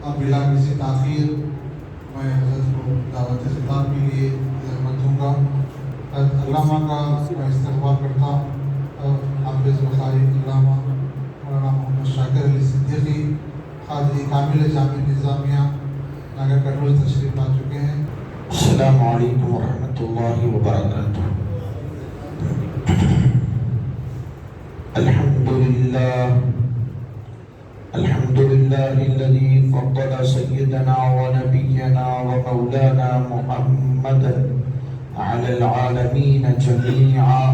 اب بلا کسی تاخیر میں حضرت کو دعوت خطاب کے لیے زحمت دوں گا۔ علامہ کا میں استقبال کرتا ہوں۔ حافظ وقاری علامہ مولانا محمد شاکر علی صدیقی قادری کامل جامع نظامیہ ناگر کنڈول تشریف لا چکے ہیں۔ السلام علیکم ورحمۃ اللہ وبرکاتہ۔ الحمد للہ الذي فضل سيدنا ونبينا ومولانا محمد على العالمين جميعا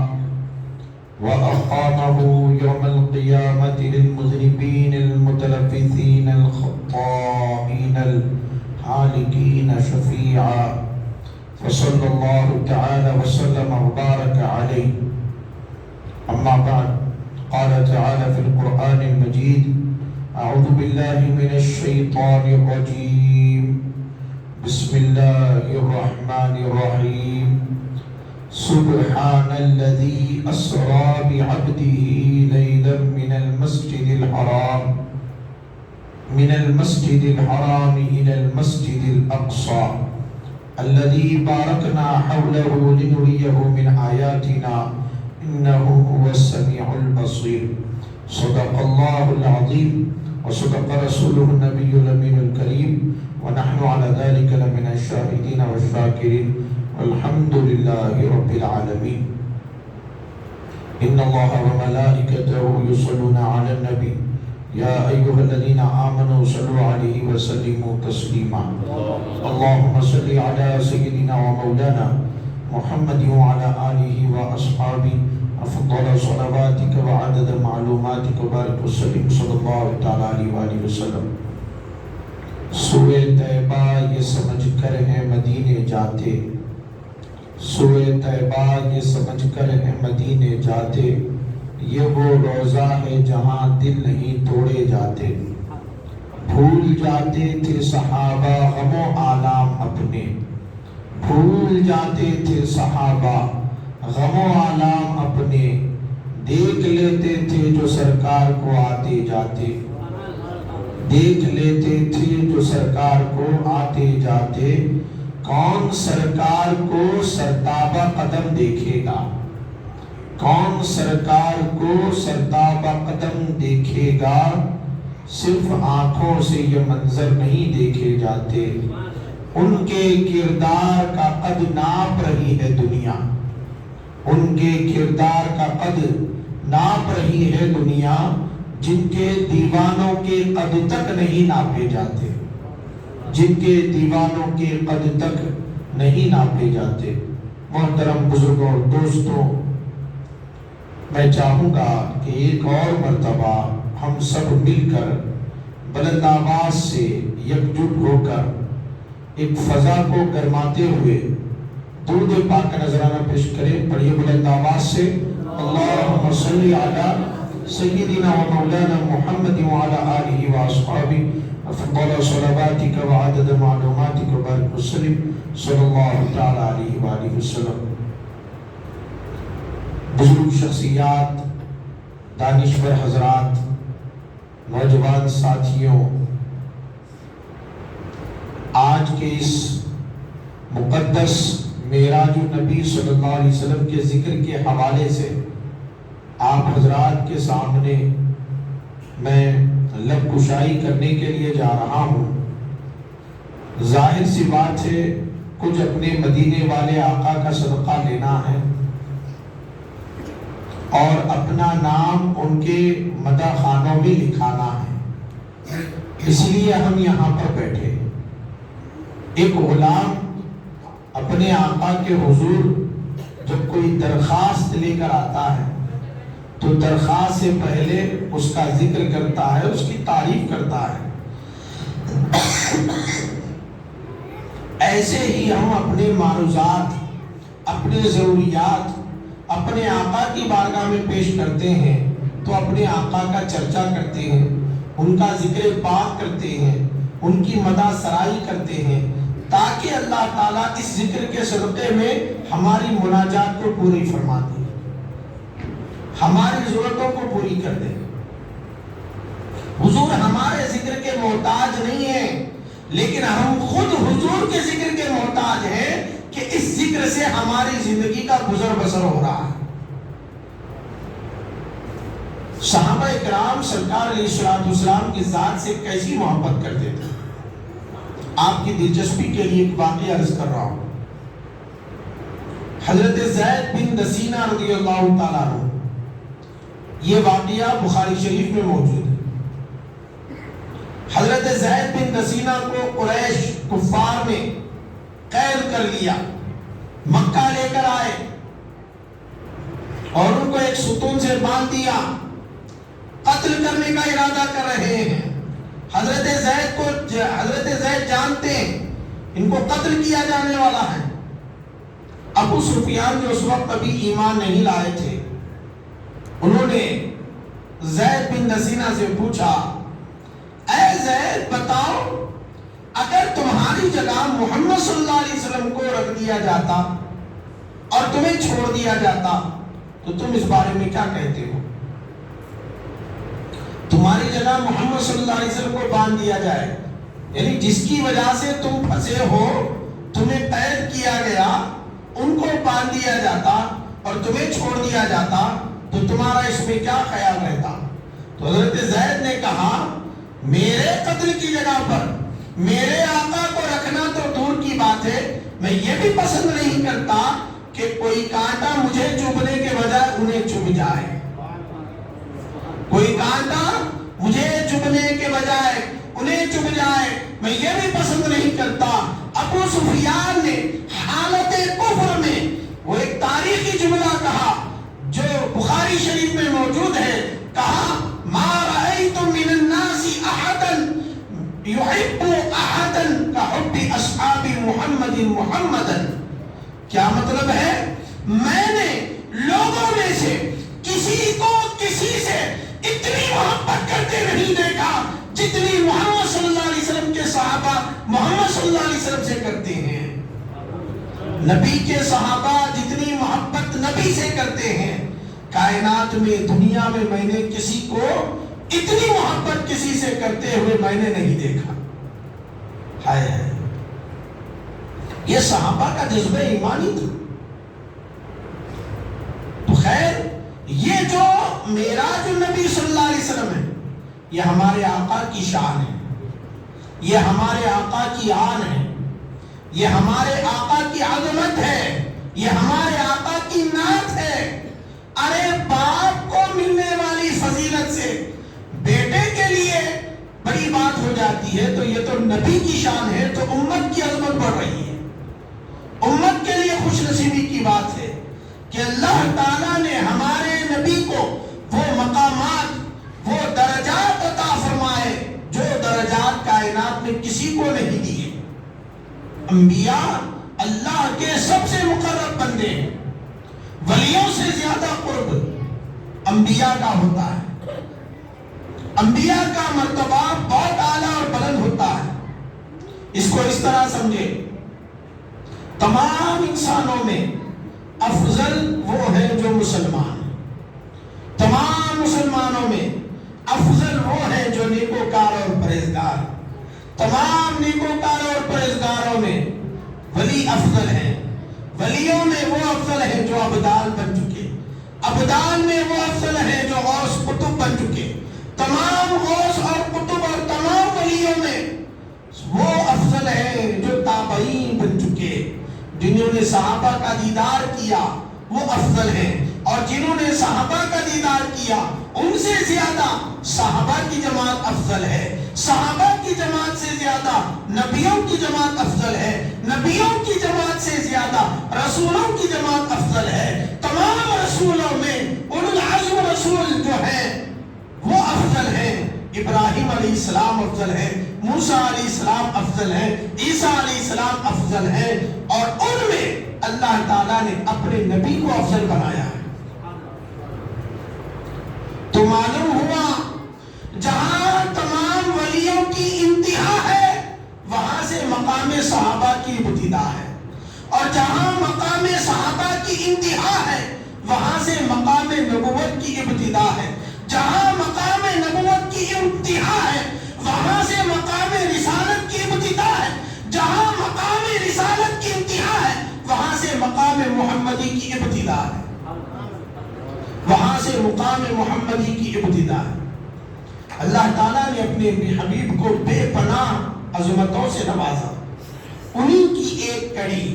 وأقامه يوم القيامة للمذنبين المتلفثين الخطائين الهالكين شفيعا، فصلى الله تعالى وسلم وبارك عليه۔ أما بعد، قال تعالى في القرآن المجيد: أعوذ بالله من الشيطان الرجيم، بسم الله الرحمن الرحيم، سبحان الذي أسرى بعبده ليلا من المسجد الحرام إلى المسجد الأقصى الذي باركنا حوله لنريه من آياتنا إنه هو السميع البصير۔ صدق الله العظيم وصدق رسوله النبي الأمين الكريم، ونحن على ذلك لمن الشاهدين والشاكرين، والحمد لله رب العالمين۔ إن الله وملائكته يصلون على النبي يا أيها الذين آمنوا صلوا عليه وسلموا تسليما۔ اللهم صل على سيدنا ومولانا محمد وعلى آله وأصحابه أفضل صلواتك وعدد معلوماتك وبارك وسلم صلی اللہ تعالیٰ علیہ وآلہ وسلم۔ سوئے طیبہ یہ سمجھ کر ہیں مدینے جاتے، سوئے طیبہ یہ سمجھ کر ہیں مدینے جاتے، یہ وہ روضہ ہے جہاں دل نہیں توڑے جاتے۔ بھول جاتے تھے صحابہ غم و آلام اپنے، بھول جاتے تھے صحابہ غم و آلام اپنے، دیکھ لیتے تھے جو سرکار کو آتے جاتے، دیکھ لیتے تھے جو سرکار کو آتے جاتے۔ کون سرکار کو سرتابہ قدم دیکھے گا، کون سرکار کو سرتابہ قدم دیکھے گا، صرف آنکھوں سے یہ منظر نہیں دیکھے جاتے۔ ان کے کردار کا قد ناپ رہی ہے دنیا، ان کے کردار کا قد ناپ رہی ہے دنیا، جن کے دیوانوں کے قد تک نہیں ناپے جاتے، جن کے دیوانوں کے قد تک نہیں ناپے جاتے۔ محترم بزرگوں اور دوستوں، میں چاہوں گا کہ ایک اور مرتبہ ہم سب مل کر بلند آواز سے یکجٹ ہو کر ایک فضا کو گرماتے ہوئے درود پاک کا نذرانہ پیش کریں۔ پڑھیے بلند آواز سے: اللہم صلی علی سیدنا و مولانا محمد وعلی آلہ واصحابہ افضل صلواتک وعدد معلوماتک وبارک وسلم صلی اللہ تعالی علیہ وآلہ وسلم۔ بزرگ شخصیات، دانشور حضرات، نوجوان ساتھیوں، آج کے اس مقدس معراج النبی صلی اللہ علیہ وسلم کے ذکر کے حوالے سے آپ حضرات کے سامنے میں لب کشائی کرنے کے لیے جا رہا ہوں۔ ظاہر سی بات ہے، کچھ اپنے مدینے والے آقا کا صدقہ لینا ہے اور اپنا نام ان کے مدح خانوں میں لکھانا ہے، اس لیے ہم یہاں پر بیٹھے۔ ایک غلام اپنے آقا کے حضور جب کوئی درخواست لے کر آتا ہے تو درخواست سے پہلے اس کا ذکر کرتا ہے، اس کی تعریف کرتا ہے۔ ایسے ہی ہم اپنے معروضات، اپنے ضروریات اپنے آقا کی بارگاہ میں پیش کرتے ہیں تو اپنے آقا کا چرچا کرتے ہیں، ان کا ذکر پاک کرتے ہیں، ان کی مدح سرائی کرتے ہیں، تاکہ اللہ تعالیٰ اس ذکر کے صدقے میں ہماری مناجات کو پوری فرما دے، ہماری ضرورتوں کو پوری کر دے۔ حضور ہمارے ذکر کے محتاج نہیں ہیں، لیکن ہم خود حضور کے ذکر کے محتاج ہیں کہ اس ذکر سے ہماری زندگی کا گزر بسر ہو رہا ہے۔ صحابہ اکرام سرکار علیہ السلام کی ذات سے کیسی محبت کرتے تھے؟ آپ کی دلچسپی کے لیے ایک واقعہ عرض کر رہا ہوں۔ حضرت زید بن دسینہ رضی اللہ تعالیٰ عنہ، یہ واقعہ بخاری شریف میں موجود ہے۔ حضرت زید بن دسینہ کو قریش کفار نے قید کر لیا، مکہ لے کر آئے اور ان کو ایک ستون سے باندھ دیا، قتل کرنے کا ارادہ کر رہے ہیں۔ حضرت زید جانتے ہیں ان کو قتل کیا جانے والا ہے۔ ابو سفیان جو اس وقت ابھی ایمان نہیں لائے تھے، انہوں نے زید بن دسینہ سے پوچھا، اے زید بتاؤ، اگر تمہاری جگہ محمد صلی اللہ علیہ وسلم کو رکھ دیا جاتا اور تمہیں چھوڑ دیا جاتا تو تم اس بارے میں کیا کہتے ہو؟ تمہاری جگہ محمد صلی اللہ علیہ وسلم کو باندھ دیا جائے، یعنی جس کی وجہ سے تم پھنسے ہو، تمہیں قید کیا گیا، ان کو باندھ دیا جاتا اور تمہیں چھوڑ دیا جاتا تو تمہارا اس میں کیا خیال رہتا؟ تو حضرت زید نے کہا، میرے قتل کی جگہ پر میرے آقا کو رکھنا تو دور کی بات ہے، میں یہ بھی پسند نہیں کرتا کہ کوئی کانٹا مجھے چبھنے کے بجائے انہیں چبھ جائے، کوئی کانٹا مجھے چبھنے کے بجائے انہیں چبھ جائے، میں یہ بھی پسند نہیں کرتا۔ ابو سفیان نے حالت کفر میں وہ ایک تاریخی جملہ کہا جو بخاری شریف میں موجود ہے، کہا، ما رأیت من الناس احدا یحب احدا کحب اصحاب محمد محمدا۔ کیا مطلب ہے؟ میں نے لوگوں میں سے کسی کو کسی سے اتنی محبت کرتے نہیں دیکھا جتنی محمد صلی اللہ علیہ وسلم کے صحابہ محمد صلی اللہ علیہ وسلم سے کرتے ہیں۔ نبی کے صحابہ جتنی محبت نبی سے کرتے ہیں، کائنات میں، دنیا میں میں نے کسی کو اتنی محبت کسی سے کرتے ہوئے میں نے نہیں دیکھا۔ ہائے، یہ صحابہ کا جذبہ ایمانی تھا۔ تو خیر، یہ جو معراج النبی صلی اللہ علیہ وسلم ہے، یہ ہمارے آقا کی شان ہے، یہ ہمارے آقا کی آن ہے، یہ ہمارے آقا کی عظمت ہے، یہ ہمارے آقا کی نعت ہے۔ ارے باپ کو ملنے والی فضیلت سے بیٹے کے لیے بڑی بات ہو جاتی ہے تو یہ تو نبی کی شان ہے، تو امت کی عظمت بڑھ رہی ہے۔ امت کے لیے خوش نصیبی کی بات ہے کہ اللہ تعالیٰ نے ہمارے نبی کو وہ مقامات، وہ درجات عطا فرمائے جو درجات کائنات میں کسی کو نہیں دیے۔ انبیاء اللہ کے سب سے مقرب بندے ہیں، ولیوں سے زیادہ قرب انبیاء کا ہوتا ہے، انبیاء کا مرتبہ بہت اعلیٰ اور بلند ہوتا ہے۔ اس کو اس طرح سمجھے، تمام انسانوں میں افضل وہ ہے جو مسلمان ہیں، تمام مسلمانوں میں افضل وہ ہے جو نیکوکار اور پرہیزگار، تمام نیکوکار اور پرہیزگاروں میں ولی افضل ہیں، ولیوں میں وہ افضل ہیں جو ابدال بن چکے، ابدال میں وہ افضل ہیں جو غوث قطب بن چکے، تمام غوث اور قطب اور تمام ولیوں میں وہ افضل ہیں جو تابعین بن چکے، جنہوں نے صحابہ کا دیدار کیا وہ افضل ہیں، اور جنہوں نے صحابہ کا دیدار کیا ان سے زیادہ صحابہ کی جماعت افضل ہے، صحابہ کی جماعت سے زیادہ نبیوں کی جماعت افضل ہے، نبیوں کی جماعت سے زیادہ رسولوں کی جماعت افضل ہے۔ تمام رسولوں میں اولو العزم رسول جو ہیں وہ افضل ہیں، ابراہیم علیہ السلام افضل ہے، موسیٰ علیہ السلام افضل ہے، عیسیٰ علیہ السلام افضل ہے، اور ان میں اللہ تعالیٰ نے اپنے نبی کو افضل بنایا ہے۔ تو معلوم ہوا جہاں تمام ولیوں کی انتہا ہے وہاں سے مقام صحابہ کی ابتدا ہے، اور جہاں مقام صحابہ کی انتہا ہے وہاں سے مقام نبوت کی ابتدا ہے، جہاں مقام نبوت کی انتہا ہے وہاں سے مقام رسالت کی ابتدا محمدی کی ابتدا ہے، وہاں سے مقام محمدی کی ابتدا ہے۔ اللہ تعالیٰ نے اپنے حبیب کو بے پناہ عظمتوں سے نوازا، انہی کی ایک کڑی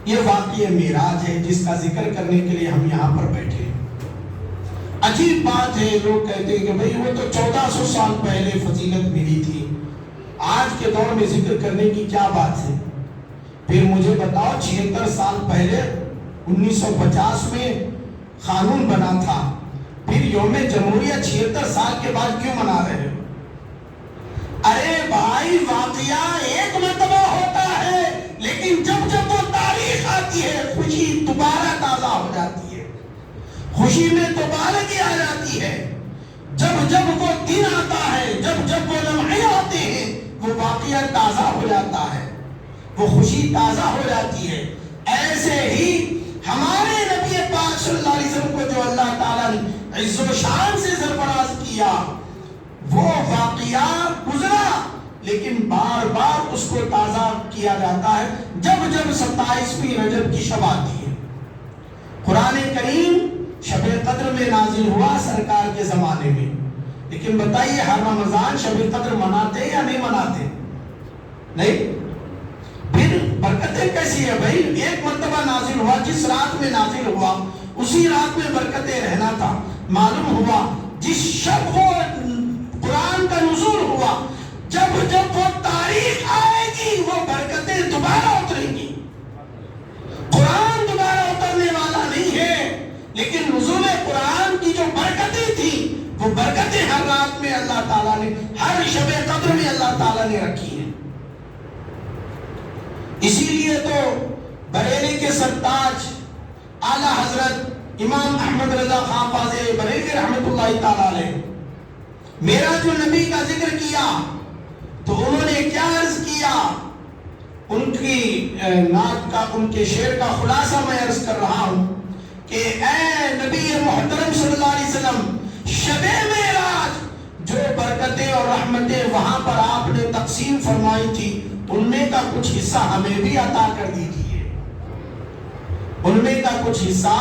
یہ واقعہ معراج ہے جس کا ذکر کرنے کے لیے ہم یہاں پر بیٹھے۔ عجیب بات ہے، لوگ کہتے ہیں کہ بھئی وہ تو 1400 سال پہلے فضیلت ملی تھی، آج کے دور میں ذکر کرنے کی کیا بات ہے؟ پھر مجھے بتاؤ 76 سال پہلے 1950 میں قانون بنا تھا، پھر یوم جمہوریہ 76 سال کے بعد کیوں منا رہے ہو؟ ارے بھائی واقعہ ایک مرتبہ ہوتا ہے، لیکن جب جب وہ تاریخ آتی ہے خوشی دوبارہ تازہ ہو جاتی ہے، خوشی میں دوبارہ کی آ جاتی ہے۔ جب جب وہ دن آتا ہے، جب جب وہ لمحے آتے ہیں، وہ واقعہ تازہ ہو جاتا ہے، وہ خوشی تازہ ہو جاتی ہے۔ ایسے ہی ہمارے نبی پاک صلی اللہ علیہ وسلم کو جو اللہ تعالیٰ نے عز و شان سے سرفراز کیا، وہ واقعہ گزرا، لیکن بار بار اس کو تازہ کیا جاتا ہے جب جب 27ویں رجب کی شب آتی ہے۔ قرآن کریم شب قدر میں نازل ہوا سرکار کے زمانے میں، لیکن بتائیے ہر رمضان شب قدر مناتے یا نہیں مناتے؟ نہیں۔ پھر برکتیں کیسی ہے بھائی؟ ایک مرتبہ نازل ہوا، جس رات میں نازل ہوا اسی رات میں برکتیں رہنا تھا۔ معلوم ہوا جس شب وہ قرآن کا نزول ہوا، جب جب وہ تاریخ آئے گی وہ برکتیں دوبارہ اتریں گی۔ قرآن دوبارہ اترنے والا نہیں ہے، لیکن نزول قرآن کی جو برکتیں تھی وہ برکتیں ہر رات میں اللہ تعالیٰ نے، ہر شب قدر میں اللہ تعالیٰ نے رکھی ہیں۔ اسی لیے تو بریلی کے سرتاج اعلیٰ حضرت امام احمد رضا خان فاضل بریلوی رحمت اللہ تعالیٰ علیہ معراج النبی کا ذکر کیا تو انہوں نے کیا عرض کیا؟ ان کی نعت کا، ان کے شعر کا خلاصہ میں عرض کر رہا ہوں کہ اے نبی محترم صلی اللہ علیہ وسلم، شب معراج جو برکتیں اور رحمتیں وہاں پر آپ نے تقسیم فرمائی تھی، ان میں کا کچھ حصہ ہمیں بھی عطا کر دیجئے، ان میں کا کچھ حصہ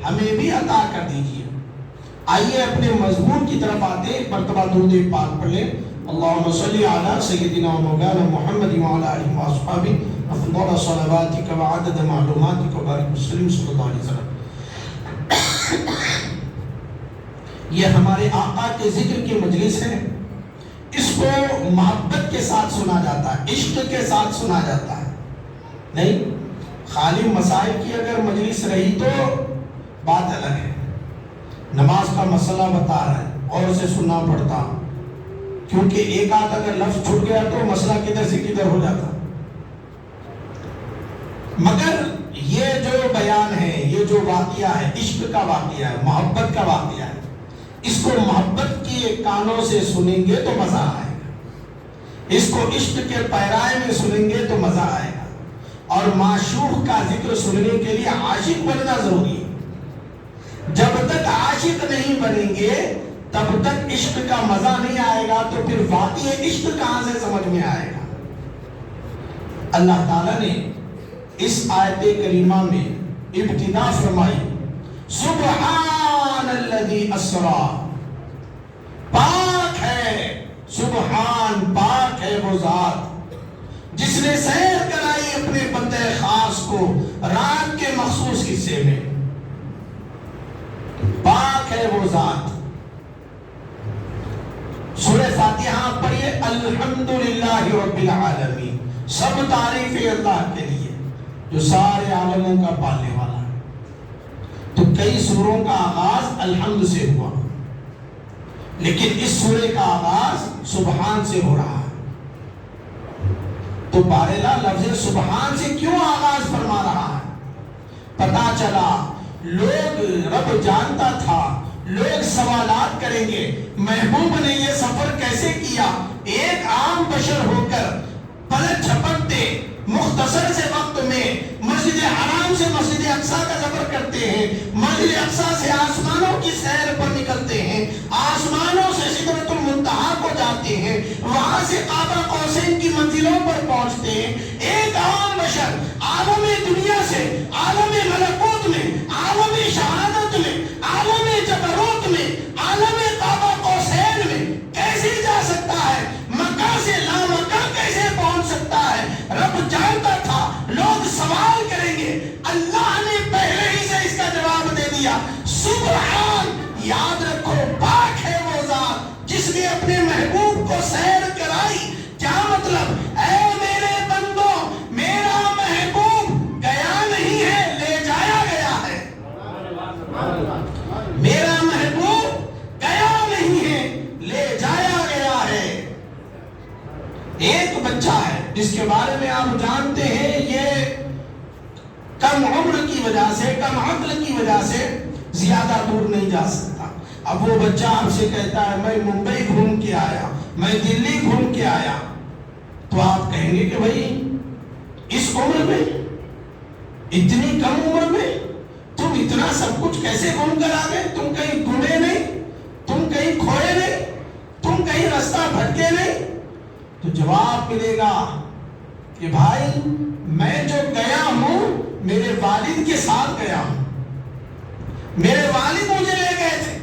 ہمیں بھی عطا کر دیجئے۔ آئیے اپنے مضمون کی طرف آتے، ایک مرتبہ درود پاک پڑھ لیں۔ اللہم صلی علی سیدنا و مولانا محمد وعلی آلہ واصحابہ افضل صلواتک وعدد معلوماتک وبارک وسلم صلی اللہ علیہ وسلم۔ یہ ہمارے آقا کے ذکر کی مجلس ہے، اس کو محبت کے ساتھ سنا جاتا ہے، عشق کے ساتھ سنا جاتا ہے، نہیں خالی مسائل کی اگر مجلس رہی تو بات الگ ہے۔ نماز کا مسئلہ بتا رہا ہے اور اسے سننا پڑتا، کیونکہ ایک آدھ اگر لفظ چھوٹ گیا تو مسئلہ کدھر سے کدھر ہو جاتا۔ مگر یہ جو بیان ہے، یہ جو واقعہ ہے، عشق کا واقعہ ہے، محبت کا واقعہ ہے، اس کو محبت کے کانوں سے سنیں گے تو مزہ آئے گا، اس کو عشق کے پیرائے میں سنیں گے تو مزہ آئے گا۔ اور معشوق کا ذکر سننے کے لیے عاشق بننا ضروری ہے۔ جب تک عاشق نہیں بنیں گے تب تک عشق کا مزہ نہیں آئے گا، تو پھر واقعی عشق کہاں سے سمجھ میں آئے گا؟ اللہ تعالیٰ نے اس آیت کریمہ میں ابتدا فرمائی، سبحان الذی اسرا، پاک ہے، سبحان پاک ہے وہ ذات جس نے سیر کرائی اپنے بندے خاص کو رات کے مخصوص حصے میں، پاک ہے وہ ذات۔ سورہ فاتحہ پڑھیے، الحمدللہ رب العالمین، سب تعریف اللہ کے لیے جو سارے عالموں کا پالنے والا ہے۔ تو کئی سوروں کا آغاز الحمد سے ہوا، لیکن اس سورے کا آغاز سبحان سے ہو رہا ہے۔ تو بارہلا لفظ سبحان سے کیوں آغاز فرما رہا ہے؟ پتا چلا لوگ، رب جانتا تھا لوگ سوالات کریں گے، محبوب نے یہ سفر کیسے کیا؟ ایک عام بشر ہو کر پلک جھپکتے مختصر سے وقت میں مسجد حرام سے مسجد اقصیٰ کا سفر کرتے ہیں، مسجد اقصیٰ سے آسمانوں کی سیر پر نکلتے ہیں، آسمانوں سے سدرۃ المنتہا کو جاتے ہیں، وہاں سے قاب قوسین کی منزلوں پر پہنچتے ہیں۔ ایک عام بشر عالم دنیا سے عالم سبحان، یاد رکھو پاک ہے وہ ذات جس نے اپنے محبوب کو سیر کرائی. کیا مطلب؟ اے میرے بندوں، میرا محبوب گیا نہیں ہے، لے جایا گیا ہے. میرا محبوب گیا نہیں ہے، لے جایا گیا ہے. ایک بچہ ہے جس کے بارے میں آپ جانتے ہیں یہ کم عمر کی وجہ سے، کم عقل کی وجہ سے زیادہ دور نہیں جا سکتا. اب وہ بچہ آپ سے کہتا ہے میں ممبئی گھوم کے آیا، میں دلی گھوم کے آیا، تو آپ کہیں گے کہ بھائی اس عمر میں، اتنی کم عمر میں تم اتنا سب کچھ کیسے گھوم کر آ گئے؟ تم کہیں گمے نہیں، تم کہیں کھوئے نہیں، تم کہیں رستہ بھٹکے نہیں؟ تو جواب ملے گا کہ بھائی میں جو گیا ہوں میرے والد کے ساتھ گیا ہوں. میرے والد مجھے لے گئے تھے،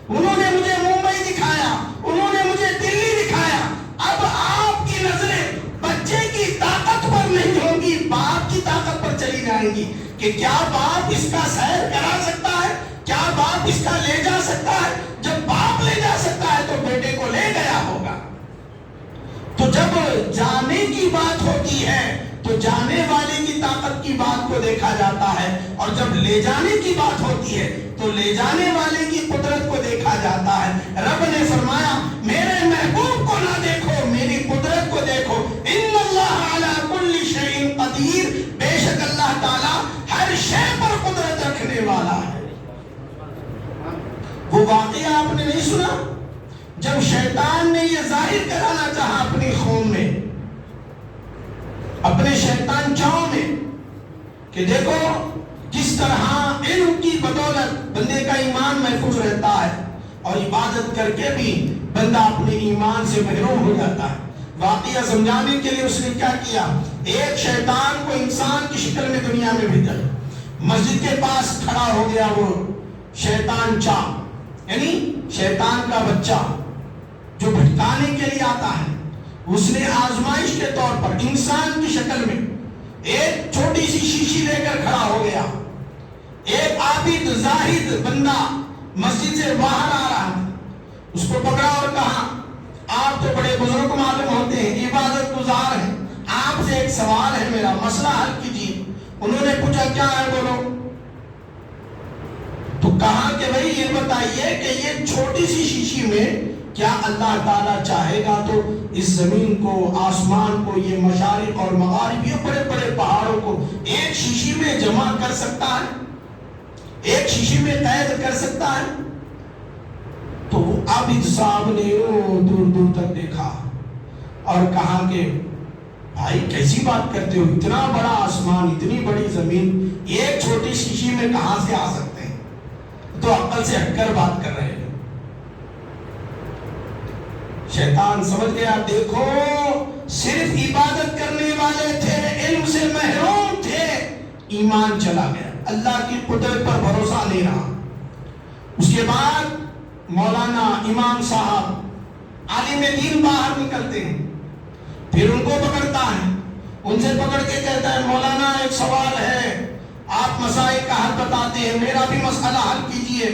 انہوں نے مجھے ممبئی دکھایا، انہوں نے مجھے دلی دکھایا. اب آپ کی نظریں بچے کی طاقت پر نہیں ہوں گی، باپ کی طاقت پر چلی جائیں گی کہ کیا باپ اس کا سیر کرا سکتا ہے، کیا باپ اس کا لے جا سکتا ہے. جب باپ لے جا سکتا ہے تو بیٹے کو لے گیا ہوگا. تو جب جانے کی بات ہوتی ہے تو جانے والے کی طاقت کی بات کو دیکھا جاتا ہے، اور جب لے جانے کی بات ہوتی ہے تو لے جانے والے کی قدرت کو دیکھا جاتا ہے. رب نے فرمایا میرے محبوب کو نہ دیکھو، میری قدرت کو دیکھو. ان اللہ علی کل شیء قدیر، بے شک اللہ تعالی ہر شے پر قدرت رکھنے والا ہے. وہ واقعہ آپ نے نہیں سنا جب شیطان نے یہ ظاہر کرانا چاہا اپنی قوم میں، اپنے شیطان چاؤں میں، کہ دیکھو کس طرح علم کی بدولت بندے کا ایمان محفوظ رہتا ہے اور عبادت کر کے بھی بندہ اپنے ایمان سے محروم ہو جاتا ہے. واقعہ سمجھانے کے لیے اس نے کیا کیا، ایک شیطان کو انسان کی شکل میں دنیا میں بھیجا. مسجد کے پاس کھڑا ہو گیا وہ شیطان چاہ، یعنی شیطان کا بچہ جو بھٹکانے کے لیے آتا ہے. اس نے آزمائش کے طور پر انسان کی شکل میں ایک چھوٹی سی شیشی لے کر کھڑا ہو گیا. ایک عابد زاہد بندہ مسجد سے باہر آ رہا ہے، اس کو پکڑا اور کہا آپ تو بڑے بزرگ معلوم ہوتے ہیں، عبادت گزار ہیں، آپ سے ایک سوال ہے، میرا مسئلہ حل کیجیے. انہوں نے پوچھا کیا ہے بولو. تو کہا کہ بھائی یہ بتائیے کہ یہ چھوٹی سی شیشی میں کیا اللہ تعالیٰ چاہے گا تو اس زمین کو، آسمان کو، یہ مشارق اور مغارب، یہ بڑے بڑے پہاڑوں کو ایک شیشی میں جمع کر سکتا ہے، ایک شیشی میں قید کر سکتا ہے؟ تو عابد صاحب نے دور دور تک دیکھا اور کہا کہ بھائی کیسی بات کرتے ہو، اتنا بڑا آسمان، اتنی بڑی زمین ایک چھوٹی شیشی میں کہاں سے آ سکتے ہیں؟ تو عقل سے ہٹ کر بات کر رہے ہیں. شیطان سمجھ گیا دیکھو صرف عبادت کرنے والے تھے، علم سے محروم تھے، ایمان چلا گیا، اللہ کی قدرت پر بھروسہ نہیں رہا. اس کے بعد مولانا امام صاحب عالم دین باہر نکلتے ہیں، پھر ان کو پکڑتا ہے، ان سے پکڑ کے کہتا ہے مولانا ایک سوال ہے، آپ مسائل کا حل بتاتے ہیں، میرا بھی مسئلہ حل کیجئے.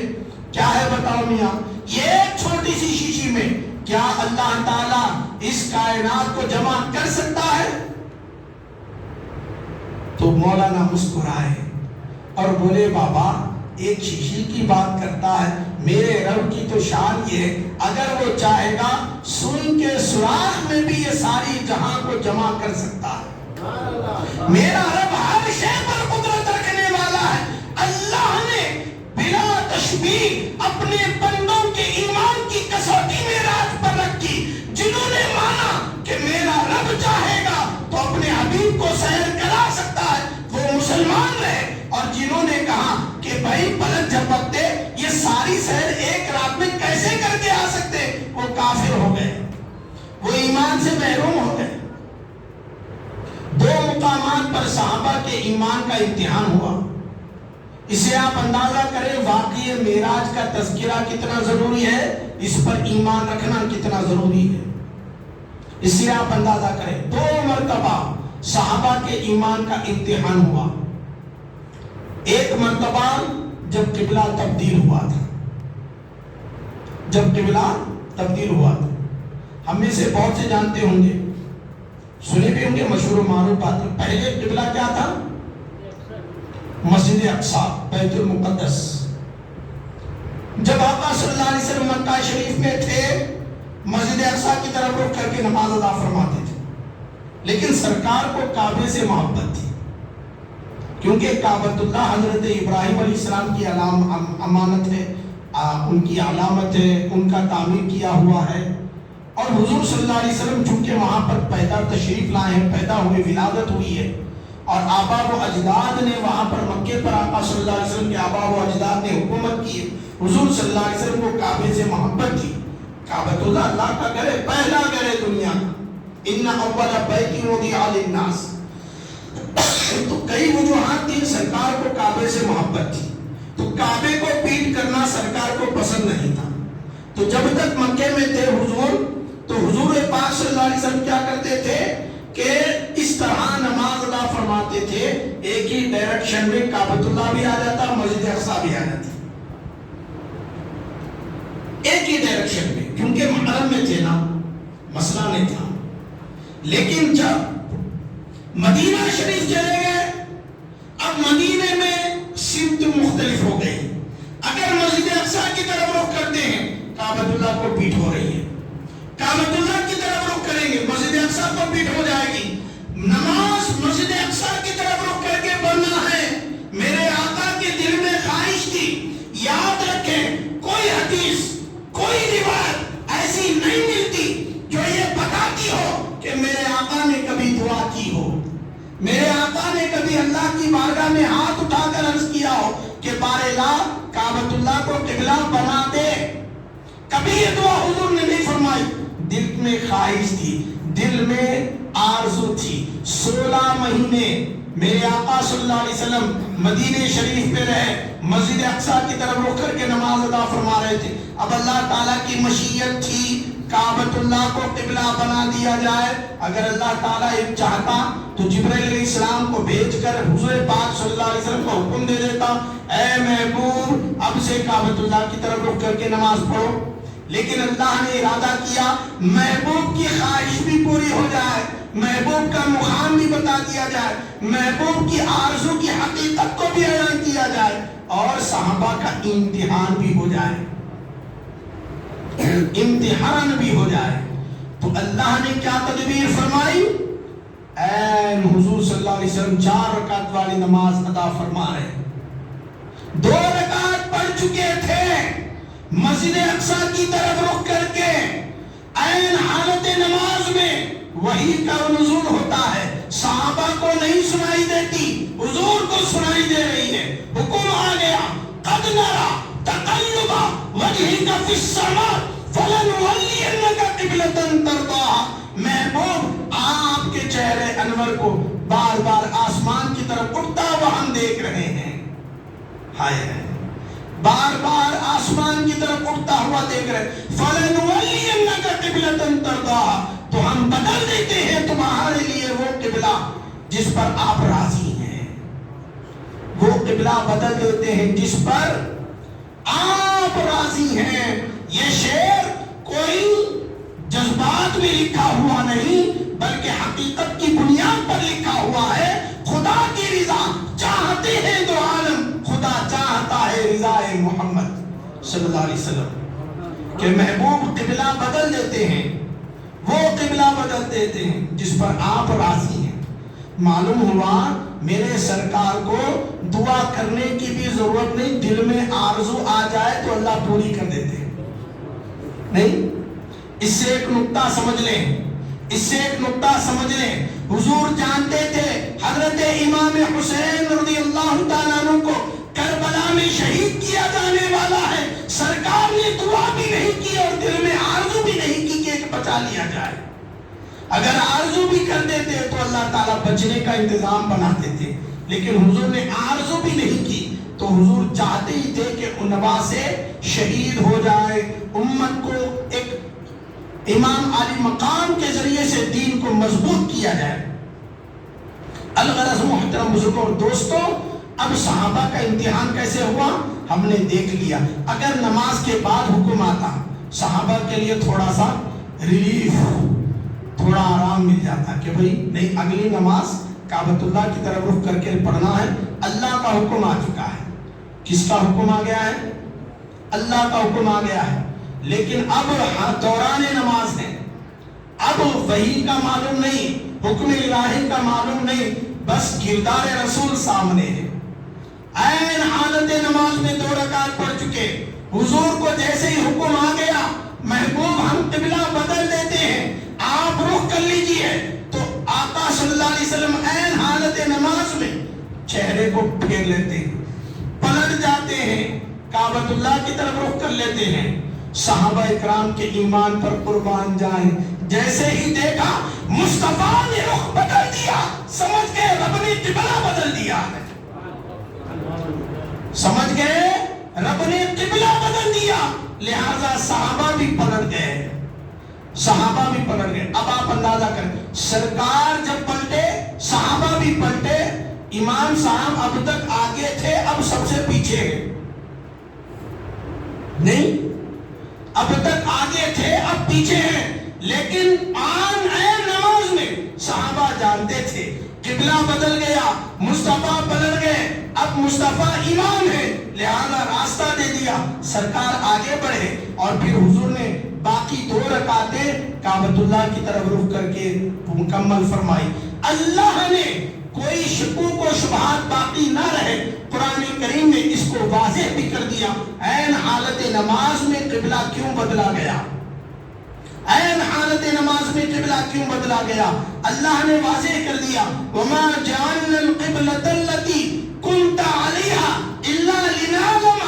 کیا ہے بتاؤ میاں. یہ ایک چھوٹی سی شیشی میں کیا اللہ تعالیٰ اس کائنات کو جمع کر سکتا ہے؟ تو مولانا مسکرائے اور بولے بابا ایک شیشی کی بات کرتا ہے، میرے رب کی تو شان یہ ہے اگر وہ چاہے گا سوئی کے سوراخ میں بھی یہ ساری جہاں کو جمع کر سکتا ہے. میرا رب ہر شے پر قدرت رکھنے والا ہے. اللہ نے بلا تشبیہ اپنے بندوں کے ایمان کی کسوٹی میں راج پر رکھی. جنہوں نے مانا کہ میرا رب چاہے گا تو اپنے حبیب کو سیر کرا سکتا ہے وہ مسلمان رہے، اور جنہوں نے کہا کہ بھائی پلک جھپکتے یہ ساری سیر ایک رات میں کیسے کر کے آ سکتے، وہ کافر ہو گئے، وہ ایمان سے محروم ہو گئے. دو مقامات پر صحابہ کے ایمان کا امتحان ہوا. اسے آپ اندازہ کریں واقعی معراج کا تذکرہ کتنا ضروری ہے، اس پر ایمان رکھنا کتنا ضروری ہے، اس سے آپ اندازہ کریں. دو مرتبہ صحابہ کے ایمان کا امتحان ہوا. ایک مرتبہ جب قبلہ تبدیل ہوا تھا، جب قبلہ تبدیل ہوا تھا. ہم میں سے بہت سے جانتے ہوں گے، سنے بھی ہوں گے، مشہور و معروف بات ہے. پہلے قبلہ کیا تھا؟ مسجد اقصی، بیت المقدس. جب آقا صلی اللہ علیہ وسلم مکہ شریف میں تھے، مسجد اقصی کی طرف رخ کر کے نماز ادا فرماتے تھے. لیکن سرکار کو کعبے سے محبت تھی، کیونکہ کعبۃ اللہ حضرت ابراہیم علیہ السلام کی امانت ہے، ان کی علامت ہے، ان کا تعمیر کیا ہوا ہے. اور حضور صلی اللہ علیہ وسلم چونکہ وہاں پر پیدا تشریف لائے ہیں، پیدا ہوئے، ولادت ہوئی ہے، اور آبا و اجداد نے وہاں پر مکے پر آقا صلی اللہ علیہ وسلم کے آبا و اجداد نے حکومت کی ہے. حضور صلی اللہ علیہ وسلم کو کعبے سے محبت تھی. کعبۃ اللہ اللہ کا گھر ہے، پہلا گھر ہے دنیا کا. ان اول بیت وضع للناس. تو کئی وجوہات تھی، سرکار کو کعبے سے محبت تھی. تو کعبے کو پیٹ کرنا سرکار کو پسند نہیں تھا. تو جب تک مکے میں تھے حضور، تو حضور پاک صلی اللہ علیہ وسلم کیا کرتے تھے کہ اس طرح نماز ادا فرماتے تھے، ایک ہی ڈائریکشن میں کعبۃ اللہ بھی آ جاتا، مسجد اقصی بھی آ جاتی، ایک ہی ڈائریکشن میں، کیونکہ محرم میں تھے نا، مسئلہ نہیں تھا. لیکن جب مدینہ شریف چلے گئے، اب مدینے میں سمت مختلف ہو گئی. اگر مسجد اقصی کی طرف رخ کرتے ہیں، کعبۃ اللہ کو پیٹ ہو رہی ہے. کعبۃ اللہ کی طرف رخ کریں گے، مسجد اقصی کو پیٹ ہو جائے گی. نماز مسجد اقصی کی طرف رخ کر کے پڑھنا ہے. میرے آقا کے دل میں خواہش تھی. یاد رکھیں، کوئی حدیث، کوئی روایت ایسی نہیں ملتی جو یہ بتاتی ہو کہ میرے آقا نے کبھی دعا کی ہو، میرے آقا نے کبھی اللہ کی بارگاہ میں ہاتھ اٹھا کر عرض کیا ہو کہ بار الہ کعبۃ اللہ کو قبلہ بنا دے. کبھی یہ دعا حضور نے نہیں فرمائی. دل میں خواہش تھی، دل میں آرزو تھی. 16 مہینے میرے آقا صلی اللہ علیہ وسلم مدینہ شریف میں رہے، مسجد اقصی کی طرف رخ کر کے نماز ادا فرما رہے تھے. اب اللہ تعالیٰ کی مشیت تھی کعبۃ اللہ کو قبلہ بنا دیا جائے. اگر اللہ تعالیٰ ایک چاہتا تو جبرائیل علیہ السلام کو بھیج کر حضور پاک صلی اللہ علیہ وسلم کو حکم دے دیتا، اے محبوب اب سے کعبۃ اللہ کی طرف رخ کر کے نماز پڑھو. لیکن اللہ نے ارادہ کیا محبوب کی خواہش بھی پوری ہو جائے، محبوب کا مقام بھی بتا دیا جائے، محبوب کی آرزو کی حقیقت کو بھی اعلان کیا جائے، اور صحابہ کا امتحان بھی ہو جائے، امتحان بھی ہو جائے. تو اللہ نے کیا تدبیر فرمائی؟ اے حضور صلی اللہ علیہ وسلم 4 رکعت والی نماز ادا فرما رہے، 2 رکعت پڑھ چکے تھے، مسجد اقصی کی طرف رخ کر کے عین حالت نماز میں وحی کا نزول ہوتا ہے. صحابہ کو نہیں سنائی دیتی، حضور کو سنائی دے رہی ہے. حکم آ گیا، قد نرى تقلب وجهك في السماء فلنولينك قبلة ترضاها. محبوب آپ کے چہرے انور کو بار بار آسمان کی طرف اٹھتا ہوا ہم دیکھ رہے ہیں. ہائے، بار بار آسمان کی طرف اٹھتا ہوا دیکھ رہے. فَلَنُوَلِّيَنَّكَ قِبْلَةً تَرْضَاهَا. تو ہم بدل دیتے ہیں تمہارے لیے وہ قبلہ جس پر آپ راضی ہیں، وہ قبلہ بدل دیتے ہیں جس پر آپ راضی ہیں. یہ شعر کوئی جذبات میں لکھا ہوا نہیں، بلکہ حقیقت کی بنیاد پر لکھا ہوا ہے. خدا کی رضا چاہتے ہیں دو عالم، خدا چاہتا ہے رضا محمد صلی اللہ علیہ وسلم، کہ محبوب قبلہ بدل دیتے ہیں، وہ قبلہ بدل دیتے ہیں جس پر آپ راضی ہیں. معلوم ہوا میرے سرکار کو دعا کرنے کی بھی ضرورت نہیں، دل میں آرزو آ جائے تو اللہ پوری کر دیتے ہیں. نہیں، اس سے ایک نقطہ سمجھ لیں، اس سے ایک نقطہ سمجھ لیں. حضور جانتے تھے حضرت امام حسین رضی اللہ تعالیٰ عنہ کو کربلا میں شہید کیا جانے والا ہے. سرکار نے دعا بھی نہیں کی اور دل میں آرزو بھی نہیں کی کہ ایک بچا لیا جائے. اگر آرزو بھی کر دیتے تو اللہ تعالیٰ بچنے کا انتظام بناتے تھے، لیکن حضور نے آرزو بھی نہیں کی. تو حضور چاہتے ہی تھے کہ انبا سے شہید ہو جائے، امت کو ایک امام علی مقام کے ذریعے سے دین کو مضبوط کیا جائے. الغرض محترم بزرگوں اور دوستوں، اب صحابہ کا امتحان کیسے ہوا؟ ہم نے دیکھ لیا. اگر نماز کے بعد حکم آتا صحابہ کے لیے تھوڑا سا ریلیف، تھوڑا آرام مل جاتا کہ بھئی نہیں، اگلی نماز کعبۃ اللہ کی طرف رخ کر کے پڑھنا ہے، اللہ کا حکم آ چکا ہے. کس کا حکم آ گیا ہے؟ اللہ کا حکم آ گیا ہے. لیکن اب دوران نماز ہے، اب وحی کا معلوم نہیں، حکم الہی کا معلوم نہیں، بس کردار رسول سامنے ہے. عین حالت نماز میں 2 رکعت پڑھ چکے، حضور کو جیسے ہی حکم آ گیا محبوب ہم قبلہ بدل دیتے ہیں، آپ رخ کر لیجئے، تو آقا صلی اللہ علیہ وسلم عین حالت نماز میں چہرے کو پھیر لیتے ہیں، پلٹ جاتے ہیں، کعبۃ اللہ کی طرف رخ کر لیتے ہیں. صحابہ اکرام کے ایمان پر قربان جائیں، جیسے ہی دیکھا مصطفیٰ نے رخ بدل دیا، سمجھ گئے رب نے قبلہ بدل دیا ہے. سمجھ گئے رب نے قبلہ بدل دیا، لہذا صحابہ بھی پلٹ گئے، صحابہ بھی پلٹ گئے. اب آپ اندازہ کریں، سرکار جب پلٹے صحابہ بھی پلٹے. امام صاحب اب تک آگے تھے، اب سب سے پیچھے ہیں. نہیں، اب تک آگے تھے اب پیچھے ہیں. لیکن آن عین نماز میں صحابہ جانتے تھے قبلہ بدل گیا، مصطفیٰ پلٹ گئے، اب مصطفیٰ امام ہے، لہذا راستہ دے دیا، سرکار آگے بڑھے. اور پھر حضور نے باقی 2 رکعتیں کعبۃ اللہ کی طرف رخ کر کے مکمل فرمائی. اللہ نے کوئی شکوک و شبہات باقی نہ رہے، قرآن کریم نے اس کو واضح بھی کر دیا. عین حالت نماز میں قبلہ کیوں بدلا گیا، عین حالت نماز میں قبلہ کیوں بدلا گیا، اللہ نے واضح کر دیا. وَمَا جَعَلْنَا الْقِبْلَةَ الَّتِي كُنْتَ عَلَيْهَا إِلَّا لِنَعْلَمَ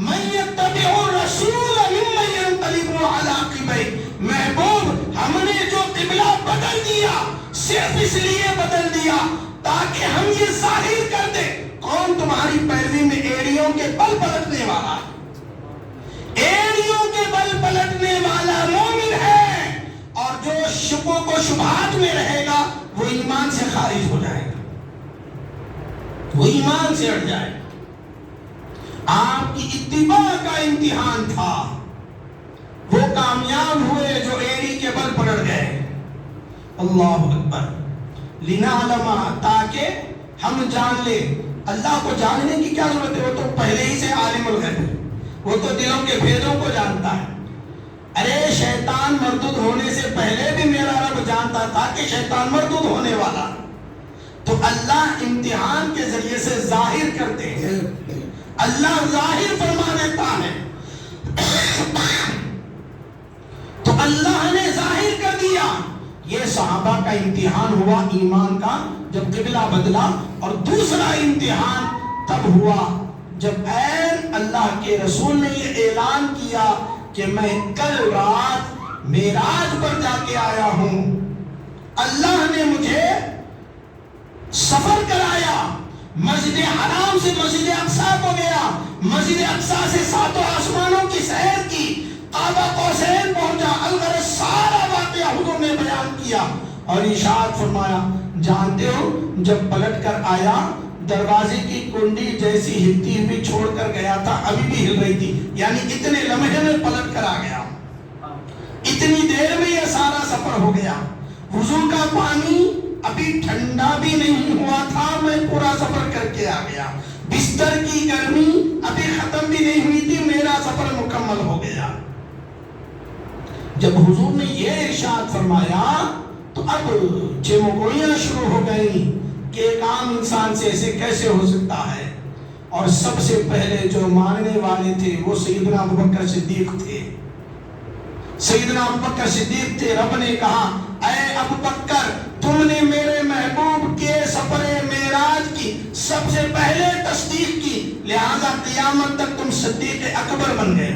مَن يَتَّبِعُ الرَّسُولَ مِمَّن يَنقَلِبُ عَلَىٰ عَقِبَيْهِ. محبوب ہم نے جو قبلہ بدل دیا صرف اس لیے بدل دیا تاکہ ہم یہ ظاہر کر دیں کون تمہاری پیروی میں ایڑیوں کے بل پلٹنے والا ہے، ایڑیوں کے بل پلٹنے والا مومن ہے. اور جو شکوک و شبہات میں رہے گا وہ ایمان سے خارج ہو جائے گا، وہ ایمان سے ہٹ جائے گا. آپ کی اتباع کا امتحان تھا، وہ کامیاب ہوئے جو ایڑی کے بل پلٹ گئے. اللہ اکبر. لنعلم، تاکہ ہم جان لیں. اللہ کو جاننے کی کیا ضرورت ہے، وہ تو پہلے ہی سے عالم الغیب ہے، وہ تو دلوں کے بھیدوں کو جانتا ہے. ارے شیطان مردود ہونے سے پہلے بھی میرا رب جانتا تھا کہ شیطان مردود ہونے والا. تو اللہ امتحان کے ذریعے سے ظاہر کرتے ہیں، اللہ ظاہر فرما دیتا ہے. تو اللہ نے ظاہر کر دیا. یہ صحابہ کا امتحان ہوا ایمان کا جب قبلہ بدلا. اور دوسرا امتحان تب ہوا جب عین اللہ کے رسول نے یہ اعلان کیا کہ میں کل رات معراج پر جا کے آیا ہوں، اللہ نے مجھے سفر کرایا، مسجد حرام سے مسجد اقصیٰ کو گیا، مسجد اقصیٰ سے 7 آسمانوں کی سیر کی، کعبہ قوسین پہنچا. الغرض سارا واقعہ حضور نے بیان کیا اور ارشاد فرمایا. جانتے ہو جب پلٹ کر آیا دروازے کی کنڈی جیسی ہلتی ہوئی چھوڑ کر گیا تھا ابھی بھی ہل رہی تھی، یعنی اتنے لمحے میں پلٹ کر آ گیا، اتنی دیر میں یہ سارا سفر ہو گیا. وضو کا پانی ابھی ٹھنڈا بھی نہیں ہوا تھا، میں پورا سفر کر کے آ گیا. بستر کی گرمی ابھی ختم بھی نہیں ہوئی تھی، میرا سفر مکمل ہو گیا. جب حضور نے یہ ارشاد فرمایا تو اب چمگوئیاں شروع ہو گئی کہ ایک عام انسان سے ایسے کیسے ہو سکتا ہے. اور سب سے پہلے جو ماننے والے تھے وہ سیدنا ابوبکر صدیق تھے، سیدنا ابوبکر صدیق تھے. رب نے کہا اے ابوبکر تم نے میرے محبوب کے سفر معراج کی سب سے پہلے تصدیق کی، لہذا قیامت تک تم صدیق اکبر بن گئے.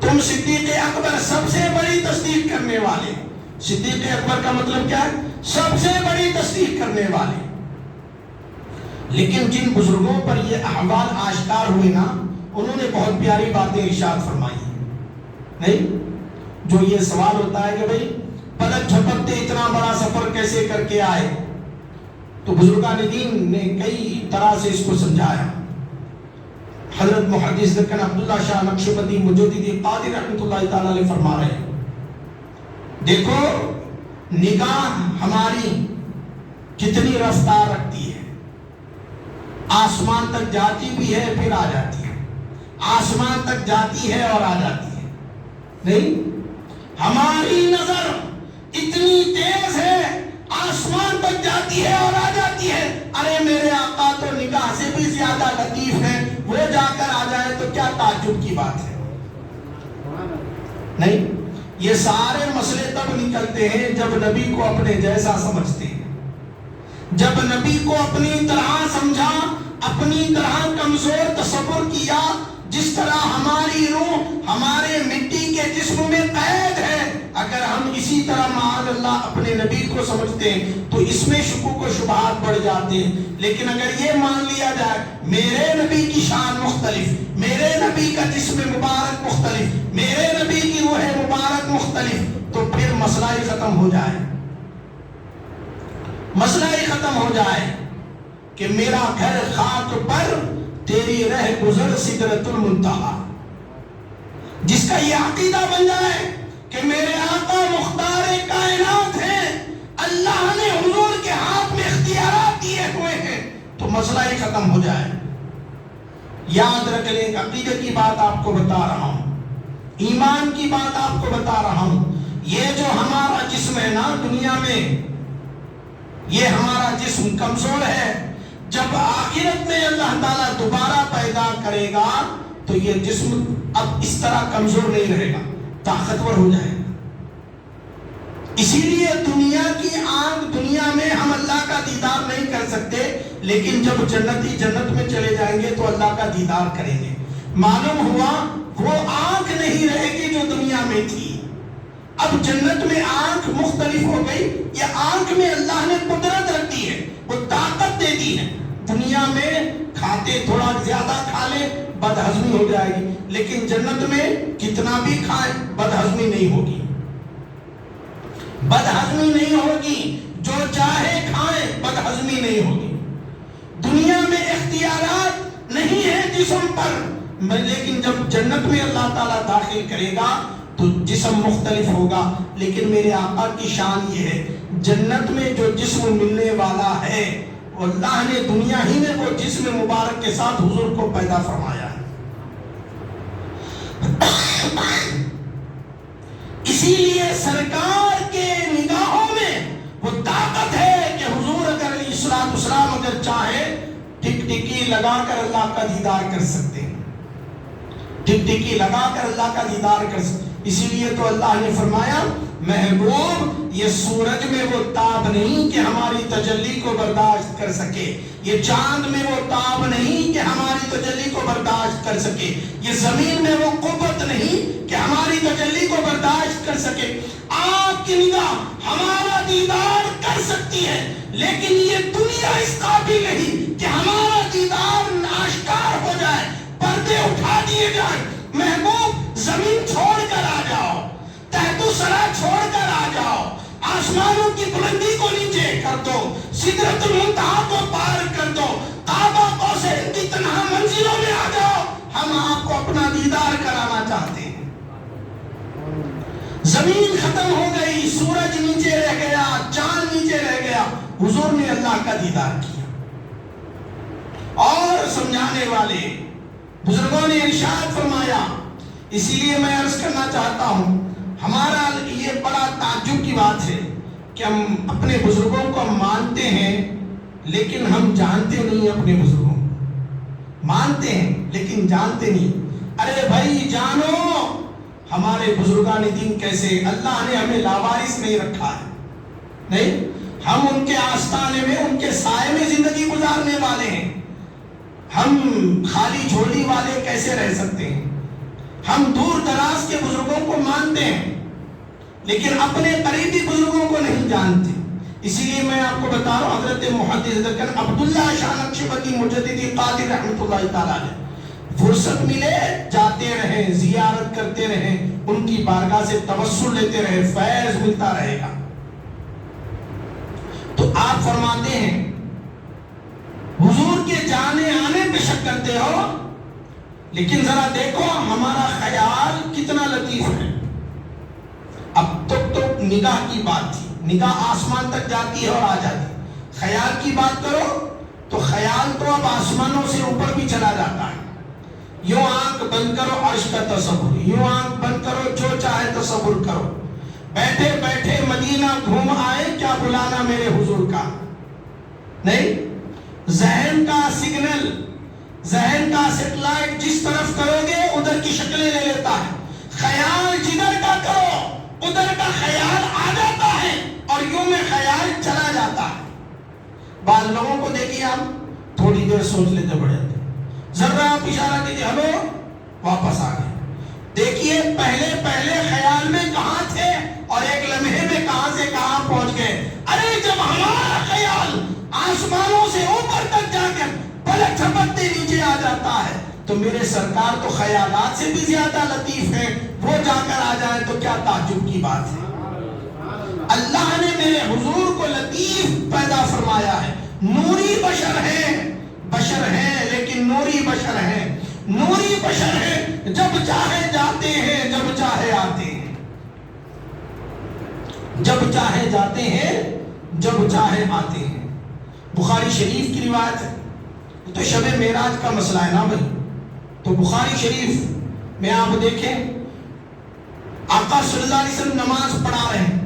تم صدیق اکبر سب سے بڑی تصدیق کرنے والے. صدیق اکبر کا مطلب کیا ہے؟ سب سے بڑی تصدیق کرنے والے. لیکن جن بزرگوں پر یہ احوال آشکار ہوئے نا انہوں نے بہت پیاری باتیں ارشاد فرمائی. نہیں جو یہ سوال ہوتا ہے کہ بھئی پلک جھپکتے اتنا بڑا سفر کیسے کر کے آئے، تو بزرگان دین نے کئی طرح سے اس کو سمجھایا. حضرت محدث دکن عبداللہ شاہ نقشبندی مجددی قادری رحمۃ اللہ تعالی علیہ فرما رہے ہیں، دیکھو نگاہ ہماری کتنی رفتار رکھتی ہے، آسمان تک جاتی بھی ہے پھر آ جاتی ہے، آسمان تک جاتی ہے اور آ جاتی ہے، نہیں ہماری نظر اتنی تیز ہے، آسمان تک جاتی ہے اور آ جاتی ہے۔ ارے میرے آقا تو نگاہ سے بھی زیادہ لطیف ہے، وہ جا کر آ جائے تو کیا تعجب کی بات ہے، نہیں؟ یہ سارے مسئلے تب نکلتے ہیں جب نبی کو اپنے جیسا سمجھتے ہیں، جب نبی کو اپنی طرح سمجھا، اپنی طرح کمزور تصور کیا، جس طرح ہماری روح ہمارے مٹی کے جسم میں قید ہے، اگر ہم اسی طرح معاذ اللہ اپنے نبی کو سمجھتے ہیں تو اس میں شکوک و شبہات بڑھ جاتے ہیں۔ لیکن اگر یہ مان لیا جائے میرے نبی کی شان مختلف، میرے نبی کا جسم مبارک مختلف، میرے نبی کی روح مبارک مختلف، تو پھر مسئلہ ہی ختم ہو جائے، مسئلہ ہی ختم ہو جائے کہ میرا گھر خاک پر تیری رہ گزر سدرۃ المنتہا۔ جس کا یہ عقیدہ بن جائے کہ میرے آقا مختار کائنات ہیں، اللہ نے حضور کے ہاتھ میں اختیارات دیے ہوئے ہیں، تو مسئلہ ہی ختم ہو جائے۔ یاد رکھ لیں، عقیدے کی بات آپ کو بتا رہا ہوں، ایمان کی بات آپ کو بتا رہا ہوں۔ یہ جو ہمارا جسم ہے نا دنیا میں، یہ ہمارا جسم کمزور ہے، جب آخرت میں اللہ تعالیٰ دوبارہ پیدا کرے گا تو یہ جسم اب اس طرح کمزور نہیں رہے گا، طاقتور ہو جائے گا۔ اسی لیے دنیا کی آنکھ، دنیا میں ہم اللہ کا دیدار نہیں کر سکتے، لیکن جب جنتی جنت میں چلے جائیں گے تو اللہ کا دیدار کریں گے۔ معلوم ہوا وہ آنکھ نہیں رہے گی جو دنیا میں تھی، اب جنت میں آنکھ مختلف ہو گئی۔ یہ آنکھ میں اللہ نے قدرت رکھ دی ہے، وہ طاقت دے دی ہے۔ دنیا میں کھاتے تھوڑا زیادہ کھا لے بدہضمی ہو جائے گی، لیکن جنت میں کتنا بھی کھائیں بدہضمی نہیں ہوگی، بدہضمی نہیں ہوگی، جو چاہے کھائیں بدہضمی نہیں ہوگی۔ دنیا میں اختیارات نہیں ہے جسم پر، لیکن جب جنت میں اللہ تعالیٰ داخل کرے گا تو جسم مختلف ہوگا۔ لیکن میرے آقا کی شان یہ ہے، جنت میں جو جسم ملنے والا ہے اللہ نے دنیا ہی میں وہ جسم مبارک کے ساتھ حضور کو پیدا فرمایا ہے۔ اسی لیے سرکار کے نگاہوں میں وہ طاقت ہے کہ حضور اگر علیہ السلام اگر چاہے ٹک ٹکی لگا کر اللہ کا دیدار کر سکتے ہیں، ٹک ٹکی لگا کر اللہ کا دیدار کر سکتے ہیں۔ اسی لیے تو اللہ نے فرمایا محبوب یہ سورج میں وہ تاب نہیں کہ ہماری تجلی کو برداشت کر سکے، یہ چاند میں وہ تاب نہیں کہ ہماری تجلی کو برداشت کر سکے، یہ زمین میں وہ قوت نہیں کہ ہماری تجلی کو برداشت کر سکے۔ آپ کی نگاہ ہمارا دیدار کر سکتی ہے، لیکن یہ دنیا اس قابل نہیں کہ ہمارا دیدار آشکار ہو جائے، پردے اٹھا دیے جائیں۔ محبوب زمین چھوڑ کر آ جاؤ، تحت الثری چھوڑ کر آ جاؤ، آسمانوں کی بلندی کو نیچے کر دو، سدرۃ المنتہا کو پار کر دو، کعبہ قوسین کی تنہا منزلوں میں آ جاؤ، ہم آپ کو اپنا دیدار کرانا چاہتے ہیں۔ زمین ختم ہو گئی، سورج نیچے رہ گیا، چاند نیچے رہ گیا، حضور نے اللہ کا دیدار کیا۔ اور سمجھانے والے بزرگوں نے ارشاد فرمایا، اسی لیے میں عرض کرنا چاہتا ہوں، ہمارا یہ بڑا تعجب کی بات ہے کہ ہم اپنے بزرگوں کو مانتے ہیں لیکن ہم جانتے نہیں اپنے بزرگوں کو، مانتے ہیں لیکن جانتے نہیں۔ ارے بھائی جانو ہمارے بزرگان دین کیسے، اللہ نے ہمیں لاوارث نہیں رکھا ہے، نہیں، ہم ان کے آستانے میں ان کے سائے میں زندگی گزارنے والے ہیں۔ ہم خالی جھولی والے کیسے رہ سکتے ہیں؟ ہم دور دراز کے بزرگوں کو مانتے ہیں لیکن اپنے قریبی بزرگوں کو نہیں جانتے۔ اسی لیے میں آپ کو بتا رہا ہوں، حضرت محدث عبداللہ شاہ نقشبندی مجددی قادری رحمۃ اللہ تعالیٰ نے فرصت ملے جاتے رہیں، زیارت کرتے رہیں، ان کی بارگاہ سے توسل لیتے رہے، فیض ملتا رہے گا۔ تو آپ فرماتے ہیں حضور کے جانے آنے پہ شک کرتے ہو، لیکن ذرا دیکھو ہمارا خیال کتنا لطیف ہے. اب تو نگاہ کی بات تھی، نگاہ آسمان تک جاتی ہے اور آ جاتی. خیال کی بات کرو تو خیال تو اب آسمانوں سے اوپر بھی چلا جاتا ہے. یوں آنکھ بند کرو عرش کا تصور، یوں آنکھ بند کرو جو چاہے تصور کرو. بیٹھے بیٹھے مدینہ گھوم آئے، کیا بلانا میرے حضور کا؟ نہیں. ذہن کا سگنل، ذہن کا سیٹلائٹ جس طرف کرو گے ادھر کی شکلیں لے لیتا ہے. خیال جدھر کا کرو ادھر کا خیال آ جاتا ہے اور یوں میں خیال چلا جاتا ہے. بعض لوگوں کو دیکھیے آپ تھوڑی دیر سوچ لیتے بڑھ جاتے، ذرا آپ اشارہ کیجیے ہلو واپس آ گئے. دیکھیے پہلے خیال میں کہاں تھے اور ایک لمحے میں کہاں سے کہاں پہنچ گئے. ارے جب ہمارا خیال آسمانوں سے اوپر تک جا کر پلک جھپکتے نیچے آ جاتا ہے تو میرے سرکار تو خیالات سے بھی زیادہ لطیف ہیں، وہ جا کر آ جائیں تو کیا تعجب کی بات ہے. اللہ نے میرے حضور کو لطیف پیدا فرمایا ہے. نوری بشر ہیں لیکن نوری بشر ہیں. نوری بشر ہیں، جب چاہے جاتے ہیں جب چاہے آتے ہیں، جب چاہے جاتے ہیں جب چاہے آتے ہیں. بخاری شریف کی روایت ہے، تو شب معراج کا مسئلہ ہے نا بھائی. تو بخاری شریف میں آپ دیکھیں آقا صلی اللہ علیہ وسلم نماز پڑھا رہے ہیں،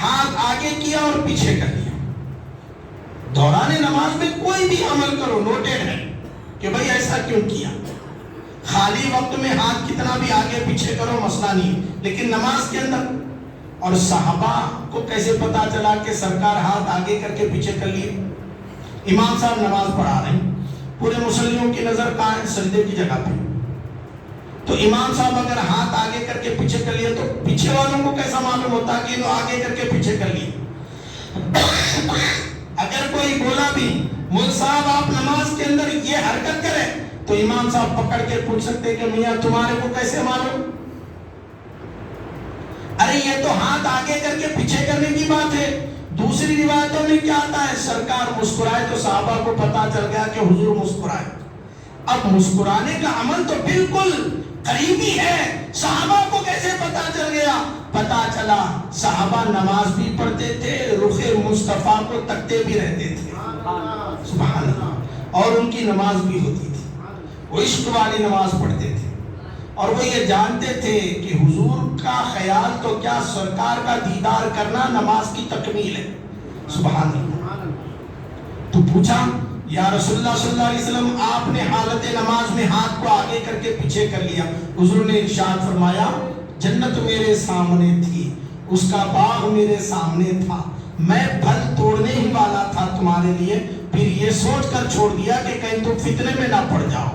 ہاتھ آگے کیا اور پیچھے کر لیا. دوران نماز میں کوئی بھی عمل کرو نوٹڈ ہے کہ بھائی ایسا کیوں کیا. خالی وقت میں ہاتھ کتنا بھی آگے پیچھے کرو مسئلہ نہیں، لیکن نماز کے اندر. اور صحابہ کو کیسے پتا چلا کہ سرکار ہاتھ آگے کر کے پیچھے کر لیے؟ امام صاحب نماز پڑھا رہے ہیں، پورے مسلموں کی نظر کہاں ہے؟ سجدے کی جگہ پہ. تو امام صاحب اگر ہاتھ آگے کر کے پیچھے کر لیے تو پیچھے والوں کو کیسا معلوم ہوتا کہ انہوں آگے کر کے پیچھے کر لیے؟ اگر کوئی بولا بھی مول صاحب آپ نماز کے اندر یہ حرکت کریں تو امام صاحب پکڑ کے پوچھ سکتے کہ میاں تمہارے کو کیسے معلوم؟ ارے یہ تو ہاتھ آگے کر کے پیچھے کرنے کی بات ہے. دوسری روایتوں میں کیا آتا ہے؟ سرکار مسکرائے تو صحابہ کو پتا چل گیا کہ حضور مسکرائے. اب مسکرانے کا عمل تو بالکل قریبی ہے، صحابہ کو کیسے پتا چل گیا؟ پتا چلا صحابہ نماز بھی پڑھتے تھے، رخ مصطفیٰ کو تکتے بھی رہتے تھے. سبحان اللہ. اور ان کی نماز بھی ہوتی تھی، وہ عشق والی نماز پڑھتے تھے اور وہ یہ جانتے تھے کہ حضور کا خیال تو کیا سرکار کا دیدار کرنا نماز کی تکمیل ہے. سبحان اللہ. تو پوچھا یا رسول اللہ صلی اللہ علیہ وسلم آپ نے حالت نماز میں ہاتھ کو آگے کر کے پیچھے کر لیا. حضور نے ارشاد فرمایا جنت میرے سامنے تھی، اس کا باغ میرے سامنے تھا، میں پھل توڑنے ہی والا تھا تمہارے لیے، پھر یہ سوچ کر چھوڑ دیا کہ کہیں تم فتنے میں نہ پڑ جاؤ،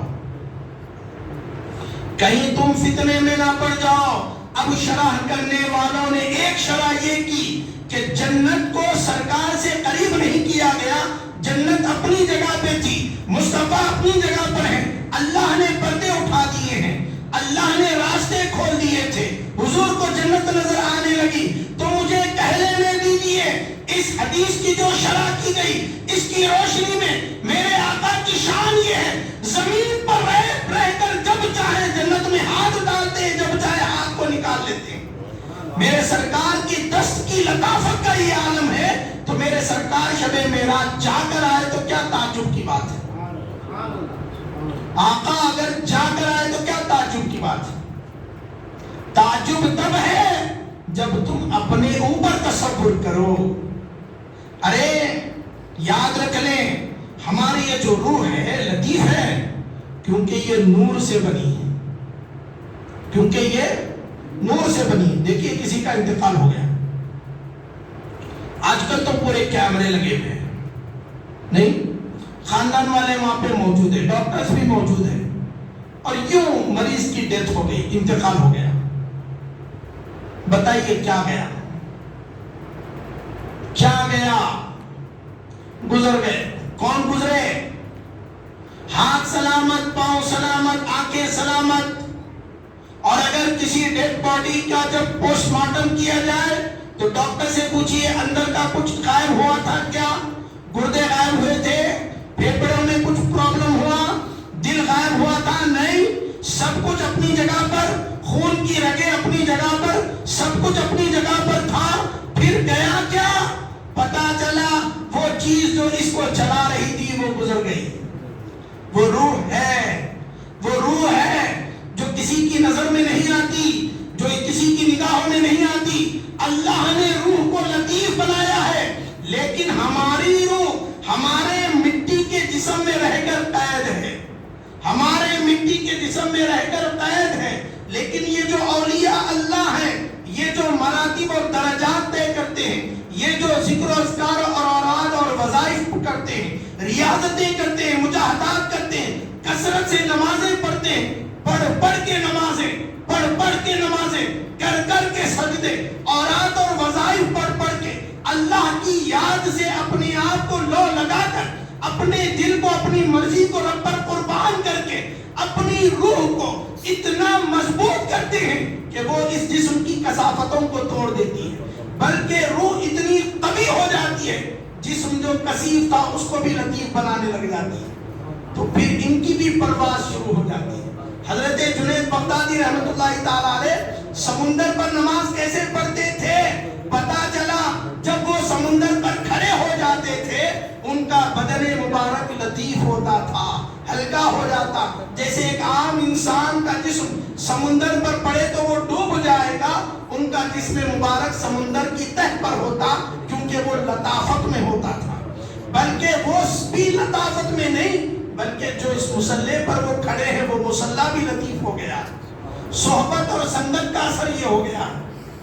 کہیں تم فتنے میں نہ پڑ جاؤ. اب شرح کرنے والوں نے ایک شرح یہ کی کہ جنت کو سرکار سے قریب نہیں کیا گیا، جنت اپنی جگہ پہ تھی، مصطفیٰ اپنی جگہ پر ہے. اللہ نے پردے اٹھا دیے ہیں، اللہ نے راستے کھول دیے تھے، حضور کو جنت نظر آنے لگی. تو مجھے کہہ لینے دیجیے اس حدیث کی جو شرح کی گئی اس کی روشنی میں میرے آقا کی شان یہ ہے زمین پر رہ کر جب چاہے جنت میں ہاتھ ڈالتے ہیں، جب چاہے ہاتھ کو نکال لیتے ہیں. میرے سرکار کی دست کی لطافت کا یہ عالم ہے. تو میرے سرکار شب معراج جا کر آئے تو کیا تعجب کی بات ہے؟ آقا اگر جا کر آئے تو کیا تعجب کی بات ہے؟ تعجب تب ہے جب تم اپنے اوپر تصور کرو. ارے یاد رکھ لیں ہماری یہ جو روح ہے لطیف ہے کیونکہ یہ نور سے بنی ہے، کیونکہ یہ نور سے بنی. دیکھیے کسی کا انتقال ہو گیا، آج کل تو پورے کیمرے لگے ہوئے ہیں، نہیں خاندان والے وہاں پہ موجود ہیں، ڈاکٹرز بھی موجود ہیں، اور یوں مریض کی ڈیتھ ہو گئی، انتقال ہو گیا. بتائیے کیا گیا؟ کیا گیا؟ گزر گئے. کون گزرے؟ ہاتھ سلامت، پاؤں سلامت، آنکھیں سلامت. اور اگر کسی ڈیڈ باڈی کا جب پوسٹ مارٹم کیا جائے تو ڈاکٹر سے پوچھئے اندر کا کچھ غائب ہوا تھا کیا؟ گردے غائب ہوئے تھے، پھیپڑوں میں کچھ پرابلم ہوا، دل غائب ہوا تھا؟ نہیں. سب کچھ اپنی جگہ پر، خون کی رگیں اپنی جگہ پر، سب کچھ اپنی جگہ پر تھا، پھر گیا کیا؟ پتا چلا وہ چیز جو اس کو چلا رہی تھی وہ گزر گئی۔ وہ روح ہے، وہ روح ہے جو کسی کی نظر میں نہیں آتی، جو کسی کی نگاہوں میں نہیں آتی۔ اللہ نے روح کو لطیف بنایا ہے، لیکن ہماری روح ہمارے مٹی کے جسم میں رہ کر قید ہے، ہمارے مٹی کے جسم میں رہ کر قید ہے۔ لیکن یہ جو اولیاء اللہ ہیں، یہ جو مراتب اور درجات طے کرتے ہیں، یہ جو ذکر و اذکار اور اوراد اور وظائف کرتے ہیں، ریاضتیں کرتے ہیں، مجاہدات کرتے ہیں، کثرت سے نمازیں پڑھتے ہیں، پڑھ کے نمازیں، پڑھ کے نمازیں، کر کے سجدے، اوراد اور وظائف پڑھ کے اللہ کی یاد سے اپنے آپ کو لو لگا کر، اپنے دل کو، اپنی مرضی کو رب پر قربان کر کے اپنی روح کو اتنا مضبوط کرتے ہیں کہ وہ اس جسم کی کثافتوں کو توڑ دیتی ہے، بلکہ روح اتنی قوی ہو جاتی ہے، جسم جو کثیف تھا اس کو بھی لطیف بنانے لگ جاتی ہے، تو پھر ان کی بھی پرواز شروع ہو جاتی ہے۔ حضرت جنید بغدادی رحمت اللہ تعالیٰ علیہ سمندر پر نماز کیسے پڑھتے تھے؟ پتا چلا جب وہ سمندر پر کھڑے ہو جاتے تھے، ان کا بدن مبارک لطیف ہوتا تھا، ہلکا ہو جاتا، جیسے ایک عام انسان کا جسم سمندر پر پڑے تو وہ ڈوب جائے گا، ان کا جسم مبارک سمندر کی تہ پر ہوتا، کیونکہ وہ لطافت میں ہوتا تھا۔ بلکہ وہ بھی لطافت میں نہیں، بلکہ جو اس مسلح پر وہ کھڑے ہیں وہ مسلح بھی لطیف ہو گیا۔ صحبت اور سنگت کا اثر یہ ہو گیا،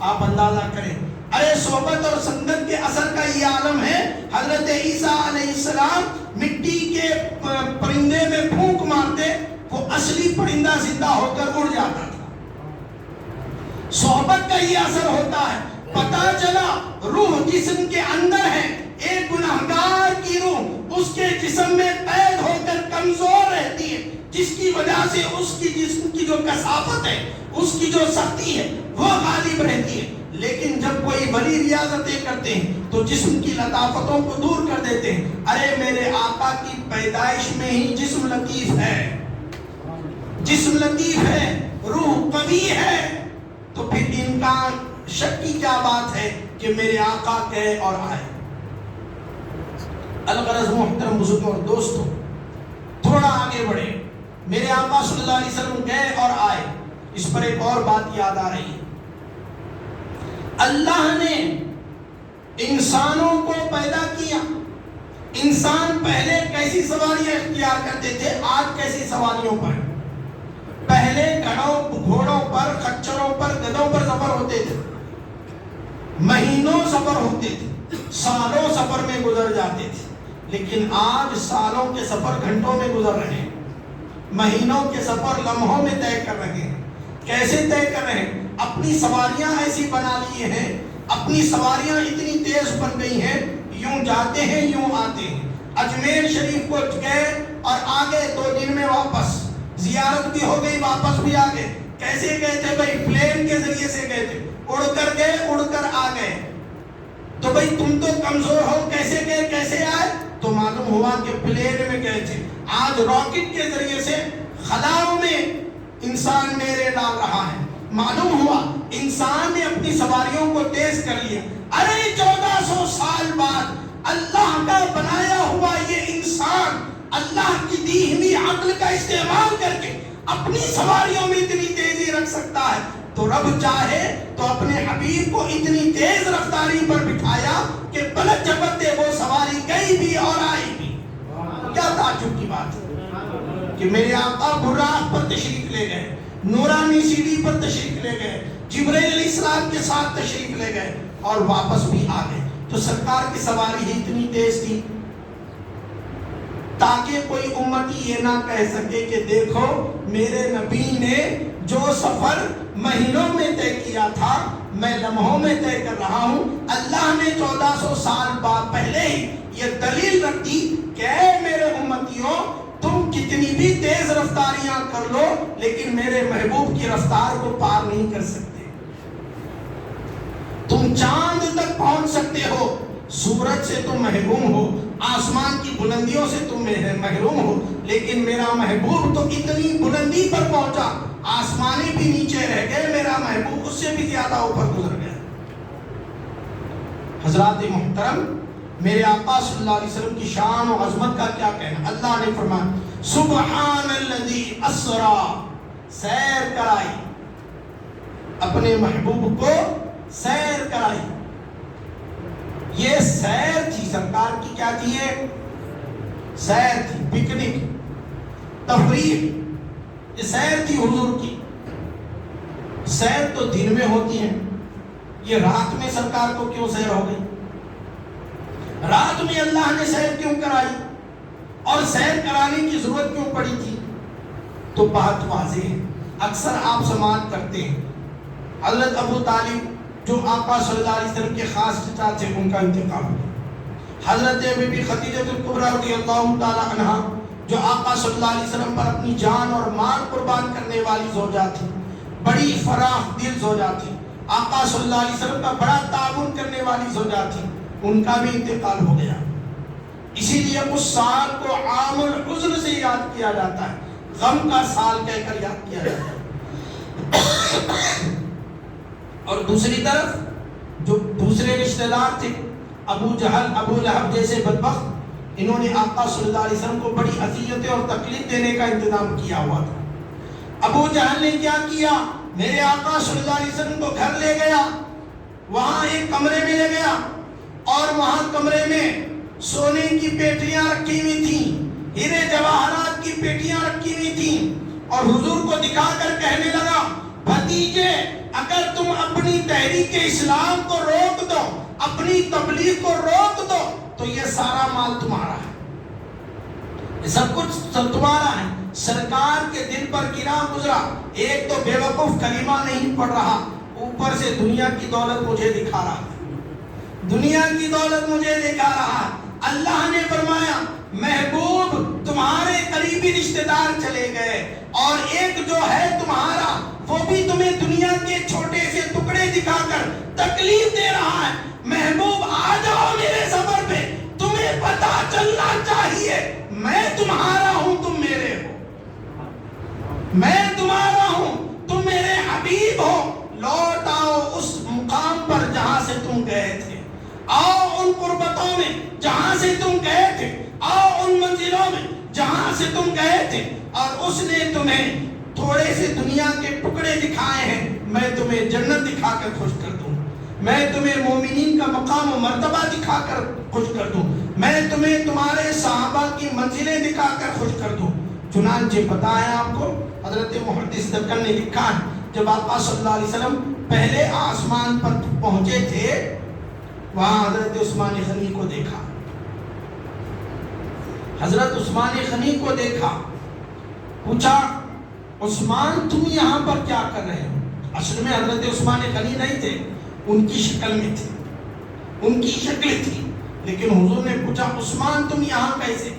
آپ اندازہ کریں۔ ارے صحبت اور سنگت کے اثر کا یہ عالم ہے، حضرت عیسیٰ علیہ السلام مٹی کے پرندے میں پھونک مارتے، وہ اصلی پرندہ زندہ ہو کر اڑ جاتا تھا۔ صحبت کا یہ اثر ہوتا ہے۔ پتا چلا روح جسم کے اندر ہے، ایک گناہگار کی روح اس کے جسم میں قید ہو کر کمزور رہتی ہے، جس کی وجہ سے اس کی جسم کی جو کثافت ہے، اس کی جو سختی ہے وہ غالب رہتی ہے۔ لیکن جب کوئی بڑی ریاضتیں کرتے ہیں تو جسم کی لطافتوں کو دور کر دیتے ہیں۔ ارے میرے آقا کی پیدائش میں ہی جسم لطیف ہے، جسم لطیف ہے، روح قوی ہے، تو پھر امکان شک کی کیا بات ہے کہ میرے آقا کہے اور آئے۔ الغرض محترم بزرگوں اور دوستوں، تھوڑا آگے بڑھے، میرے آقا صلی اللہ علیہ وسلم گئے اور آئے۔ اس پر ایک اور بات یاد آ رہی ہے، اللہ نے انسانوں کو پیدا کیا۔ انسان پہلے کیسی سواریاں اختیار کرتے تھے، آج کیسی سواریوں پر؟ پہلے گھوڑوں پر، خچروں پر، گدھوں پر سفر ہوتے تھے، مہینوں سفر ہوتے تھے، سالوں سفر میں گزر جاتے تھے۔ لیکن آج سالوں کے سفر گھنٹوں میں گزر رہے ہیں، مہینوں کے سفر لمحوں میں طے کر رہے ہیں۔ کیسے طے کر رہے ہیں؟ اپنی سواریاں ایسی بنا لیے ہیں، اپنی سواریاں اتنی تیز بن گئی ہیں، یوں جاتے ہیں یوں آتے ہیں۔ اجمیر شریف کو گئے اور آگے 2 دن میں واپس، زیارت بھی ہو گئی، واپس بھی آ گئے۔ کیسے گئے تھے بھائی؟ پلین کے ذریعے سے گئے تھے، اڑ کر گئے، اڑ کر آ گئے۔ تو بھائی تم تو کمزور ہو، کیسے گئے کیسے آئے؟ تو معلوم ہوا کہ پلین میں گئے تھے۔ آج راکٹ کے ذریعے سے خلاؤں میں انسان میرے ڈال رہا ہے۔ معلوم ہوا انسان نے اپنی سواریوں کو تیز کر لیا۔ ارے 1400 سال بعد اللہ کا بنایا ہوا یہ انسان اللہ کی دی ہوئی عقل کا استعمال کر کے اپنی سواریوں میں اتنی تیزی رکھ سکتا ہے، تو رب چاہے تو اپنے حبیب کو اتنی تیز رفتاری پر بٹھایا کہ پلک جھپکتے وہ سواری گئی بھی اور آئی بھی۔ کیا تعجب کی بات ہے کہ میرے آقا براق پر تشریف لے گئے، نورانی سیڑھی پر تشریف لے گئے، جبرائیل علیہ السلام کے ساتھ تشریف لے گئے اور واپس بھی آ گئے۔ تو سرکار کی سواری ہی اتنی تیز تھی تاکہ کوئی امتی یہ نہ کہہ سکے کہ دیکھو میرے نبی نے جو سفر مہینوں میں طے کیا تھا میں لمحوں میں طے کر رہا ہوں۔ اللہ نے 1400 سال بعد پہلے ہی یہ دلیل رکھ دی کہ اے میرے امتیوں، تم کتنی بھی تیز رفتاریاں کر لو لیکن میرے محبوب کی رفتار کو پار نہیں کر سکتے۔ تم چاند تک پہنچ سکتے ہو، سورج سے تم محروم ہو، آسمان کی بلندیوں سے تم محروم ہو، لیکن میرا محبوب تو اتنی بلندی پر پہنچا آسمانی بھی نیچے رہ گئے، میرا محبوب اس سے بھی زیادہ اوپر گزر گیا۔ حضرات محترم، میرے آقا صلی اللہ علیہ وسلم کی شان و عظمت کا کیا کہنا۔ اللہ نے فرمایا سبحان الذی اسرا، سیر کرائی، اپنے محبوب کو سیر کرائی۔ یہ سیر تھی سرکار کی، کیا تھی؟ یہ سیر تھی، پکنک، تفریح، یہ سیر تھی حضور کی۔ سیر تو دن میں ہوتی ہے، یہ رات میں سرکار کو کیوں سیر ہو گئی؟ رات میں اللہ نے سیر کیوں کرائی اور سیر کرانے کی ضرورت کیوں پڑی تھی؟ تو بات واضح ہے، اکثر آپ سماعت کرتے ہیں حضرت ابو طالب جو آقا صلی اللہ علیہ وسلم کے خاص چچا تھے، ان کا انتقال ہو گیا۔ حضرت بی بی خدیجہ الکبریٰ رضی اللہ تعالی عنہا جو آقا صلی اللہ علیہ وسلم پر اپنی جان اور مال قربان کرنے والی زوجہ تھی، بڑی فراخ دل زوجہ تھی، آقا صلی اللہ علیہ وسلم کا بڑا تعاون کرنے والی زوجہ تھی، ان کا بھی انتقال ہو گیا۔ اسی لیے اس سال کو عام الحزن سے یاد کیا جاتا ہے، غم کا سال کہہ کر یاد کیا جاتا ہے۔ اور دوسری طرف جو دوسرے رشتہ دار تھے، ابو جہل، ابو لہب جیسے بدبخت، انہوں نے آقا صلی اللہ علیہ وسلم کو بڑی اذیتیں اور تکلیف دینے کا انتظام کیا ہوا تھا۔ ابو جہل نے کیا کیا؟ میرے آقا صلی اللہ علیہ وسلم کو گھر لے گیا، وہاں ایک کمرے میں لے گیا اور وہاں کمرے میں سونے کی پیٹیاں رکھی ہوئی تھیں، ہیرے جواہرات کی پیٹیاں رکھی ہوئی تھیں، اور حضور کو دکھا کر کہنے لگا بھتیجے اگر تم اپنی تحریک اسلام کو روک دو، اپنی تبلیغ کو روک دو تو یہ سارا مال تمہارا ہے، یہ سب کچھ تمہارا ہے۔ سرکار کے دل پر گرا گزرا، ایک تو بے وقوف کلمہ نہیں پڑھ رہا، اوپر سے دنیا کی دولت مجھے دکھا رہا، دنیا کی دولت مجھے دکھا رہا۔ اللہ نے فرمایا محبوب تمہارے قریبی رشتہ دار چلے گئے اور ایک جو ہے تمہارا وہ بھی تمہیں دنیا کے چھوٹے سے ٹکڑے دکھا کر تکلیف دے رہا ہے۔ محبوب آ جاؤ میرے سفر پہ، تمہیں پتا چلنا چاہیے میں تمہارا ہوں، تم میرے ہو، میں تمہارا ہوں، تم میرے حبیب ہو۔ لوٹ آؤ اس مقام پر جہاں سے تم گئے تھے، آؤ ان قربتوں میں جہاں سے تم گئے تھے، آؤ ان منزلوں میں جہاں سے تم گئے تھے، اور اس نے تمہیں تھوڑے سے دنیا کے ٹکڑے دکھائے ہیں، میں تمہیں جنت دکھا کر خوش کر دوں، میں تمہیں مومنین کا مقام و مرتبہ دکھا کر خوش کر دوں، میں تمہیں تمہارے صحابہ کی منزلیں دکھا کر خوش کر دوں۔ چنانچہ پتہ ہے آپ کو، حضرت محدث دکن نے لکھا ہے جب آقا صلی اللہ علیہ وسلم پہلے آسمان پر پہنچے تھے، وہاں حضرت عثمان غنی کو دیکھا، حضرت عثمان غنی کو دیکھا، پوچھا عثمان تم یہاں پر کیا کر رہے ہو؟ اصل میں حضرت عثمان غنی نہیں تھے، ان کی شکل میں تھے، ان کی شکل تھی، لیکن حضور نے پوچھا عثمان تم یہاں کیسے؟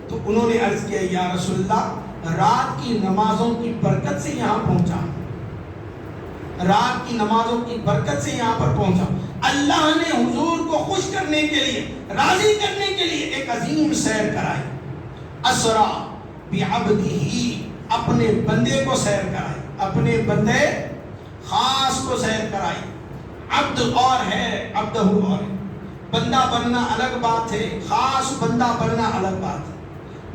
تو انہوں نے عرض کیا یا رسول اللہ رات کی نمازوں کی برکت سے یہاں پہنچا، رات کی نمازوں کی برکت سے یہاں پر پہنچا۔ اللہ نے حضور کو خوش کرنے کے لیے، راضی کرنے کے لیے ایک عظیم سیر کرائی، اسرا بعبدہ، اپنے بندے کو سیر کرائی، اپنے بندے خاص کو سیر کرائی۔ عبد اور ہے، عبدہ اور ہے، بندہ بننا الگ بات ہے، خاص بندہ بننا الگ بات ہے۔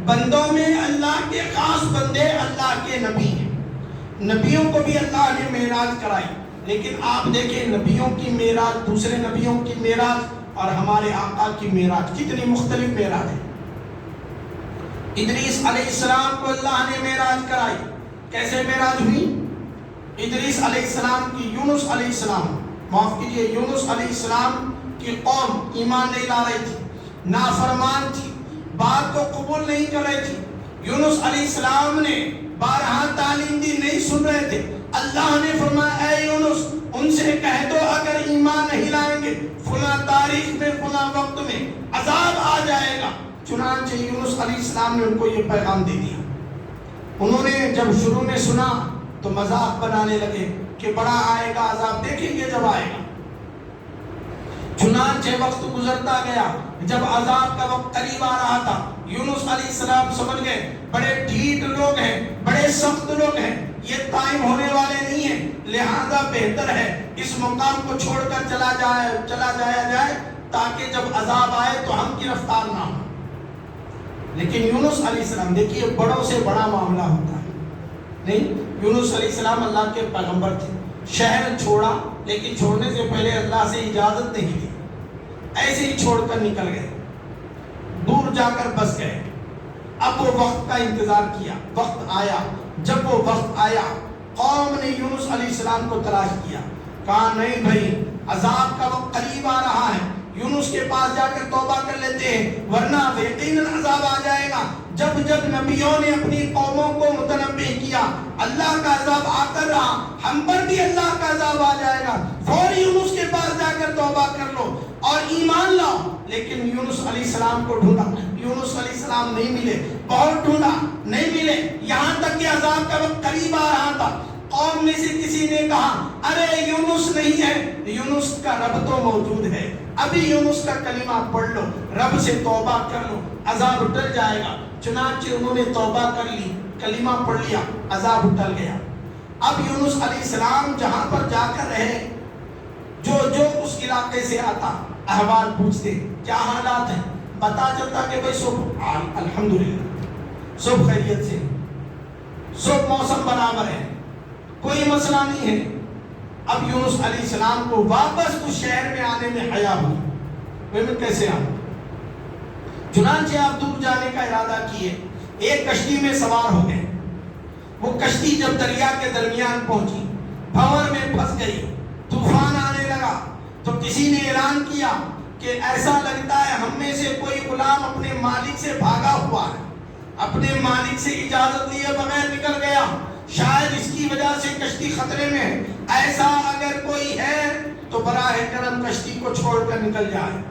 بندوں میں اللہ کے خاص بندے اللہ کے نبی ہیں، نبیوں کو بھی اللہ نے معراج کرائی، لیکن آپ دیکھیں نبیوں کی معراج، دوسرے نبیوں کی معراج اور ہمارے آقا کی معراج کتنی مختلف معراج ہے۔ ادریس علیہ السلام کو اللہ نے معراج کرائی، کیسے معراج ہوئی؟ ادریس علیہ السلام کی یونس علیہ السلام، معاف کیجئے، یونس علیہ السلام کی قوم ایمان نہیں لا رہی تھی، نافرمان تھی، بات کو قبول نہیں کر رہی تھی، یونس علیہ السلام نے بارہا تعلیم دی، نہیں سن رہے تھے۔ اللہ نے فرمایا اے یونس ان سے کہہ دو اگر ایمان نہیں لائیں گے فلاں تاریخ میں فلاں وقت میں عذاب آ جائے گا۔ چنانچہ یونس علیہ السلام نے ان کو یہ پیغام دے دیا۔ انہوں نے جب شروع میں سنا تو مذاق بنانے لگے کہ بڑا آئے گا عذاب، دیکھیں گے جب آئے گا۔ چنانچہ وقت گزرتا گیا، جب عذاب کا وقت قریب آ رہا تھا، یونس علیہ السلام سمجھ گئے بڑے ڈھیٹ لوگ ہیں، بڑے سخت لوگ ہیں، یہ قائم ہونے والے نہیں ہیں، لہذا بہتر ہے اس مقام کو چھوڑ کر چلا جایا جائے تاکہ جب عذاب آئے تو ہم گرفتار نہ ہوں۔ لیکن یونس علیہ السلام، دیکھیے بڑوں سے بڑا معاملہ ہوتا ہے نہیں، یونس علیہ السلام اللہ کے پیغمبر تھے، شہر چھوڑا لیکن چھوڑنے سے پہلے اللہ سے اجازت نہیں دی، ایسے ہی چھوڑ کر نکل گئے، دور جا کر بس گئے۔ اب وہ وقت کا انتظار کیا، وقت آیا، جب وہ وقت آیا قوم نے یونس علیہ السلام کو تلاش کیا، کہا نہیں بھائی عذاب کا وقت قریب آ رہا ہے، یونس کے پاس جا کر توبہ کر لیتے ہیں ورنہ یقیناً عذاب آ جائے گا۔ جب نبیوں نے اپنی قوموں کو متنبہ کیا اللہ کا عذاب آ کر رہا، ہم پر بھی اللہ کا عذاب آ جائے گا، فوری یونس کے پاس جا کر توبہ کر لو اور ایمان لاؤ۔ لیکن یونس علیہ السلام کو ڈھونڈا، یونس علیہ السلام نہیں ملے، بہت ڈھونڈا نہیں ملے، یہاں تک کہ عذاب کا وقت قریب آ رہا تھا۔ قوم میں سے کسی نے کہا ارے یونس نہیں ہے، یونس کا رب تو موجود ہے، ابھی یونس کا کلمہ پڑھ لو، رب سے توبہ کر لو، عذاب ٹل جائے گا۔ چنانچہ انہوں نے توبہ کر لی، کلمہ پڑھ لیا، عذاب ٹل گیا۔ اب یونس علیہ السلام جہاں پر جا کر رہے، جو اس علاقے سے آتا احوال پوچھتے، کیا حالات ہیں، پتا چلتا کہ بھائی سب الحمدللہ، سب خیریت سے، سب موسم برابر ہے، کوئی مسئلہ نہیں ہے۔ اب یونس علیہ السلام کو واپس اس شہر میں آنے میں حیا ہوئی، میں کیسے آؤں؟ چنانچہ آپ دور جانے کا ارادہ کیے، ایک کشتی میں سوار ہو گئے۔ وہ کشتی جب دریا کے درمیان پہنچی، بھنور میں پھنس گئی، طوفان آنے لگا تو کسی نے اعلان کیا کہ ایسا لگتا ہے ہم میں سے کوئی غلام اپنے مالک سے بھاگا ہوا ہے، اپنے مالک سے اجازت لیے بغیر نکل گیا، شاید اس کی وجہ سے کشتی خطرے میں ہے، ایسا اگر کوئی ہے تو براہ کرم کشتی کو چھوڑ کر نکل جائے۔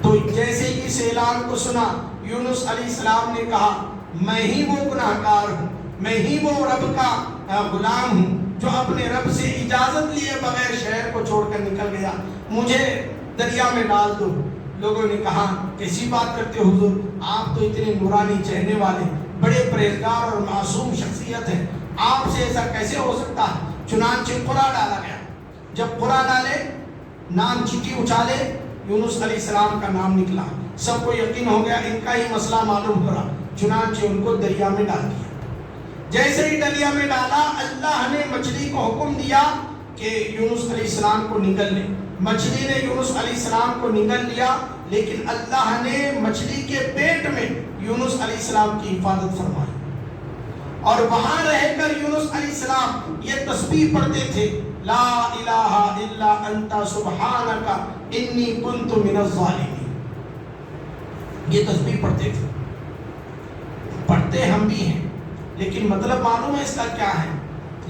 تو جیسے ہی اس اعلان کو سنا یونس علیہ السلام نے کہا میں ہی وہ گناہگار ہوں، میں ہی وہ رب کا غلام ہوں جو اپنے رب سے اجازت لیے بغیر شہر کو چھوڑ کر نکل گیا، مجھے دریا میں ڈال دو۔ لوگوں نے کہا کیسی بات کرتے ہو حضور، آپ تو اتنے نورانی چہرے والے بڑے پرہیزگار اور معصوم شخصیت ہیں، آپ سے ایسا کیسے ہو سکتا ہے؟ چنانچہ قرعہ ڈالا گیا، جب قرعہ ڈالے، نام چٹھی اچھالے، یونس علیہ السلام کا نام نکلا، سب کو یقین ہو گیا ان کا ہی مسئلہ معلوم ہو رہا، چنانچہ ان کو دریا میں ڈال دیا۔ جیسے ہی دریا میں ڈالا اللہ نے مچھلی کو حکم دیا کہ یونس علیہ السلام کو نگل لے، مچھلی نے یونس علیہ السلام کو نگل لیا، لیکن اللہ نے مچھلی کے پیٹ میں یونس علیہ السلام کی حفاظت فرمائی، اور وہاں رہ کر یونس علیہ السلام یہ تسبیح پڑھتے تھے، لا الہ الا انت سبحانک انی کنت من الظالمین، یہ تسبیح پڑھتے تھے۔ پڑھتے ہم بھی ہیں لیکن مطلب معلوم ہے اس کا کیا ہے؟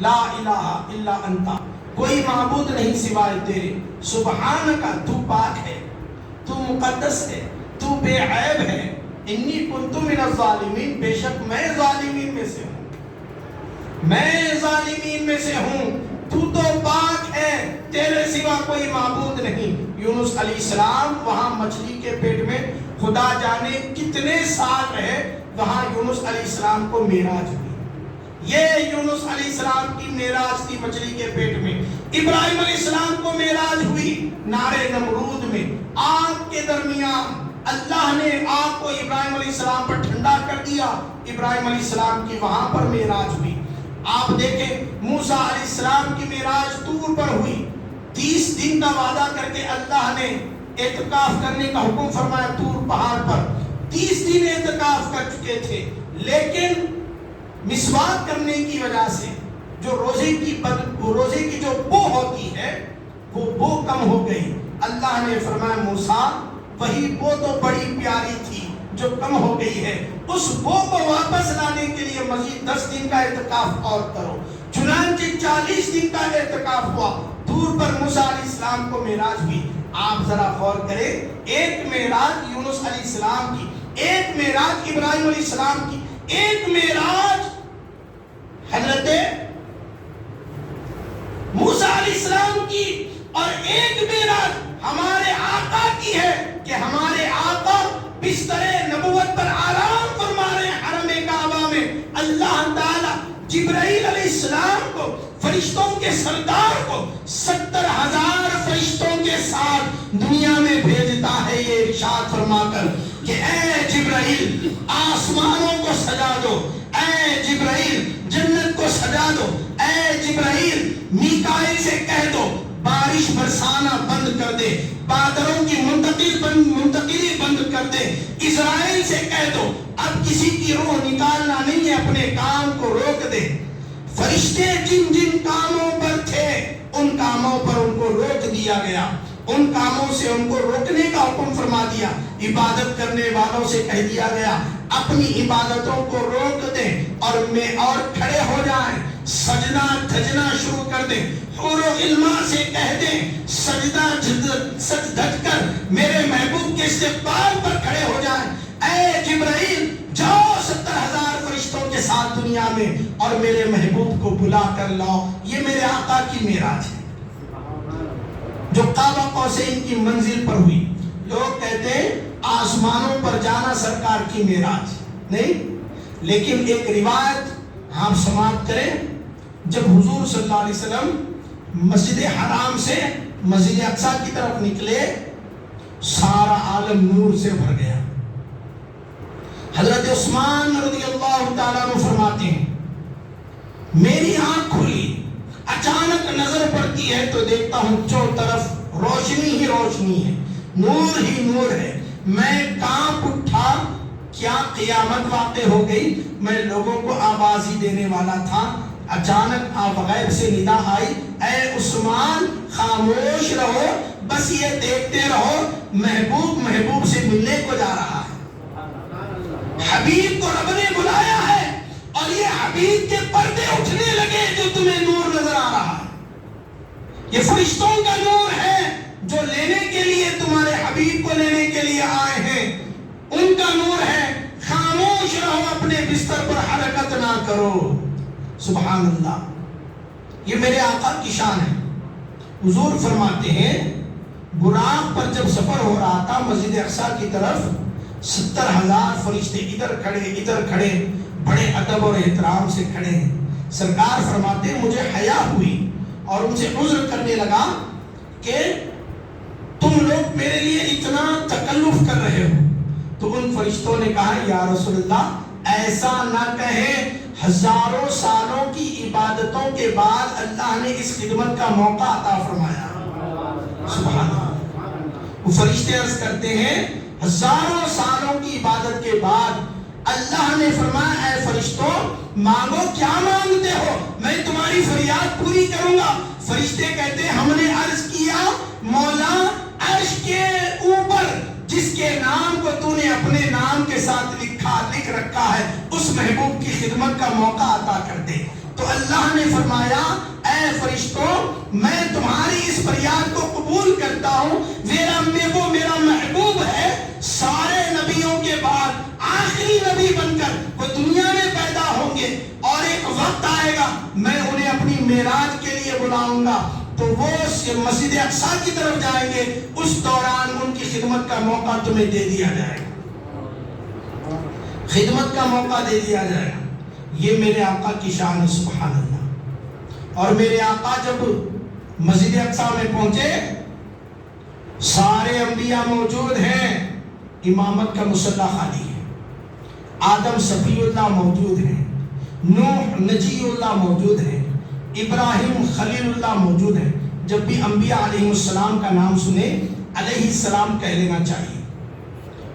لا الہ الا انت، کوئی معبود نہیں سوائے تیرے، سبحانک، تو پاک ہے، تو مقدس ہے، تو بے عیب ہے، انی کنت من الظالمین، بے شک میں ظالمین میں سے ہوں، میں ظالمین میں سے ہوں، تو تو پاک ہے، تیرے سوا کوئی معبود نہیں۔ یونس علیہ السلام وہاں مچھلی کے پیٹ میں خدا جانے کتنے سال رہے، وہاں یونس علیہ السلام کو معراج ہوئی۔ یہ یونس علیہ السلام کی معراج تھی مچھلی کے پیٹ میں۔ ابراہیم علیہ السلام کو معراج ہوئی نارے نمرود میں، آگ کے درمیان اللہ نے آگ کو ابراہیم علیہ السلام پر ٹھنڈا کر دیا، ابراہیم علیہ السلام کی وہاں پر معراج ہوئی۔ آپ دیکھیں موسیٰ علیہ السلام کی معراج طور پر ہوئی، 30 دن کا وعدہ کر کے اللہ نے اعتکاف کرنے کا حکم فرمایا، طور پہاڑ پر 30 دن اعتکاف کر چکے تھے، لیکن مسواک کرنے کی وجہ سے جو روزے کی جو بو ہوتی ہے وہ بو کم ہو گئی۔ اللہ نے فرمایا موسیٰ وہی بو تو بڑی پیاری تھی جو کم ہو گئی ہے، اس بو کو واپس لانے کے لیے مزید 10 دن کا اعتکاف اور کرو۔ چنانچہ 40 دن کا اعتکاف ہوا، دور پر موسیٰ علیہ السلام کو معراج ہوئی۔ آپ ذرا غور کریں، ایک معراج یونس علیہ السلام کی، ایک معراج ابراہیم علیہ السلام کی، ایک معراج حضرت موسیٰ علیہ السلام کی، اور ایک معراج ہمارے آقا کی ہے کہ ہمارے آقا بستر نبوت پر آرام فرما رہے ہیں حرم کعبہ میں۔ اللہ تعالی جبرائیل علیہ السلام کو، فرشتوں کے سردار کو 70,000 فرشتوں کے ساتھ دنیا میں بھیجتا ہے یہ ارشاد فرما کر کہ اے جبرائیل آسمانوں کو سجا دو، اے جبرائیل جنت کو سجا دو، اے جبرائیل میکائیل سے کہہ دو بارش برسانا بند کر دے، بادلوں کی منتقلی بند کر دے، اسرائیل سے کہہ دو اب کسی کی روح نکالنا نہیں ہے، اپنے کام کو روک دے۔ فرشتے جن جن کاموں پر تھے ان کاموں پر ان کو روک دیا گیا، ان کاموں سے ان کو روکنے کا حکم فرما دیا۔ عبادت کرنے والوں سے کہہ دیا گیا اپنی عبادتوں کو روک دیں اور کھڑے ہو جائیں، سجدہ دھجنا شروع کر دیں۔ حور و غلمان سے کہہ دیں سجدہ سج دھج کر میرے محبوب کے استقبال پر کھڑے ہو جائیں۔ اے جبرائیل جاؤ 70,000 فرشتوں کے ساتھ دنیا میں اور میرے محبوب کو بلا کر لاؤ۔ یہ میرے آقا کی معراج ہے جو قاب قوسین کی منزل پر ہوئی۔ لوگ کہتے ہیں آسمانوں پر جانا سرکار کی معراج نہیں، لیکن ایک روایت آپ سماعت کریں، جب حضور صلی اللہ علیہ وسلم مسجد حرام سے مسجد اقصی کی طرف نکلے سارا عالم نور سے بھر گیا۔ حضرت عثمان رضی اللہ تعالیٰ عنہ فرماتے ہیں میری آنکھ کھلی، اچانک نظر پڑتی ہے تو دیکھتا ہوں چو طرف روشنی ہی روشنی ہے، نور ہی نور ہے۔ میں کانپ اٹھا، کیا قیامت واقع ہو گئی؟ میں لوگوں کو آوازی دینے والا تھا، اچانک آپ غیب سے ندا آئی اے عثمان خاموش رہو، بس یہ دیکھتے رہو محبوب سے ملنے کو جا رہا ہے۔ حبیب کو رب نے بلایا ہے اور یہ حبیب کے پردے اٹھنے لگے جو تمہیں نور نظر آ رہا ہے۔ یہ فرشتوں کا نور ہے جو لینے کے لیے تمہارے حبیب کو لینے کے لیے آئے ہیں، ان کا نور ہے۔ خاموش رہو، اپنے بستر پر حرکت نہ کرو۔ سبحان اللہ، یہ میرے آقا کی شان ہے۔ حضور فرماتے ہیں براق پر جب سفر ہو رہا تھا مسجد اقصی کی طرف، 70,000 فرشتے ادھر کھڑے بڑے ادب اور احترام سے کھڑے ہیں۔ سرکار فرماتے ہیں مجھے حیا ہوئی اور ان سے عذر کرنے لگا کہ تم لوگ میرے لیے اتنا تکلف کر رہے ہو، تو ان فرشتوں نے کہا یا رسول اللہ ایسا نہ کہیں، ہزاروں سالوں کی عبادتوں کے بعد اللہ نے اس خدمت کا موقع عطا فرمایا۔ سبحان اللہ، وہ فرشتے عرض کرتے ہیں ہزاروں سالوں کی عبادت کے بعد اللہ نے فرمایا اے فرشتوں مانگو، کیا مانگتے ہو میں تمہاری فریاد پوری کروں گا۔ فرشتے کہتے ہیں ہم نے عرض کیا مولا عرش کے اوپر جس کے نام کو تو نے اپنے نام کے ساتھ لکھ رکھا ہے اس محبوب کی خدمت کا موقع عطا کر دے۔ تو اللہ نے فرمایا اے فرشتوں میں تمہاری اس فریاد کو قبول کرتا ہوں، میرا محبوب ہے، سارے نبیوں کے بعد آخری نبی بن کر وہ دنیا میں پیدا ہوں گے اور ایک وقت آئے گا میں انہیں اپنی معراج کے لیے بلاؤں گا تو وہ مسجد اقصی کی طرف جائیں گے، اس دوران ان کی خدمت کا موقع تمہیں دے دیا جائے گا، خدمت کا موقع دے دیا جائے گا۔ یہ میرے آقا کی شان ہے، سبحان اللہ۔ اور میرے آقا جب مسجد اقصی میں پہنچے سارے انبیاء موجود ہیں، امامت کا مصلی خالی ہے، آدم صفی اللہ موجود ہیں، نوح نجی اللہ موجود ہیں، ابراہیم خلیل اللہ موجود ہیں۔ جب بھی انبیاء علیہ السلام کا نام سنے علیہ السلام کہہ لینا چاہیے،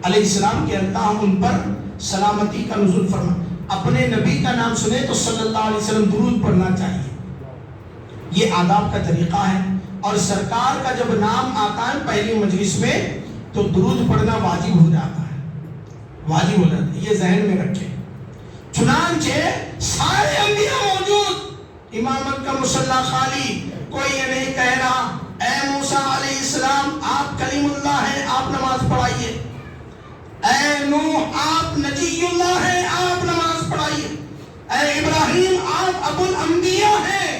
علیہ السلام کہ اللہ ان پر سلامتی کا نزول فرما۔ اپنے نبی کا نام سنے تو صلی اللہ علیہ وسلم درود پڑھنا چاہیے، یہ آداب کا طریقہ ہے۔ اور سرکار کا جب نام آتا ہے پہلی مجلس میں تو درود پڑھنا واجب ہو جاتا ہے، واجب ہو جاتا ہے، یہ ذہن میں رکھیں۔ چنانچہ سارے انبیاء موجود، امامت کا مصلی خالی، کوئی یہ نہیں کہہ رہا اے موسیٰ علیہ السلام آپ کلیم اللہ ہیں آپ نماز پڑھائیے، اے نوح آپ نجی اللہ ہیں آپ نماز پڑھائیے، اے ابراہیم آپ ابو الانبیاء ہیں،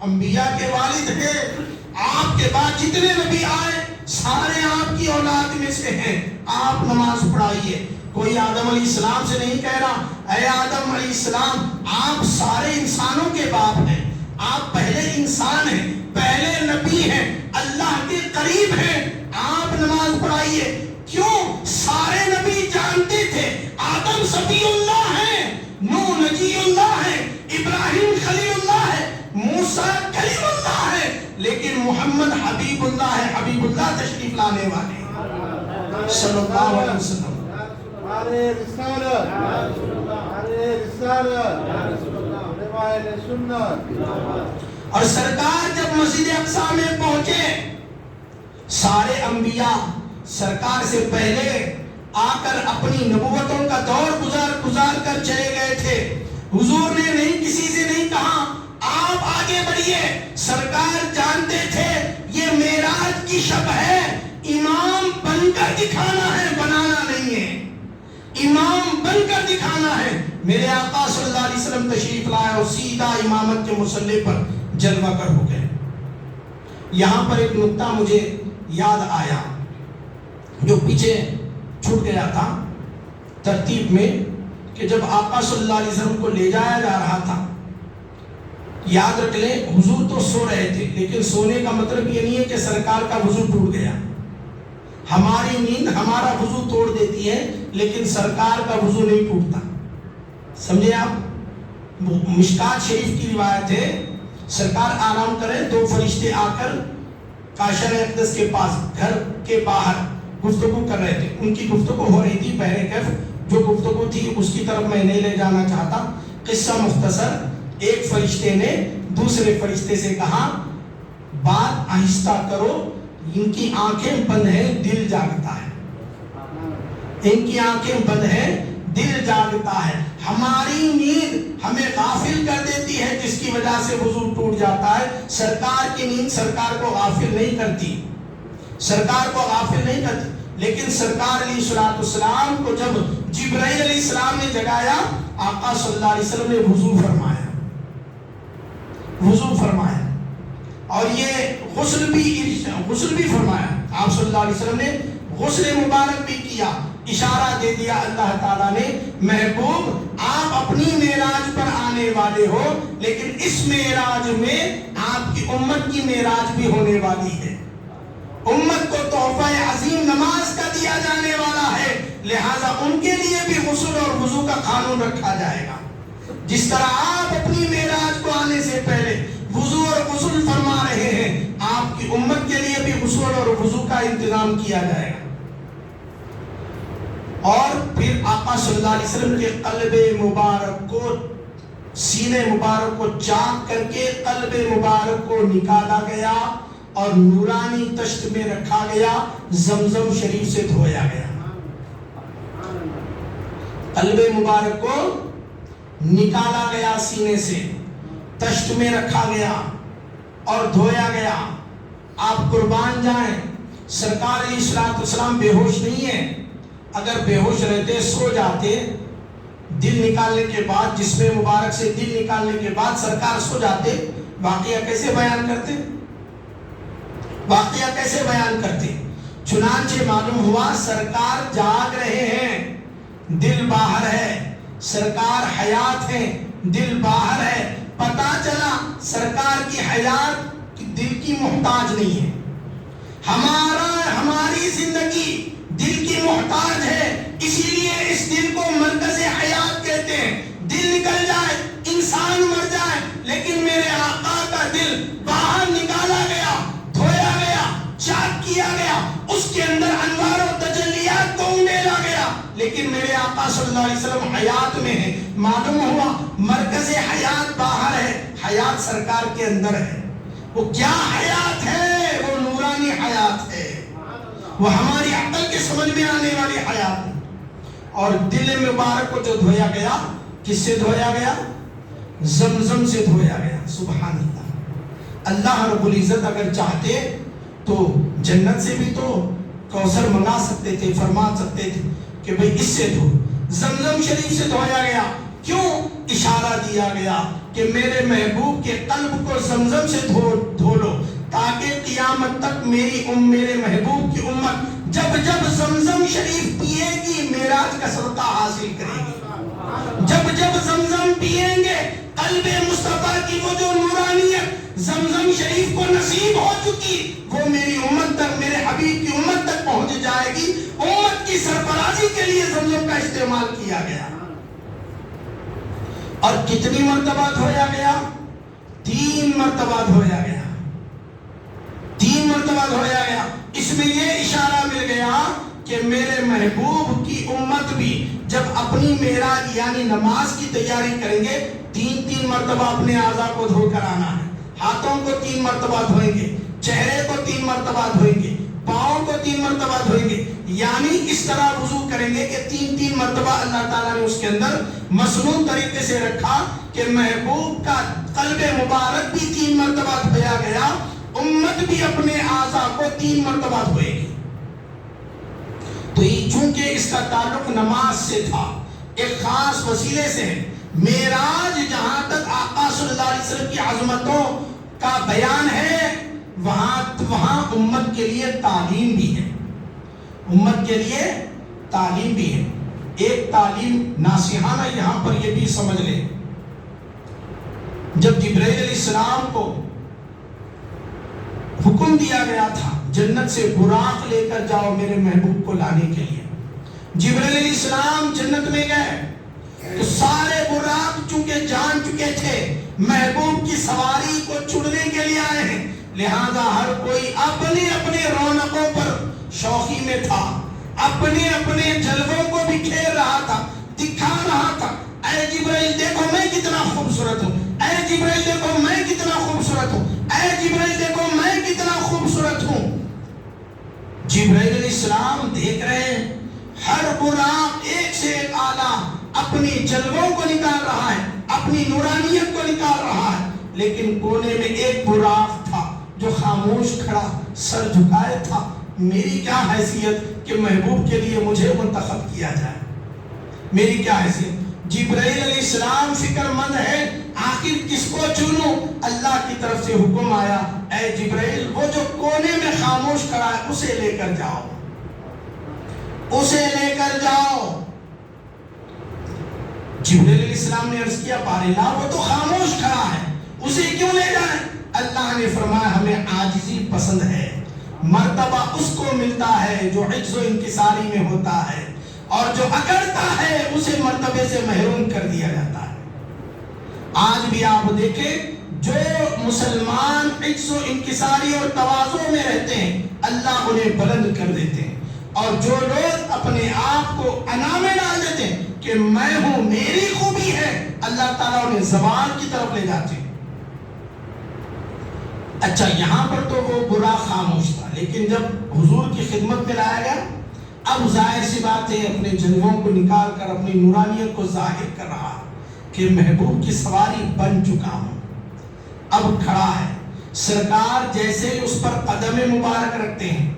انبیاء کے والد ہیں، آپ کے بعد جتنے نبی آئے سارے آپ کی اولاد میں سے ہیں، آپ نماز پڑھائیے۔ کوئی آدم علیہ السلام سے نہیں کہہ رہا اے آدم علیہ السلام آپ سارے انسانوں کے باپ ہیں، آپ پہلے انسان ہیں، پہلے نبی ہیں، اللہ کے قریب ہیں، آپ نماز پڑھائیے۔ کیوں؟ سارے نبی جانتے تھے آدم صفی اللہ ہے، نوح نجی اللہ ہے، ابراہیم خلیل اللہ ہے، موسیٰ کلیم اللہ ہے، لیکن محمد حبیب اللہ ہے، حبیب اللہ تشریف لانے والے صلی اللہ علیہ وسلم۔ اور سرکار جب مسجد اقصی میں پہنچے، سارے انبیاء سرکار سے پہلے آ کر اپنی نبوتوں کا دور گزار کر چلے گئے تھے۔ حضور نے نہیں کسی سے نہیں کہا آپ آگے بڑھیے، سرکار جانتے تھے یہ معراج کی شب ہے، امام بن کر دکھانا ہے، بنانا نہیں ہے، امام بن کر دکھانا ہے۔ میرے آقا صلی اللہ علیہ وسلم تشریف لائے اور سیدھا امامت کے مصلی پر جلوہ گر ہو گئے۔ یہاں پر ایک نقطہ مجھے یاد آیا جو پیچھے چھوٹ گیا تھا ترتیب میں، کہ جب آقا صلی اللہ علیہ وسلم کو لے جایا جا رہا تھا، یاد رکھ لیں حضور تو سو رہے تھے، لیکن سونے کا مطلب یہ نہیں ہے کہ سرکار کا وضو ٹوٹ گیا۔ ہماری نیند ہمارا وضو توڑ دیتی ہے، لیکن سرکار کا وضو نہیں ٹوٹتا، سمجھے آپ؟ مشکات شریف کی روایت ہے، سرکار آرام کریں، دو فرشتے آ کر کاشر اقدس کے پاس گھر کے باہر گفتگو کر رہے تھے، ان کی گفتگو ہو رہی تھی بہر کیف، جو گفتگو تھی اس کی طرف میں نہیں لے جانا چاہتا۔ قصہ مختصر، ایک فرشتے نے دوسرے فرشتے سے کہا بات آہستہ کرو، ان کی آنکھیں بند ہیں، دل جاگتا ہے، ان کی آنکھیں بند ہیں، دل جاگتا ہے۔ ہماری نیند ہمیں غافل کر دیتی ہے، جس کی وجہ سے وضو ٹوٹ جاتا ہے۔ سرکار کی نیند سرکار کو غافل نہیں کرتی، سرکار کو غافل نہیں کرتی، لیکن سرکار علیہ السلام کو جب جبرائیل علیہ السلام نے جگایا، آقا صلی اللہ علیہ وسلم نے وضو فرمایا، وضو فرمایا، اور یہ غسل بھی فرمایا۔ آپ صلی اللہ علیہ وسلم نے غسل مبارک بھی کیا، اشارہ دے دیا اللہ تعالیٰ نے، محبوب آپ اپنی معراج پر آنے والے ہو، لیکن اس معراج میں آپ کی امت کی معراج بھی ہونے والی ہے، امت کو تحفہ عظیم نماز کا دیا جانے والا ہے، لہٰذا ان کے لیے بھی غسل اور وضو کا قانون رکھا جائے گا۔ جس طرح آپ اپنی معراج کو آنے سے پہلے وضو اور غسل فرما رہے ہیں، آپ کی امت کے لیے بھی غسل اور وضو کا انتظام کیا جائے گا۔ اور پھر آقا صلی اللہ علیہ وسلم کے قلب مبارک کو، سینے مبارک کو چاک کر کے قلب مبارک کو نکالا گیا اور نورانی تشت میں رکھا گیا، زمزم شریف سے دھویا گیا۔ قلب مبارک کو نکالا گیا سینے سے، تشت میں رکھا گیا اور دھویا گیا۔ آپ قربان جائیں، سرکار علیہ السلام بے ہوش نہیں ہیں، اگر بے ہوش رہتے سو جاتے، دل نکالنے کے بعد، جسم مبارک سے دل نکالنے کے بعد سرکار سو جاتے، واقعہ کیسے بیان کرتے؟ واقعہ کیسے بیان کرتے؟ چنانچہ معلوم ہوا سرکار جاگ رہے ہیں، دل باہر ہے، سرکار حیات ہیں، دل باہر ہے۔ پتا چلا سرکار کی حیات دل کی محتاج نہیں ہے، ہماری زندگی دل کی محتاج ہے، اسی لیے اس دل کو مرکز حیات کہتے ہیں۔ دل نکل جائے، انسان مر جائے، لیکن میرے آقا کا دل باہر نکالا گیا، دھویا گیا، چاک کیا گیا، اس کے اندر انوار و تجلیات کو انڈیلا گیا، لیکن میرے آقا صلی اللہ علیہ وسلم حیات میں ہے۔ معلوم ہوا مرکز حیات باہر ہے، حیات سرکار کے اندر ہے۔ وہ کیا حیات ہے؟ وہ نورانی حیات ہے، وہ ہماری عقل کے سمجھ میں آنے والی حیات ہے۔ اور دل مبارک کو جو دھویا گیا، کس سے دھویا گیا؟ زمزم سے دھویا گیا۔ سبحان اللہ۔ اللہ رب العزت اگر چاہتے تو جنت سے بھی تو کوثر منگا سکتے تھے، فرما سکتے تھے کہ بھئی اس سے دھو۔ زمزم شریف سے دھویا گیا، کیوں؟ اشارہ دیا گیا کہ میرے محبوب کے قلب کو زمزم سے دھو لو، تاکہ قیامت تک میرے محبوب کی امت جب زمزم شریف پیے گی، معراج کا صدقہ حاصل کرے گی۔ جب کی وہ جو نورانیت زمزم شریف کو نصیب ہو چکی وہ میری امت تک، میرے حبیب کی امت تک پہنچ جائے گی۔ امت کی سرفرازی کے لیے زمزم کا استعمال کیا گیا۔ اور کتنی مرتبہ دھویا گیا؟ 3 مرتبہ دھویا گیا، 3 مرتبہ دھویا گیا۔ اس میں یہ اشارہ مل گیا کہ میرے محبوب کی امت بھی جب اپنی معراج یعنی نماز کی تیاری کریں گے 3 مرتبہ اپنے اعضاء کو دھو کر آنا ہے۔ ہاتھوں کو 3 مرتبہ دھوئیں گے، چہرے کو 3 مرتبہ دھوئیں گے، پاؤں کو 3 مرتبہ دھوئیں گے، یعنی اس طرح وضو کریں گے کہ 3 مرتبہ اللہ تعالیٰ نے اس کے اندر مسنون طریقے سے رکھا کہ محبوب کا قلب مبارک بھی 3 مرتبہ دھویا گیا، امت بھی اپنے اعضاء کو 3 مرتبہ دھوئے گی۔ تو یہ چونکہ اس کا تعلق نماز سے تھا، ایک خاص وسیلے سے ہے۔ معراج جہاں تک آقا صلی اللہ علیہ وسلم کی عظمتوں کا بیان ہے وہاں امت کے لیے تعلیم بھی ہے، امت کے لیے تعلیم بھی ہے۔ ایک تعلیم ناصحانہ یہاں پر یہ بھی سمجھ لیں، جب جبرائیل علیہ السلام کو حکم دیا گیا تھا جنت سے براق لے کر جاؤ میرے محبوب کو لانے کے لیے، جبرائیل علیہ السلام جنت میں گئے تو سارے براق چونکہ جان چکے تھے محبوب کی سواری کو چھڑنے کے لیے آئے ہیں، لہذا ہر کوئی اپنے اپنے رونقوں پر شوقی میں تھا، اپنے اپنے جلووں کو بھی کھیل رہا تھا، دکھا رہا تھا۔ اے جبرائیل دیکھو میں کتنا خوبصورت ہوں، اے جبرائیل دیکھو میں کتنا خوبصورت ہوں، اے جبرائیل دیکھو میں کتنا خوبصورت ہوں۔ جبرائیل علیہ السلام دیکھ رہے ہیں ہر براق ایک سے ایک اعلیٰ اپنی جلووں کو نکال رہا ہے، اپنی نورانیت کو نکال رہا ہے، لیکن کونے میں ایک براق تھا جو خاموش کھڑا سر جھکائے تھا۔ میری کیا حیثیت کہ محبوب کے لیے مجھے منتخب کیا جائے، میری کیا حیثیت؟ جبرائیل علیہ السلام فکر مند ہے آخر کس کو چنوں؟ اللہ کی طرف سے حکم آیا اے جبرائیل وہ جو کونے میں خاموش کھڑا ہے اسے لے کر جاؤ، اسے لے کر جاؤ۔ جبرائیل علیہ السلام نے عرض کیا بار اللہ وہ تو خاموش کھڑا ہے اسے کیوں لے جائیں؟ اللہ نے فرمایا ہمیں عاجزی پسند ہے، مرتبہ اس کو ملتا ہے جو عجز و انکساری میں ہوتا ہے، اور جو اکڑتا ہے اسے مرتبے سے محروم کر دیا جاتا ہے۔ آج بھی آپ دیکھیں جو مسلمان عجز و انکساری اور تواضع میں رہتے ہیں اللہ انہیں بلند کر دیتے ہیں، اور جو لوگ اپنے آپ کو انا میں ڈال دیتے ہیں کہ میں ہوں میری خوبی ہے اللہ تعالیٰ انہیں زوال کی طرف لے جاتے ہیں۔ اچھا یہاں پر تو وہ برا خاموش تھا، لیکن جب حضور کی خدمت میں لایا گیا اب ظاہر سی بات ہے اپنے جلووں کو نکال کر اپنی نورانیت کو ظاہر کر رہا کہ محبوب کی سواری بن چکا ہوں، اب کھڑا ہے۔ سرکار جیسے اس پر قدم مبارک رکھتے ہیں،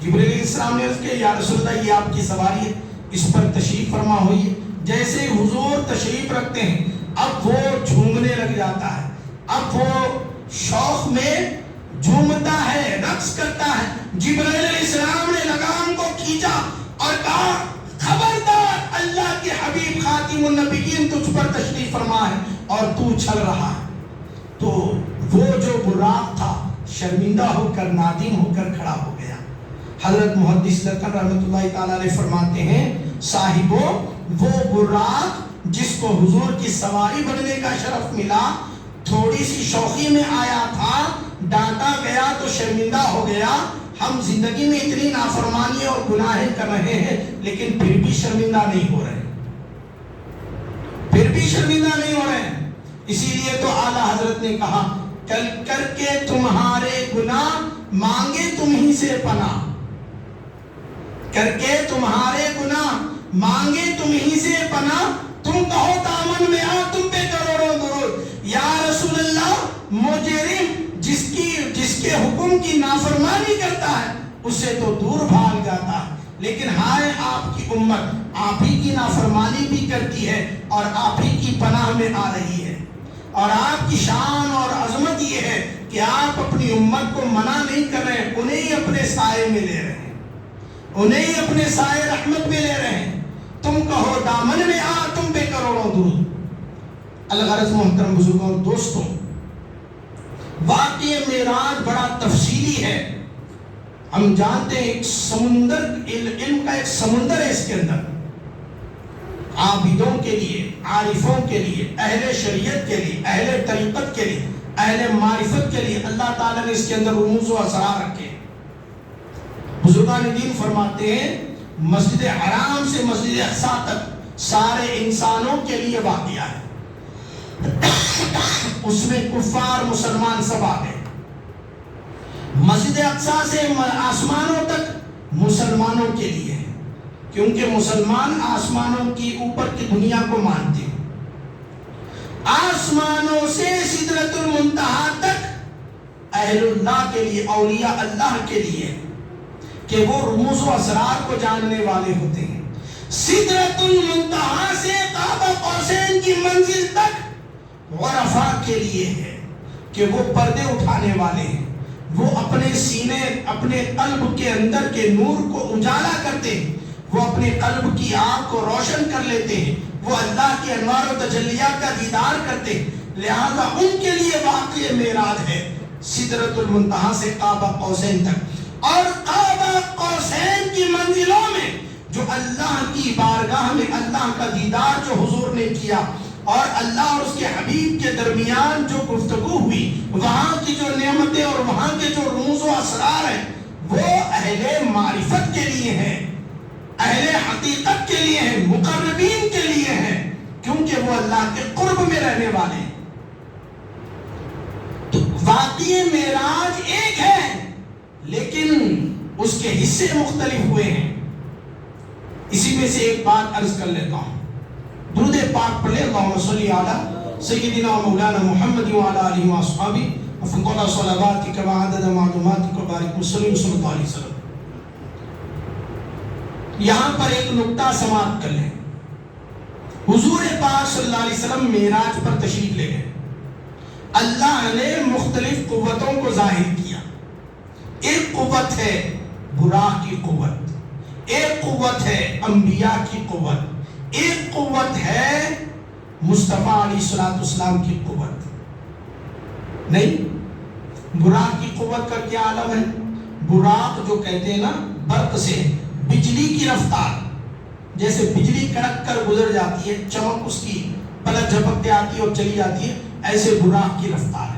جبرائیل علیہ السلام نے اس کے یا رسول اللہ یہ آپ کی سواری ہے اس پر تشریف فرما ہوئی، جیسے حضور تشریف رکھتے ہیں اب وہ جھومنے لگ جاتا ہے، اب وہ شوق میں جھومتا ہے، رقص کرتا ہے۔ جبرائیل علیہ السلام نے لگام کو کھینچا اور کہا خبردار اللہ کے حبیب خاتم النبیین تجھ پر تشریف فرما ہے اور تو چل رہا ہے۔ تو وہ جو براق تھا شرمندہ ہو کر نادم ہو کر کھڑا ہو گیا۔ حضرت محدث لکن رحمۃ اللہ تعالیٰ علیہ فرماتے ہیں صاحبو وہ براق جس کو حضور کی سواری بننے کا شرف ملا تھوڑی سی شوخی میں آیا تھا، ڈانٹا گیا تو شرمندہ ہو گیا۔ ہم زندگی میں اتنی نافرمانی اور گناہیں کر رہے ہیں لیکن پھر بھی شرمندہ نہیں ہو رہے، پھر بھی شرمندہ نہیں ہو رہے۔ اسی لیے تو اعلیٰ حضرت نے کہا کل کر کے تمہارے گناہ مانگے تمہیں سے پناہ، کر کے تمہارے گناہ مانگے تمہیں سے پناہ، تم کہو دامن میں آ تم پہ کروڑوں درود۔ یا رسول اللہ مجرم جس کے حکم کی نافرمانی کرتا ہے اسے تو دور بھاگ جاتا ہے، لیکن ہائے آپ کی امت آپ ہی کی نافرمانی بھی کرتی ہے اور آپ ہی کی پناہ میں آ رہی ہے، اور آپ کی شان اور عظمت یہ ہے کہ آپ اپنی امت کو منع نہیں کر رہے ہیں، انہیں اپنے سائے میں لے رہے ہیں، انہیں اپنے سائے رحمت میں لے رہے ہیں۔ تم کہو دامن میں آ تم پہ کروڑوں درود۔ الغرض محترم بزرگوں دوستوں واقعہ معراج بڑا تفصیلی ہے. ہم جانتے ہیں ایک سمندر، علم کا ایک سمندر ہے اس کے اندر. عابدوں کے لیے، عارفوں کے لیے، اہل شریعت کے لیے، اہل طریقت کے لیے، اہل معرفت کے لیے اللہ تعالیٰ نے اس کے اندر رموز و اسرار رکھے. بزرگان دین فرماتے ہیں مسجد حرام سے مسجد اقصی تک سارے انسانوں کے لیے واقعہ ہے. اس میں کفار مسلمان سب آ گئے. مسجد اقصی سے آسمانوں تک مسلمانوں کے لیے ہے، کیونکہ مسلمان آسمانوں کی اوپر کی دنیا کو مانتے ہیں. آسمانوں سے سدرۃ المنتہا تک اہل اللہ کے لیے، اولیاء اللہ کے لیے کہ وہ رموز و اسرار کو جاننے والے ہوتے ہیں. سدرۃ المنتہا سے قاب قوسین کی منزل تک غرفاء کے لیے ہے کہ وہ پردے اٹھانے والے ہیں. وہ اپنے سینے، اپنے قلب کے اندر کے نور کو اجالا کرتے ہیں، وہ اپنے قلب کی آنکھ کو روشن کر لیتے ہیں، وہ اللہ کے انوار و تجلیات کا دیدار کرتے ہیں. لہذا ان کے لیے واقعہ معراج ہے سدرۃ المنتہا سے قاب قوسین تک. اور قاب قوسین کی منزلوں میں جو اللہ کی بارگاہ میں اللہ کا دیدار جو حضور نے کیا اور اللہ اور اس کے حبیب کے درمیان جو گفتگو ہوئی، وہاں کی جو نعمتیں اور وہاں کے جو رموز و اسرار ہیں وہ اہل معرفت کے لیے ہیں، اہل حقیقت کے لیے ہیں، مقربین کے لیے ہیں، کیونکہ وہ اللہ کے قرب میں رہنے والے ہیں. تو واقعہ معراج ایک ہے لیکن اس کے حصے مختلف ہوئے ہیں. اسی میں سے ایک بات عرض کر لیتا ہوں. درود پاک پڑھے اللہم صلی علی سیدنا مولانا محمد وعلی آلہ واصحابہ وفقنا صلواتک وعدد معلوماتک وبارک وسلم صلی اللہ علیہ وسلم. یہاں پر ایک نقطہ سماعت کر لیں. حضور پاک صلی اللہ علیہ وسلم معراج پر تشریف لے گئے. اللہ نے مختلف قوتوں کو ظاہر کیا. ایک قوت ہے براق کی قوت، ایک قوت ہے انبیاء کی قوت، ایک قوت ہے مصطفیٰ علیہ السلام کی قوت. نہیں، براق کی قوت کا کیا عالم ہے؟ براق جو کہتے ہیں نا برق سے، بجلی کی رفتار، جیسے بجلی کڑک کر گزر جاتی ہے، چمک اس کی پلک جھپکتے آتی ہے اور چلی جاتی ہے، ایسے براق کی رفتار ہے.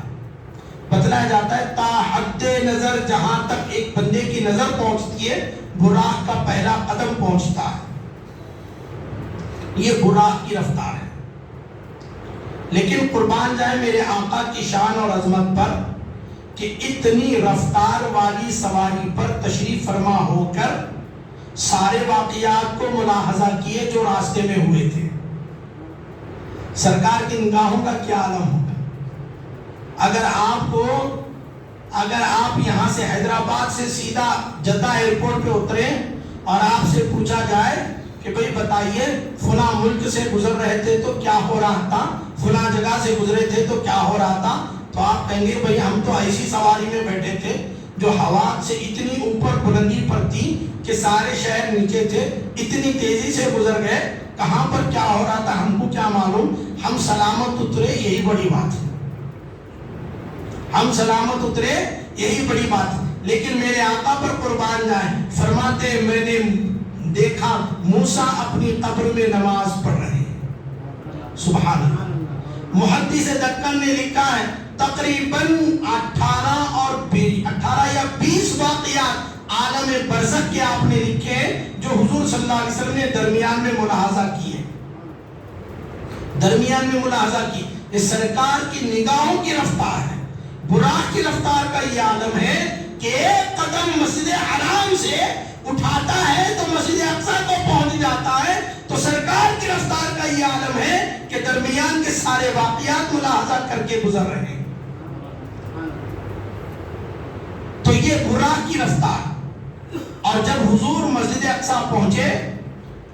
بتلایا جاتا ہے تا حد نظر جہاں تک ایک بندے کی نظر پہنچتی ہے براق کا پہلا قدم پہنچتا ہے. یہ براق کی رفتار ہے. لیکن قربان جائے میرے آقا کی شان اور عظمت پر کہ اتنی رفتار والی سواری پر تشریف فرما ہو کر سارے واقعات کو ملاحظہ کیے جو راستے میں ہوئے تھے. سرکار کی نگاہوں کا کیا عالم ہوگا اگر آپ یہاں سے حیدرآباد سے سیدھا جدہ ایئرپورٹ پہ اترے اور آپ سے پوچھا جائے کہ بھئی بتائیے فلاں ملک سے گزر رہے تھے تو کیا ہو رہا تھا، فلاں جگہ سے گزرے تھے تو کیا ہو رہا تھا، تو آپ کہیں گے بھئی ہم تو ایسی سواری میں بیٹھے تھے جو ہوا سے اتنی اوپر بلندی پر تھی کہ سارے شہر نیچے تھے، اتنی تیزی سے گزر گئے، کہاں پر کیا ہو رہا تھا ہم کو کیا معلوم، ہم سلامت اترے، یہی بڑی بات ہے. ہم سلامت اترے یہی بڑی بات ہے. لیکن میرے آقا پر قربان جائیں فرماتے ہیں میں نے دیکھا موسیٰ اپنی قبر میں نماز پڑھ رہے ہیں. سبحان اللہ. محدث دکن نے لکھا ہے تقریباً 18 یا 20 واقعات عالم برزخ کے آپ نے لکھے جو حضور صلی اللہ علیہ وسلم نے درمیان میں ملاحظہ کیے، درمیان میں ملاحظہ کی. یہ سرکار کی نگاہوں کی رفتار ہے. براق کی رفتار کا یہ عالم ہے کہ ایک قدم مسجد حرام سے اٹھاتا ہے تو مسجد اقصی کو پہنچ جاتا ہے. تو سرکار کی رفتار کا یہ عالم ہے کہ درمیان کے سارے واقعات ملاحظہ کر کے گزر رہے ہیں. تو یہ براق کی رفتار. اور جب حضور مسجد اقصی پہنچے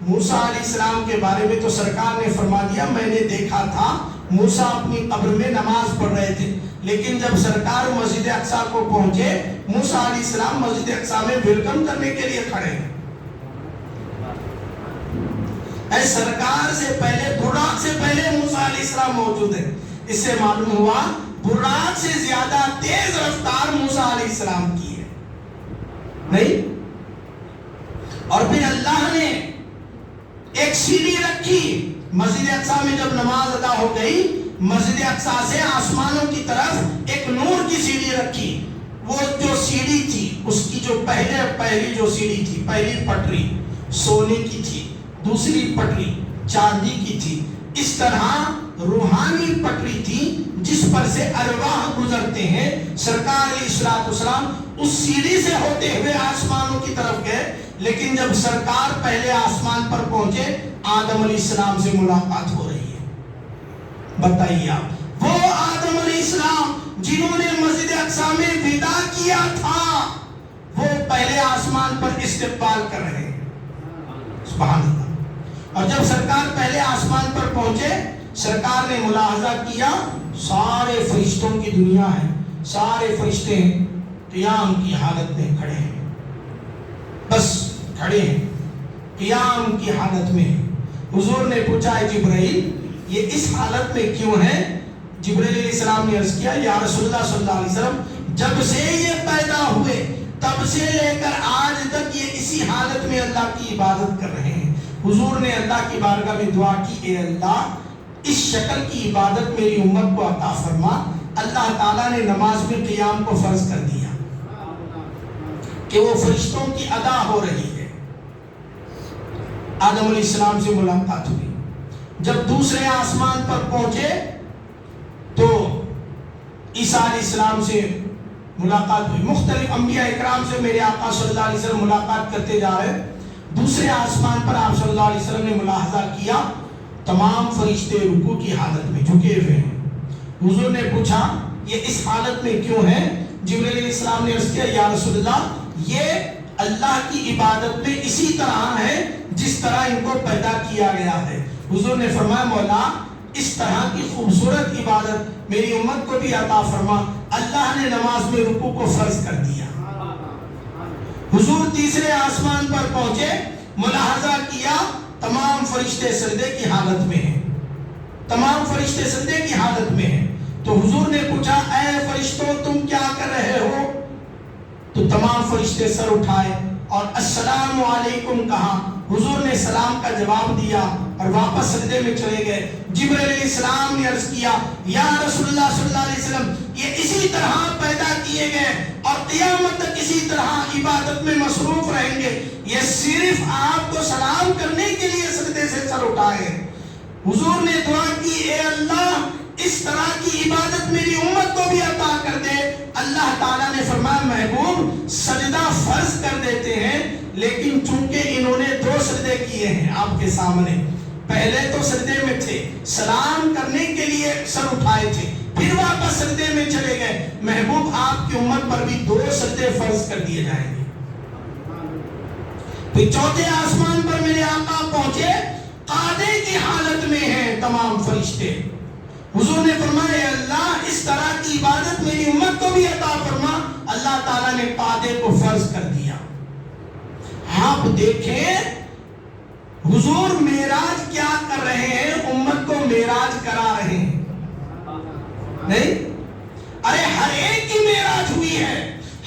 موسیٰ علیہ السلام کے بارے میں تو سرکار نے فرما دیا میں نے دیکھا تھا موسیٰ اپنی قبر میں نماز پڑھ رہے تھے. لیکن جب سرکار مسجد اقصی کو پہنچے موسیٰ علیہ السلام مسجد اقصی میں ویلکم کرنے کے لیے کھڑے ہیں. اے سرکار سے پہلے براق سے پہلے موسیٰ علیہ السلام موجود ہیں. اس سے معلوم ہوا براق سے زیادہ تیز رفتار موسیٰ علیہ السلام کی ہے نہیں؟ اور پھر اللہ نے ایک سیڑھی رکھی مسجد اقصی میں، جب نماز ادا ہو گئی مسجد اقصی سے آسمانوں کی طرف ایک نور کی سیڑھی رکھی. وہ جو سیڑھی تھی اس کی جو پہلی جو سیڑھی تھی، پہلی پٹری سونے کی تھی، دوسری پٹری چاندی کی تھی. اس طرح روحانی پٹری تھی جس پر سے ارواح گزرتے ہیں. سرکار علیہ الصلوۃ والسلام اس سیڑھی سے ہوتے ہوئے آسمانوں کی طرف گئے، لیکن جب سرکار پہلے آسمان پر پہنچے آدم علیہ السلام سے ملاقات ہو رہی ہے. بتائیے آپ، وہ آدم علیہ السلام جنہوں نے مسجد اقصی میں ودا کیا تھا وہ پہلے آسمان پر استقبال کر رہے ہیں. سبحان اللہ. اور جب سرکار پہلے آسمان پر پہنچے سرکار نے ملاحظہ کیا سارے فرشتوں کی دنیا ہے، سارے فرشتے قیام کی حالت میں کھڑے ہیں، بس کھڑے ہیں قیام کی حالت میں. حضور نے پوچھا ہے جبرائیل یہ اس حالت میں کیوں ہے؟ جبرائیل علیہ السلام نے عرض کیا یا رسول اللہ صلی اللہ علیہ وسلم جب سے یہ پیدا ہوئے تب سے لے کر آج تک یہ اسی حالت میں اللہ کی عبادت کر رہے ہیں. حضور نے اللہ کی بارگاہ میں دعا کی، اے اللہ اس شکل کی عبادت میری امت کو عطا فرما. اللہ تعالیٰ نے نماز میں قیام کو فرض کر دیا کہ وہ فرشتوں کی ادا ہو رہی ہے. آدم علیہ السلام سے ملاقات ہوئی. جب دوسرے آسمان پر پہنچے تو عیسیٰ علیہ السلام سے ملاقات ہوئی. مختلف انبیاء اکرام سے میرے آقا صلی اللہ علیہ وسلم ملاقات کرتے جا رہے. دوسرے آسمان پر آپ صلی اللہ علیہ وسلم نے ملاحظہ کیا تمام فرشتے رکوع کی حالت میں جھکے ہوئے ہیں. حضور نے پوچھا یہ اس حالت میں کیوں ہے؟ جبرائیل علیہ السلام نے عرض کیا یا رسول اللہ یہ اللہ کی عبادت میں اسی طرح ہے جس طرح ان کو پیدا کیا گیا ہے. حضور نے فرمایا مولا اس طرح کی خوبصورت عبادت میری امت کو بھی عطا فرما. اللہ نے نماز میں رکوع کو فرض کر دیا. حضور تیسرے آسمان پر پہنچے ملاحظہ کیا تمام فرشتے سجدے کی حالت میں ہیں، تمام فرشتے سجدے کی حالت میں ہیں. تو حضور نے پوچھا اے فرشتوں تم کیا کر رہے ہو؟ تو تمام فرشتے سر اٹھائے اور السلام علیکم کہا. حضور نے سلام کا جواب دیا اور واپس سجدے میں چلے گئے. جبرائیل علیہ السلام نے عرض کیا یا رسول اللہ صلی اللہ علیہ وسلم یہ اسی طرح پیدا کیے گئے اور قیامت تک اسی طرح عبادت میں مصروف رہیں گے. یہ صرف آپ کو سلام کرنے کے لیے سجدے سے سر اٹھائے. حضور نے دعا کی اے اللہ اس طرح کی عبادت میری امت کو بھی عطا کر دے. اللہ تعالیٰ نے فرمایا محبوب سجدہ فرض کر دیتے ہیں لیکن چونکہ انہوں نے 2 سجدے کیے ہیں آپ کے سامنے. پہلے تو سجدے میں تھے، سلام کرنے کے لیے سر اٹھائے تھے، پھر واپس سجدے میں چلے گئے. محبوب آپ کی امت پر بھی 2 سجدے فرض کر دیے جائیں گے. پھر چوتھے آسمان پر میرے آقا پہنچے قادے کی حالت میں ہیں تمام فرشتے. حضور نے فرمایا اے اللہ اس طرح کی عبادت میری امت کو بھی عطا فرما. اللہ تعالیٰ نے قادے کو فرض کر دیا. آپ دیکھیں حضور معراج کیا کر رہے ہیں، امت کو معراج کرا رہے ہیں. نہیں ارے ہر ایک کی معراج ہوئی ہے،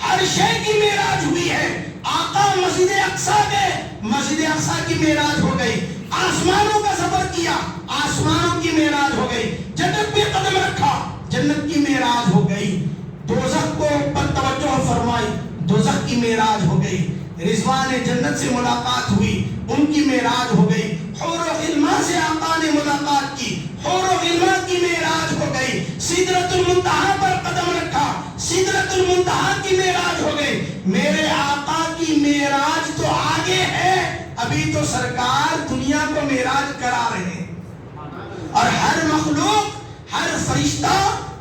ہر شے کی معراج ہوئی ہے. آقا مسجد اقصی گئے، مسجد اقصی کی معراج ہو گئی. آسمانوں کا سفر کیا، آسمانوں کی معراج ہو گئی. جنت پہ قدم رکھا، جنت کی معراج ہو گئی. دوزخ کو پر توجہ فرمائی، دوزخ کی معراج ہو گئی. رضوان جنت سے ملاقات ہوئی، ان کی معراج ہو گئی. حور و غلمان سے آقا نے ملاقات کی، حور و غلمان کی معراج ہو گئی. سدرۃ المنتہا پر قدم رکھا، سدرۃ المنتہا کی معراج ہو گئی. میرے آقا کی معراج تو آگے ہے، ابھی تو سرکار دنیا کو معراج کرا رہے ہیں. اور ہر مخلوق ہر فرشتہ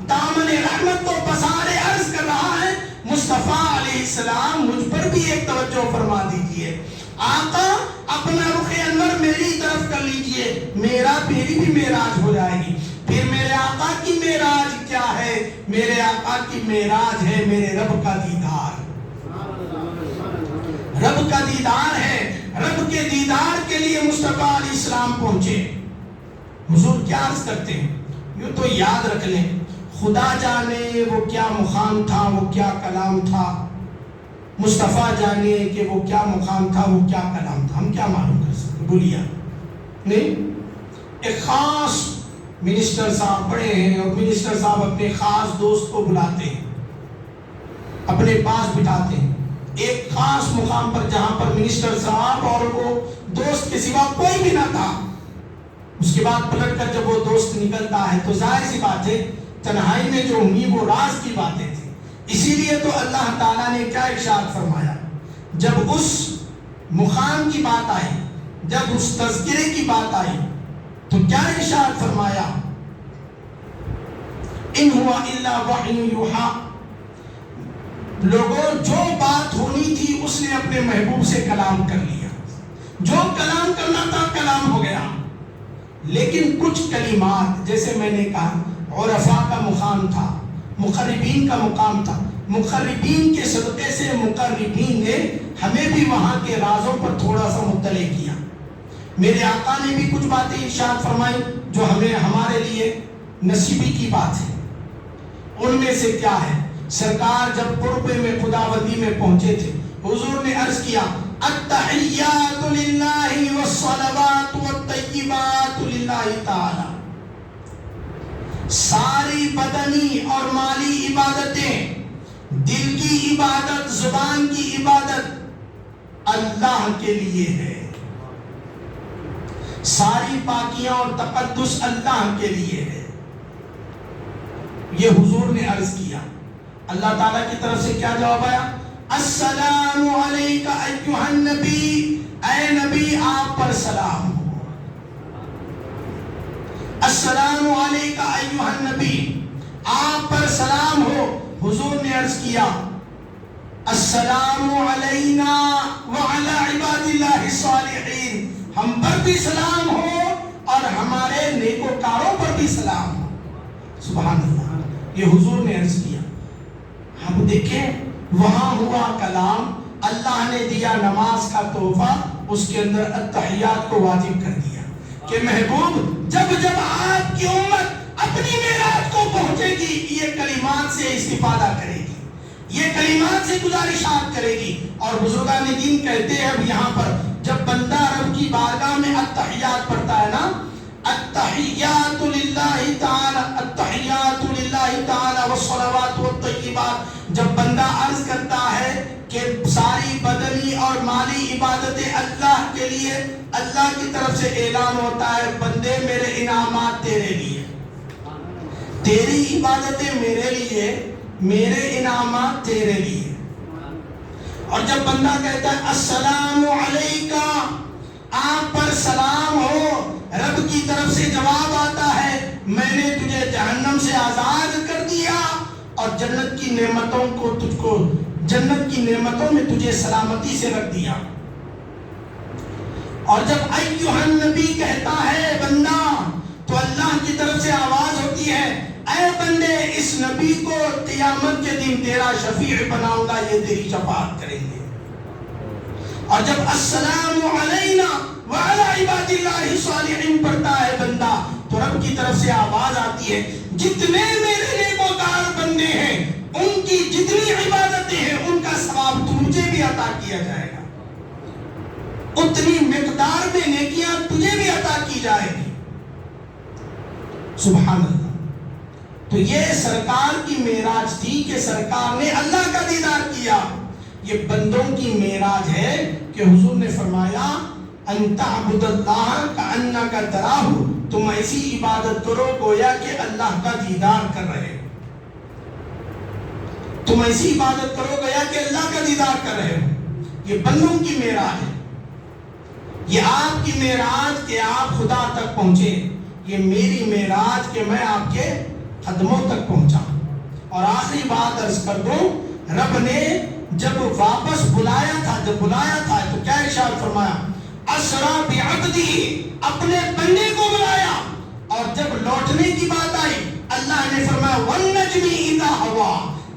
دامن رحمت کو پسارے عرض کر رہا ہے مصطفیٰ علیہ السلام مجھ پر بھی ایک توجہ فرما دیجئے. آقا اپنا رخ انور میری طرف کر لیجئے، میری بھی معراج ہو جائے گی. پھر میرے آقا کی معراج کیا ہے؟ میرے آقا کی معراج ہے میرے رب کا دیدار. رب کا دیدار ہے. رب کے دیدار کے لیے مصطفیٰ علیہ السلام پہنچے. حضور کیا عرض کرتے ہیں؟ یوں تو یاد رکھ لیں خدا جانے وہ کیا مقام تھا، وہ کیا کلام تھا، مصطفیٰ جانے کہ وہ کیا مقام تھا، وہ کیا کلام تھا، ہم کیا معلوم کر سکتے؟ بولیے نہیں۔ ایک خاص منسٹر صاحب بڑے ہیں اور منسٹر صاحب اپنے خاص دوست کو بلاتے ہیں، اپنے پاس بٹھاتے ہیں ایک خاص مقام پر جہاں پر منسٹر صاحب اور وہ دوست کے سوا کوئی بھی نہ تھا۔ اس کے بعد پلٹ کر جب وہ دوست نکلتا ہے تو ظاہر سی بات ہے تنہائی میں جو ہوئی وہ راز کی باتیں تھیں۔ اسی لیے تو اللہ تعالیٰ نے کیا ارشاد فرمایا جب اس مقام کی بات آئی، جب اس تذکرے کی بات آئی تو کیا ارشاد فرمایا؟ ان ہوا الا وحی یوحی، لوگوں جو بات ہونی تھی اس نے اپنے محبوب سے کلام کر لیا، جو کلام کرنا تھا کلام ہو گیا، لیکن کچھ کلمات جیسے میں نے کہا عرفاء کا مقام تھا، مقربین کا مقام تھا، مقربین کے صدقے سے مقربین نے ہمیں بھی وہاں کے رازوں پر تھوڑا سا مطلع کیا۔ میرے آقا نے بھی کچھ باتیں ارشاد فرمائی جو ہمیں ہمارے لیے نصیبی کی بات ہے۔ ان میں سے کیا ہے؟ سرکار جب قربے میں خداوندی میں پہنچے تھے حضور نے عرض کیا التحیات للہ والصلوات والطیبات للہ تعالی، ساری بدنی اور مالی عبادتیں، دل کی عبادت، زبان کی عبادت اللہ کے لیے ہے، ساری پاکیاں اور تقدس اللہ کے لیے ہے۔ یہ حضور نے عرض کیا، اللہ تعالیٰ کی طرف سے کیا جواب آیا؟ السلام علیکہ ایھا النبی، اے نبی آپ پر سلام ہو، السلام علیکہ ایھا النبی آپ پر سلام ہو۔ حضور نے عرض کیا السلام علینا وعلی عباد اللہ الصالحین، ہم پر بھی سلام ہو اور ہمارے نیکوکاروں پر بھی سلام ہو۔ سبحان اللہ، یہ حضور نے عرض کیا۔ ہم دیکھیں وہاں ہوا کلام، اللہ نے دیا نماز کا تحفہ، اس کے اندر التحیات کو واجب کر دیا کہ محبوب جب جب آپ کی امت اپنی معراج کو پہنچے گی یہ کلمات سے استفادہ کرے گی، یہ کلمات سے گزارشات کرے گی۔ اور بزرگان دین کہتے ہیں اب یہاں پر جب بندہ رب کی بارگاہ میں التحیات پڑھتا ہے نا، التحیات للہ تعالی، التحیات للہ تعالی والصلوات والطیبات، جب بندہ عرض کرتا ہے کہ ساری بدنی اور مالی عبادتیں اللہ کے لیے، اللہ کی طرف سے اعلان ہوتا ہے بندے میرے انعامات تیرے لیے، تیری عبادتیں میرے لیے، میرے انعامات تیرے لیے۔ اور جب بندہ کہتا ہے السلام علیکہ آپ پر سلام ہو، رب کی طرف سے جواب آتا ہے میں نے تجھے جہنم سے آزاد کر دیا اور جنت کی نعمتوں کو تجھ کو، جنت کی نعمتوں میں تجھے سلامتی سے رکھ دیا۔ اور جب ایھا النبی کہتا ہے بندہ تو اللہ کی طرف سے آواز ہوتی ہے اے بندے اس نبی کو قیامت کے دن تیرا شفیع بناؤں گا، یہ تیری شفاعت کریں گے۔ اور جب السلام علینا وعلی عباد اللہ الصالحین پڑھتا ہے بندہ تو رب کی طرف سے آواز آتی ہے جتنے میرے نیکوکار بندے ہیں ان کی جتنی عبادتیں ہیں ان کا ثواب تجھے بھی عطا کیا جائے گا، اتنی مقدار میں نیکیاں تجھے بھی عطا کی جائے گی۔ سبحان اللہ۔ تو یہ سرکار کی معراج تھی کہ سرکار نے اللہ کا دیدار کیا۔ یہ بندوں کی معراج ہے کہ حضور نے فرمایا ان تعبد اللہ کأنک تراہ، تم ایسی عبادت کرو گویا کہ اللہ کا دیدار کر رہے ہو، تم ایسی عبادت کرو گویا کہ اللہ کا دیدار کر رہے ہو۔ یہ بندوں کی معراج ہے، یہ آپ کی معراج کہ آپ خدا تک پہنچے، یہ میری معراج کہ میں آپ کے قدموں تک پہنچا۔ اور آخری بات عرض کر دوں، رب نے جب واپس بلایا تھا، جب بلایا تھا تو کیا ارشاد فرمایا؟ اسرا بعبدہ، اپنے بندے کو بلایا، اور جب لوٹنے کی بات آئی اللہ نے فرمایا والنجم اذا ہوا،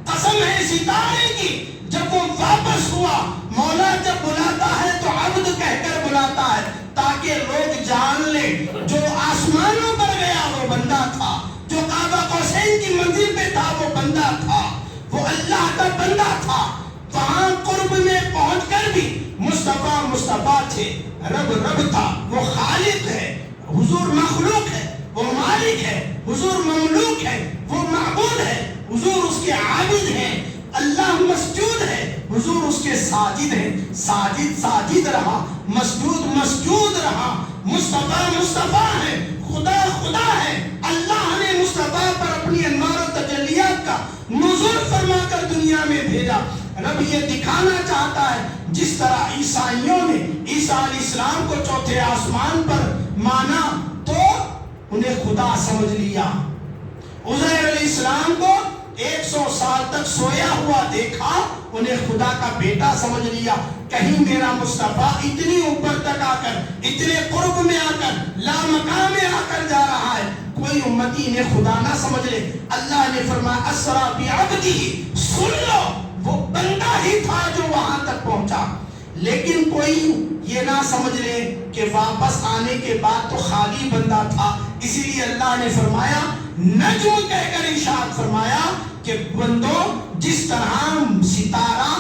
قسم ہے ستارے کی جب وہ واپس ہوا۔ مولا جب بلاتا ہے تو عبد کہہ کر بلاتا ہے تاکہ لوگ جان لیں جو آسمانوں پر گیا وہ بندہ تھا، جو کعبہ قوسین آنے کی منزل پہ تھا، وہ بندہ تھا، وہ اللہ کا بندہ تھا، وہاں قرب میں پہنچ کر بھی مصطفیٰ مصطفیٰ تھے، رب رب تھا، وہ خالق ہے، حضور مخلوق ہے، وہ مالک ہے، حضور مملوک ہے، وہ معبود ہے، حضور اس کے عابد ہیں، اللہ مسجود ہے، حضور اس کے ساجد ہیں، ساجد ساجد رہا، مسجود مسجود رہا، مصطفیٰ مصطفیٰ ہے، خدا خدا ہے۔ اللہ نے مصطفیٰ پر اپنی انوار و تجلیات کا نزول فرما کر دنیا میں بھیجا۔ رب یہ دکھانا چاہتا ہے جس طرح عیسائیوں نے عیسیٰ علیہ السلام کو چوتھے آسمان پر مانا تو انہیں خدا سمجھ لیا، عزیر علیہ السلام کو 100 سال تک سویا ہوا دیکھا، انہیں خدا کا بیٹا سمجھ لیا۔ کہیں میرا مصطفیٰ اتنی اوپر تک آ کر، اتنے قرب میں آ کر، لامکان میں آ کر جا رہا ہے، کوئی امتی انہیں خدا نہ سمجھ لے۔ اللہ نے فرمایا اسرا بعبدہ، سن لو وہ بندہ ہی تھا جو وہاں تک پہنچا، لیکن کوئی یہ نہ سمجھ لے کہ واپس آنے کے بعد تو خالی بندہ تھا۔ اسی لیے اللہ نے فرمایا، نجم کہہ کر ارشاد فرمایا کہ بندو جس طرح ستارہ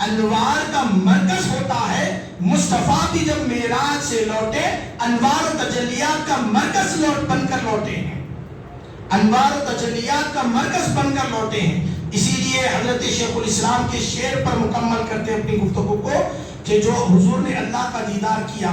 انوار کا مرکز ہوتا ہے، مصطفیٰ بھی جب معراج سے لوٹے انوار و تجلیات کا مرکز بن کر لوٹے ہیں، انوار و تجلیات کا مرکز بن کر لوٹے ہیں۔ اسی لیے حضرت شیخ الاسلام کے شعر پر مکمل کرتے اپنی گفتگو کو کہ جو حضور نے اللہ کا دیدار کیا،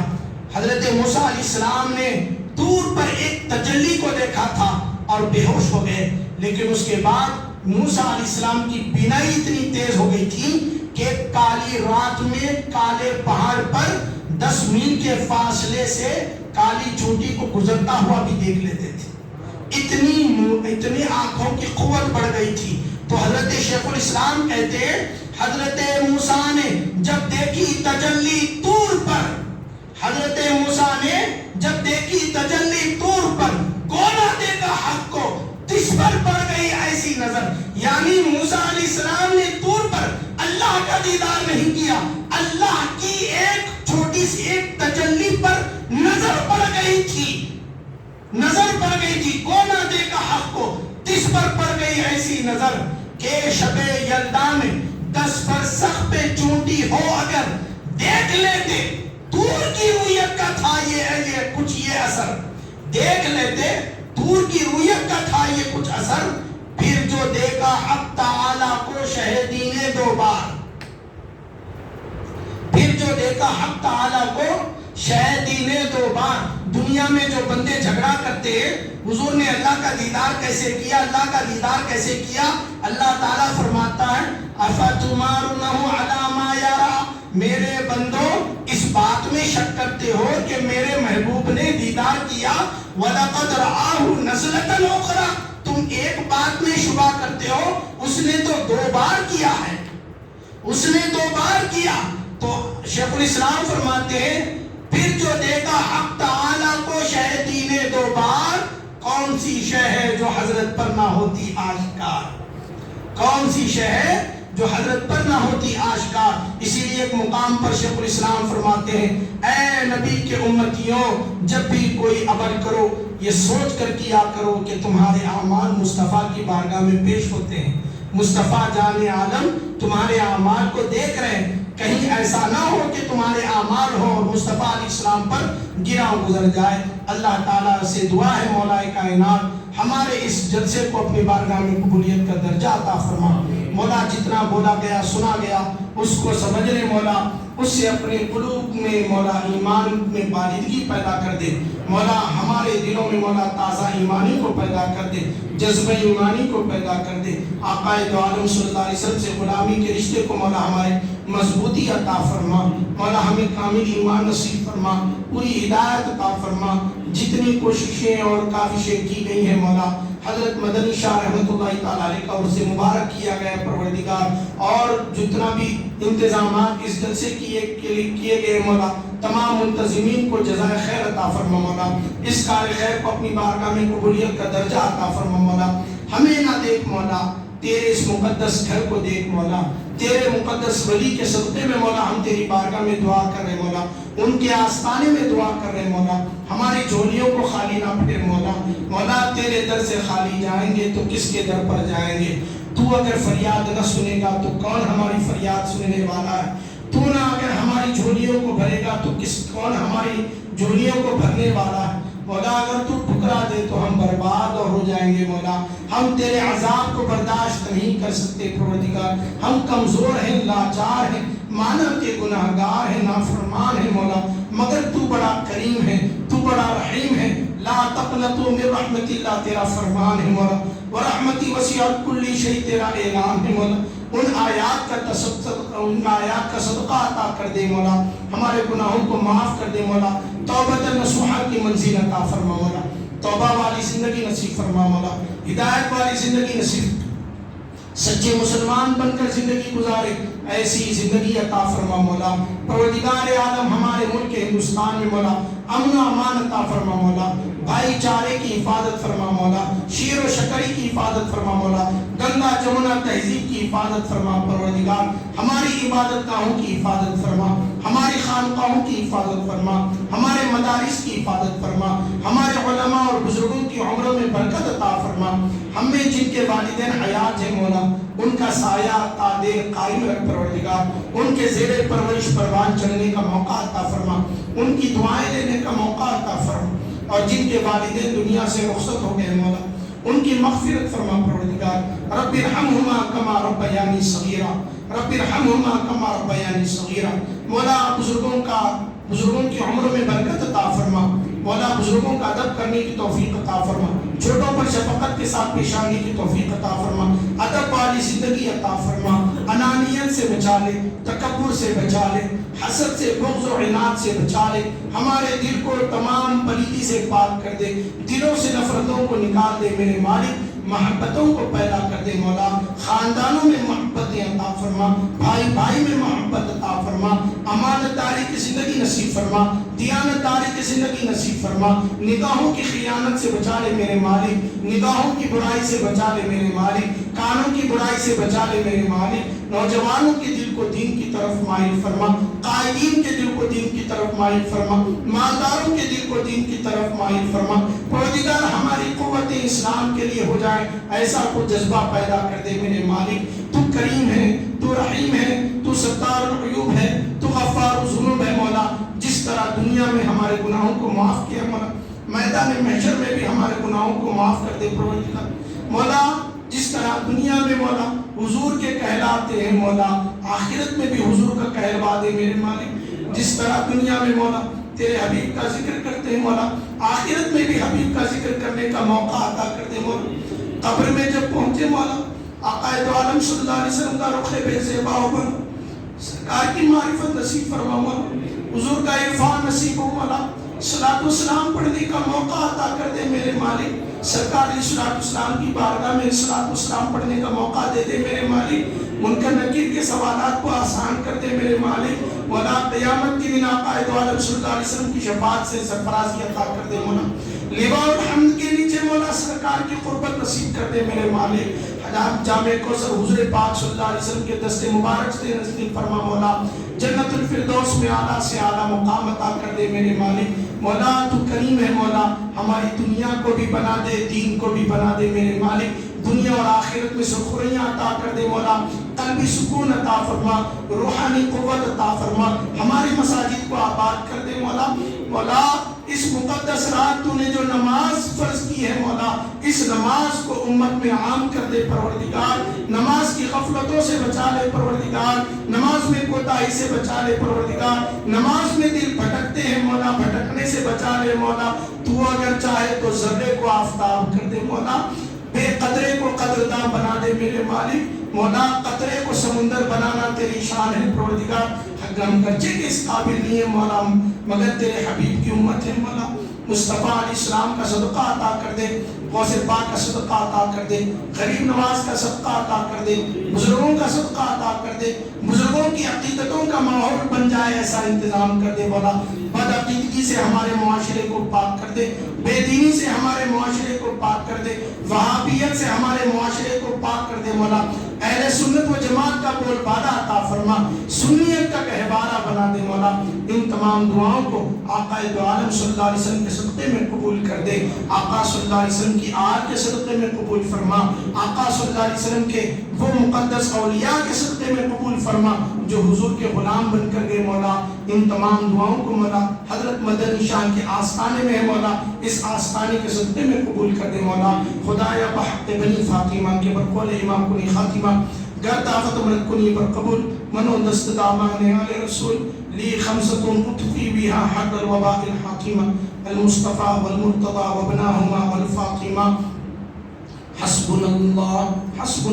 حضرت موسیٰ علیہ السلام نے دور پر ایک تجلی کو دیکھا تھا اور بے ہوش ہو گئے، لیکن اس کے بعد موسیٰ علیہ السلام کی بینائی اتنی تیز ہو گئی تھی کہ کالی رات میں کالے پہاڑ پر 10 میل کے فاصلے سے کالی چوٹی کو گزرتا ہوا بھی دیکھ لیتے تھے، اتنی آنکھوں کی قوت بڑھ گئی تھی۔ تو حضرت شیخ الاسلام کہتے ہیں حضرت موسیٰ نے جب دیکھی تجلی طور پر، حضرت موسیٰ نے جب دیکھی تجلی طور پر، گونا دیکھا حق کو، تس پر پڑ گئی ایسی نظر۔ یعنی موسیٰ علیہ السلام نے طور پر اللہ کا دیدار نہیں کیا، اللہ کی ایک چھوٹی سی ایک تجلی پر نظر پڑ گئی تھی، نظر پڑ گئی تھی، گونا دیکھا حق کو، تس پر پڑ گئی ایسی نظر کہ شب یلدا میں 10 فرسخ پہ چونٹی ہو اگر دیکھ لیتے، دور کی رویت کا تھا یہ کچھ یہ اثر، دیکھ لیتے دور کی رویت کا تھا یہ کچھ اثر، پھر جو دیکھا حق تعالیٰ کو شہیدی نے 2 بار، پھر جو دیکھا حق تعالیٰ کو شہیدی نے 2 بار۔ دنیا میں جو بندے جھگڑا کرتے ہیں حضور نے اللہ کا دیدار کیسے کیا، اللہ کا دیدار کیسے کیا، اللہ تعالیٰ فرماتا ہے اَفَتُمَارُونَهُ عَلَى مَا يَرَى، میرے بندو اس بات میں شک کرتے ہو کہ میرے محبوب نے دیدار کیا، وَلَقَدْ رَآهُ نَزْلَةً أُخْرَى، تم ایک بات میں شبہ کرتے ہو، اس نے تو 2 بار کیا ہے، اس نے 2 بار کیا۔ تو شیخ الاسلام فرماتے ہیں پھر جو دیکھا حق تعالیٰ کو شہیدی نے 2 بار، کون سی شے ہے جو حضرت پر نہ ہوتی آشکار، کون سی شے ہے جو حضرت پر نہ ہوتی آشکار۔ اسی لیے ایک مقام پر شیخ الاسلام فرماتے ہیں اے نبی کے امتیوں، جب بھی کوئی عمل کرو یہ سوچ کر کیا کرو کہ تمہارے اعمال مصطفیٰ کی بارگاہ میں پیش ہوتے ہیں، مصطفیٰ جان عالم تمہارے اعمال کو دیکھ رہے ہیں، کہیں ایسا نہ ہو کہ تمہارے اعمال ہو اور مصطفیٰ علیہ السلام پر گراں گزر جائے۔ اللہ تعالیٰ سے دعا ہے مولا کائنات ہمارے اس جلسے کو اپنی بارگاہ میں قبولیت کا درجہ عطا فرما۔ مولا جتنا بولا گیا سنا گیا اس کو سمجھنے مولا، اس سے اپنے قلوب میں مولا ایمان میں بالغی پیدا کر دے، مولا ہمارے دلوں میں مولا تازہ ایمانی کو پیدا کر دے، جذبہ ایمانی کو پیدا کر دے۔ آقا دو عالم صلی اللہ علیہ وسلم سے غلامی کے رشتے کو مولا ہمارے مضبوطی عطا فرما، مولا ہمیں کامل ایمان نصیب فرما، پوری ہدایت عطا فرما۔ جتنی کوششیں اور کاوشیں کی گئی ہیں مولا حضرت مدنی شاہ رحمۃ اللہ تعالیٰ علیہ کا اور سے مبارک کیا گیا پروردگار، اور جتنا بھی انتظامات اس جلسے کیے گئے مولا تمام منتظمین کو جزائے خیر عطا فرما مولا، اس کار خیر کو اپنی بارگاہ میں قبولیت کا درجہ عطا فرما مولا۔ ہمیں نہ دیکھ مولا، تیرے اس مقدس گھر کو دیکھ مولا، تیرے مقدس ولی کے صدقے میں مولا ہم تیری بارگاہ میں دعا کر رہے مولا، ان کے آستانے میں دعا کر رہے مولا، ہماری جھولیوں کو خالی نہ پھیر مولا۔ مولا تیرے در سے خالی جائیں گے تو کس کے در پر جائیں گے؟ تو اگر فریاد نہ سنے گا تو کون ہماری فریاد سننے والا ہے؟ تو نہ اگر ہماری جھولیوں کو بھرے گا تو کون ہماری جھولیوں کو بھرنے والا ہے؟ مولا اگر تو ٹھکرا دے تو ہم برباد اور ہو جائیں گے مولا. ہم تیرے عذاب کو برداشت نہیں کر سکتے پروردگار. ہم کمزور ہیں، لاچار ہیں، مانو کے گناہ گار ہیں، نافرمان ہیں مولا. مگر تو بڑا کریم ہے، تو بڑا رحیم ہے. لا تقنطوا من رحمت اللہ تیرا فرمان ہے مولا. ورحمتی وسعت کل شیء تیرا اعلان ہے مولا. ان آیات کا صدقہ عطا کر دے مولا. ہمارے گناہوں کو معاف کر دے مولا. توبۃ نصوحہ کی منزل عطا فرما مولا. توبہ والی زندگی نصیب فرما مولا. ہدایت والی زندگی نصیب، سچے مسلمان بن کر زندگی گزارے ایسی زندگی عطا فرما مولا. پروردگار عالم ہمارے ملک ہندوستان میں مولا امن و امان عطا فرما مولا. بھائی چارے کی حفاظت فرما مولا. شیر و شکری کی حفاظت فرما مولا. گنگا جمنا تہذیب کی حفاظت فرما پروردگار. ہماری عبادت گاہوں کی حفاظت فرما، ہماری خانقاہوں کی حفاظت فرما، ہمارے مدارس کی حفاظت فرما. ہمارے علماء اور بزرگوں کی عمروں میں برکت عطا فرما. ہم میں جن کے والدین حیات ہیں مولا ان کا سایہ تا دیر قائم رکھ پروردگار. ان کے زیر پرورش پروان چڑھنے کا موقع عطا فرما، ان کی دعائیں لینے کا موقع عطا فرما. اور جن کے والدین دنیا سے رخصت ہو گئے مولا ان کی مغفرت فرما پروردگار. رب ارحمہما کما ربیانی صغیرا، رب ارحمہما کما ربیانی صغیرا. مولا بزرگوں کی عمر میں برکت عطا فرما. مولا بزرگوں کا ادب کرنے کی توفیق عطا فرما. چھوٹوں پر شفقت کے ساتھ پیش آنے کی توفیق عطا فرما. ادب والی زندگی عطا فرما. انانیت سے بچا لے، تکبر سے بچا لے، حسد سے، بغض و عناد سے بچا لے. ہمارے دل کو تمام پلیدی سے پاک کر دے. دلوں سے نفرتوں کو نکال دے میرے مالک. محبتوں کو پیدا کر دے مولا. خاندانوں میں محبتیں عطا فرما، بھائی بھائی میں محبت عطا فرما. امانت داری کی زندگی نصیب فرما، دیانت داری کی زندگی نصیب فرما. نگاہوں کی خیانت سے بچا لے میرے مالک. نگاہوں کی برائی سے بچا لے میرے مالک. کانوں کی برائی سے بچا لے میرے مالک. نوجوانوں کے دل کو دین کی طرف مائل فرما. قائدین کے دل کو دین کی طرف مائل فرما. مالداروں کے دل کو دین کی طرف مائل فرما. پروردگار ہماری قوت اسلام کے لیے ہو جائے ایسا کوئی جذبہ پیدا کر دے میرے مالک. تو کریم ہے، تو رحیم ہے، تو ستار العیوب ہے، تو غفار الذنوب ہے مولا. جس طرح دنیا میں ہمارے گناہوں کو معاف کیا مولا، میدان محشر میں بھی ہمارے گناہوں کو معاف کر دے پروردگار. مولا جس طرح دنیا میں مولا حضور کے کہلاتے ہیں مولا آخرت میں بھی حضور کا کہلوا دے میرے مالک. جس طرح دنیا میں مولا تیرے حبیب کا ذکر کرتے ہیں مولا آخرت میں بھی حبیب کا ذکر کرنے کا موقع عطا کر دے مولا. قبر میں جب پہنچے مولا آقا دو عالم صلی اللہ علیہ وسلم کا رخ بے زیبا ہو بنا، سرکار کی معرفت نصیب فرما مولا، حضور کا عرفان نصیب ہو مولا. صلاۃ والسلام پڑھنے کا موقع عطا کر دے میرے مالک. سرکار علیہ صلاۃ والسلام کی بارگاہ میں صلاۃ والسلام پڑھنے کا موقع دے دے میرے مالک. منکر نکیر کے سوالات کو آسان کر دے میرے مالک. مولا قیامت کے دن آقا دو عالم صلی اللہ علیہ وسلم کی شفاعت سے سرفرازی عطا کر دے مولا. لواء الحمد کے نیچے مولا سرکار کی قربت نصیب کر دے میرے مالک. حضرت جامع کوثر حضور پاک صلی اللہ علیہ وسلم کے دست مبارک سے نصیب فرما مولا. جنت الفردوس میں اعلیٰ سے اعلیٰ مقام عطا کر دے میرے مالک. مولا تو کریم ہے مولا، ہماری دنیا کو بھی بنا دے، دین کو بھی بنا دے میرے مالک. دنیا اور آخرت میں سرخریاں عطا کر دے مولا. قلبی سکون عطا فرما، روحانی قوت عطا فرما. ہماری مساجد کو آباد کر دے مولا. مولا اس مقدس رات تو نے جو نماز فرض کی ہے مولا اس نماز کو امت میں عام کر دے پروردگار. نماز کی غفلتوں سے بچا لے پروردگار. نماز میں کوتاہی سے بچا لے پروردگار. نماز میں دل بھٹکتے ہیں مولا، بھٹکنے سے بچا لے مولا. تو اگر چاہے تو ذرے کو آفتاب کر دے مولا. بے قدرے کو قدرداں بنا دے میرے مالک. مولا قطرے کو سمندر بنانا تیری شان ہے پروردگار. ہم گرچہ کے اس قابل نہیں ہے مولا مگر تیرے حبیب کی امت ہے مولا. مصطفیٰ علیہ السلام کا صدقہ عطا کر دے، غوث پاک کا صدقہ عطا کر دے، غریب نواز کا صدقہ عطا کر دے، بزرگوں کا صدقہ عطا کر دے. بزرگوں کی عقیدتوں کا ماحول بن جائے ایسا انتظام کر دے مولا. بد عقیدگی سے ہمارے معاشرے کو پاک کر دے، بے دینی سے ہمارے معاشرے کو پاک کر دے، وہابیت سے ہمارے معاشرے کو پاک کر دے مولا. اہل سنت و جماعت کا بول بالا عطا فرما، سنیت کا گہوارہ بنا دے مولا. ان تمام دعاؤں کو آقا دو عالم صلی اللہ علیہ وسلم کے صدقے میں قبول کر دے. آقا صلی اللہ علیہ وسلم کی آل کے صدقے میں قبول فرما، آقا صلی اللہ علیہ وسلم کے وہ مقدس اولیاء کے صدقے میں قبول فرما جو حضور کے غلام بن کر گئے مولا۔ ان تمام دعاؤں کو مولا حضرت مدنی شاہ کے آستانے میں ہے مولا، اس آستانے کے صدقے میں قبول کر دے مولا۔ خدایا بحق بنی فاطمہ کے برقول امام کنی خاتمہ گر طاقت امرت کنی پر قبول منو دست دامان آل رسول لی خمسة اطفی بها حق الوباء الحاکمہ المصطفى والمرتضى وابناهما والفاطمہ۔ حسبنا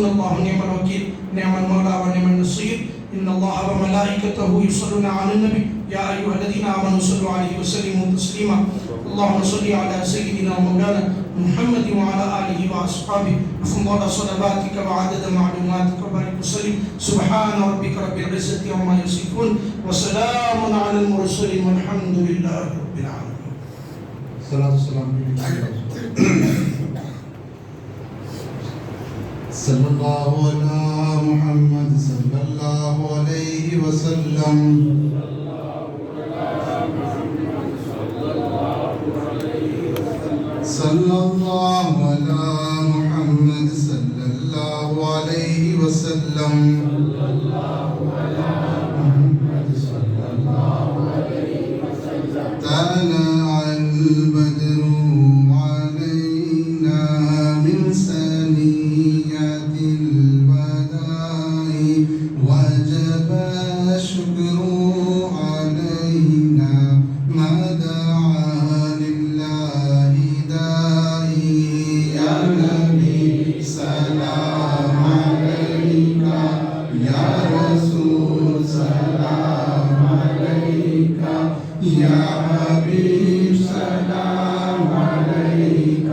الله نعم الوكيل نعم المولى ونعم النصير ان الله وملائكته يصلون على النبي يا ايها الذين امنوا صلوا عليه وسلموا تسليما اللهم صل على سيدنا ومولانا محمد وعلى اله واصحابه افضل صلواتك وعدد معلوماتك وبارك وسلم سبحان ربك رب العزه عما يصفون وسلام على المرسلين والحمد لله رب العالمين۔ صلاة والسلام صلی اللہ علی محمد صلی اللہ علیہ وسلم۔ صلی اللہ علی محمد صلی اللہ علیہ وسلم۔ طلع البدر علينا من ثنيات الوداع وجب الشكر علينا ما دعا لله داعي يا نبي سلام عليك يا رسول سلام عليك يا حبيب سلام عليك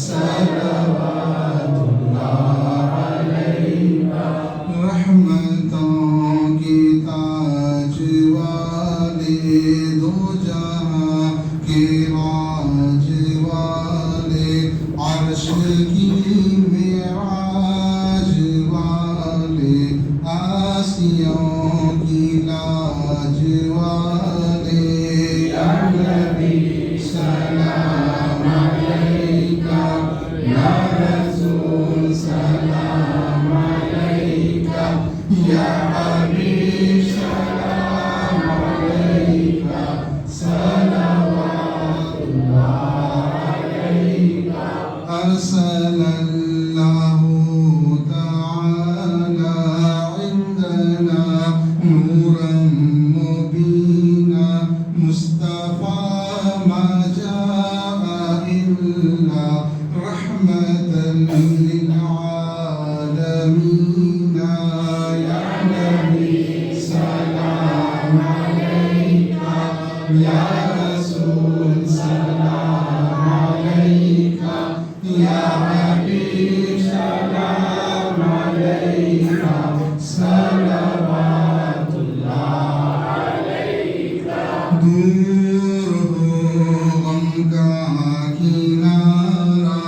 صلوات الله عليك رحمة کی تاج والے دو جہاں کے راج والے عرش کی معراج والے آسیوں کی لاج والے یا نبی سلام علیک یا رسول سلام علیک یا حبیب سلام علیک صلوات اللہ علیک۔ ارسل اللہ تعالی عندنا نورا مبینا مصطفى ما جاء إلا رحمة للعالمين يا نبي سلام عليك يا رسول سلام عليك يا حبيب سلام عليك صلوات الله عليك۔ دور ہو غم کا کنارہ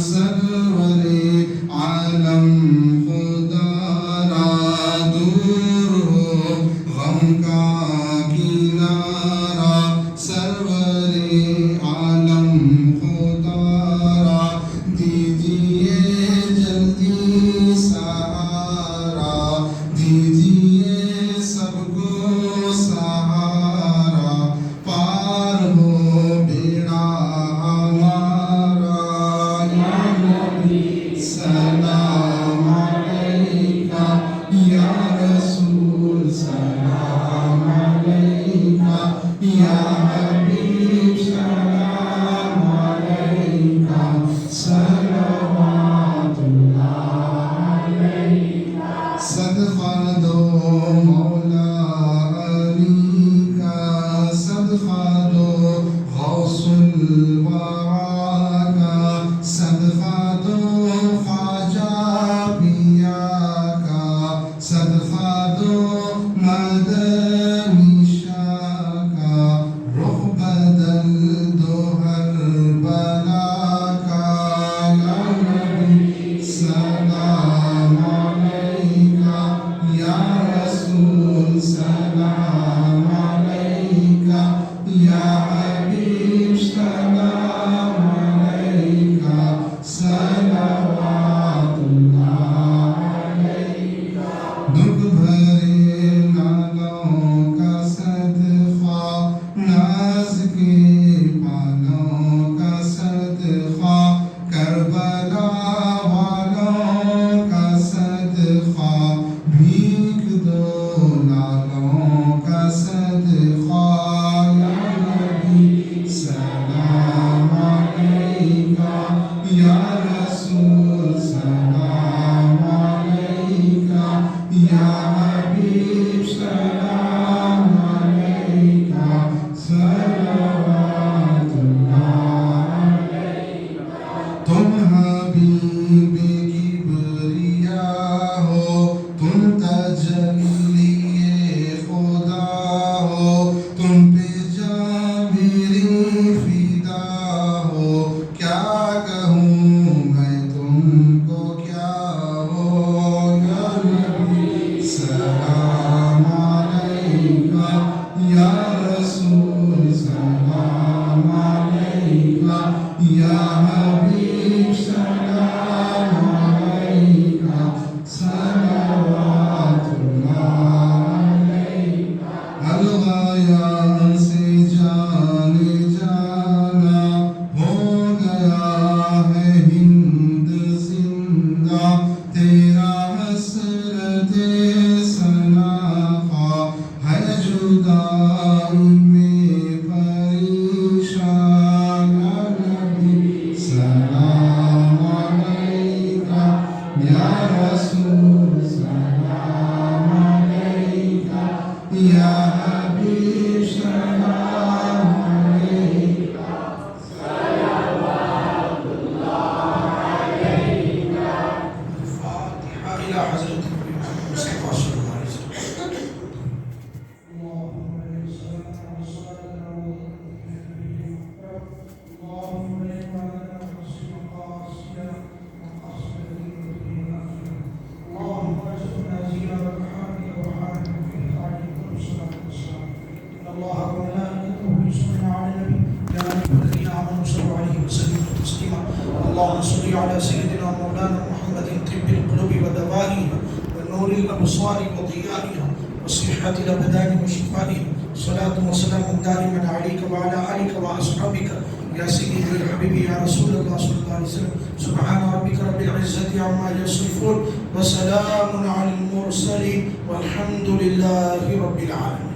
سرور عالم خدا را، دور ہو غم کا کنارہ سرور عالم خدا را، دیجیے یا حبیب سلام علیکہ صلوات اللہ علیکہ الغایہ سے جان جانا ہو گیا ہے ہند زندہ تیرا حسرت ثنا ہے جدائی میں پریشان نبی سلام علیکہ یا رسول سلام علیکہ یا حبیب سلام علیکہ فاتحہ الى حضرت مصطفیٰ صلی اللہ علیہ وسلم. اللهم صل على سيدنا مولانا محمد طب القلوب ودوائها ونور الابصار وضيائها وصحة الابدان وشفائها صلاة وسلام دائما عليك وعلى آلك واصحابك يا سيدي الحبيب يا رسول الله صلى الله عليه وسلم. سبحان ربك رب العزة عما يصفون وسلام على المرسلين والحمد لله رب العالمين.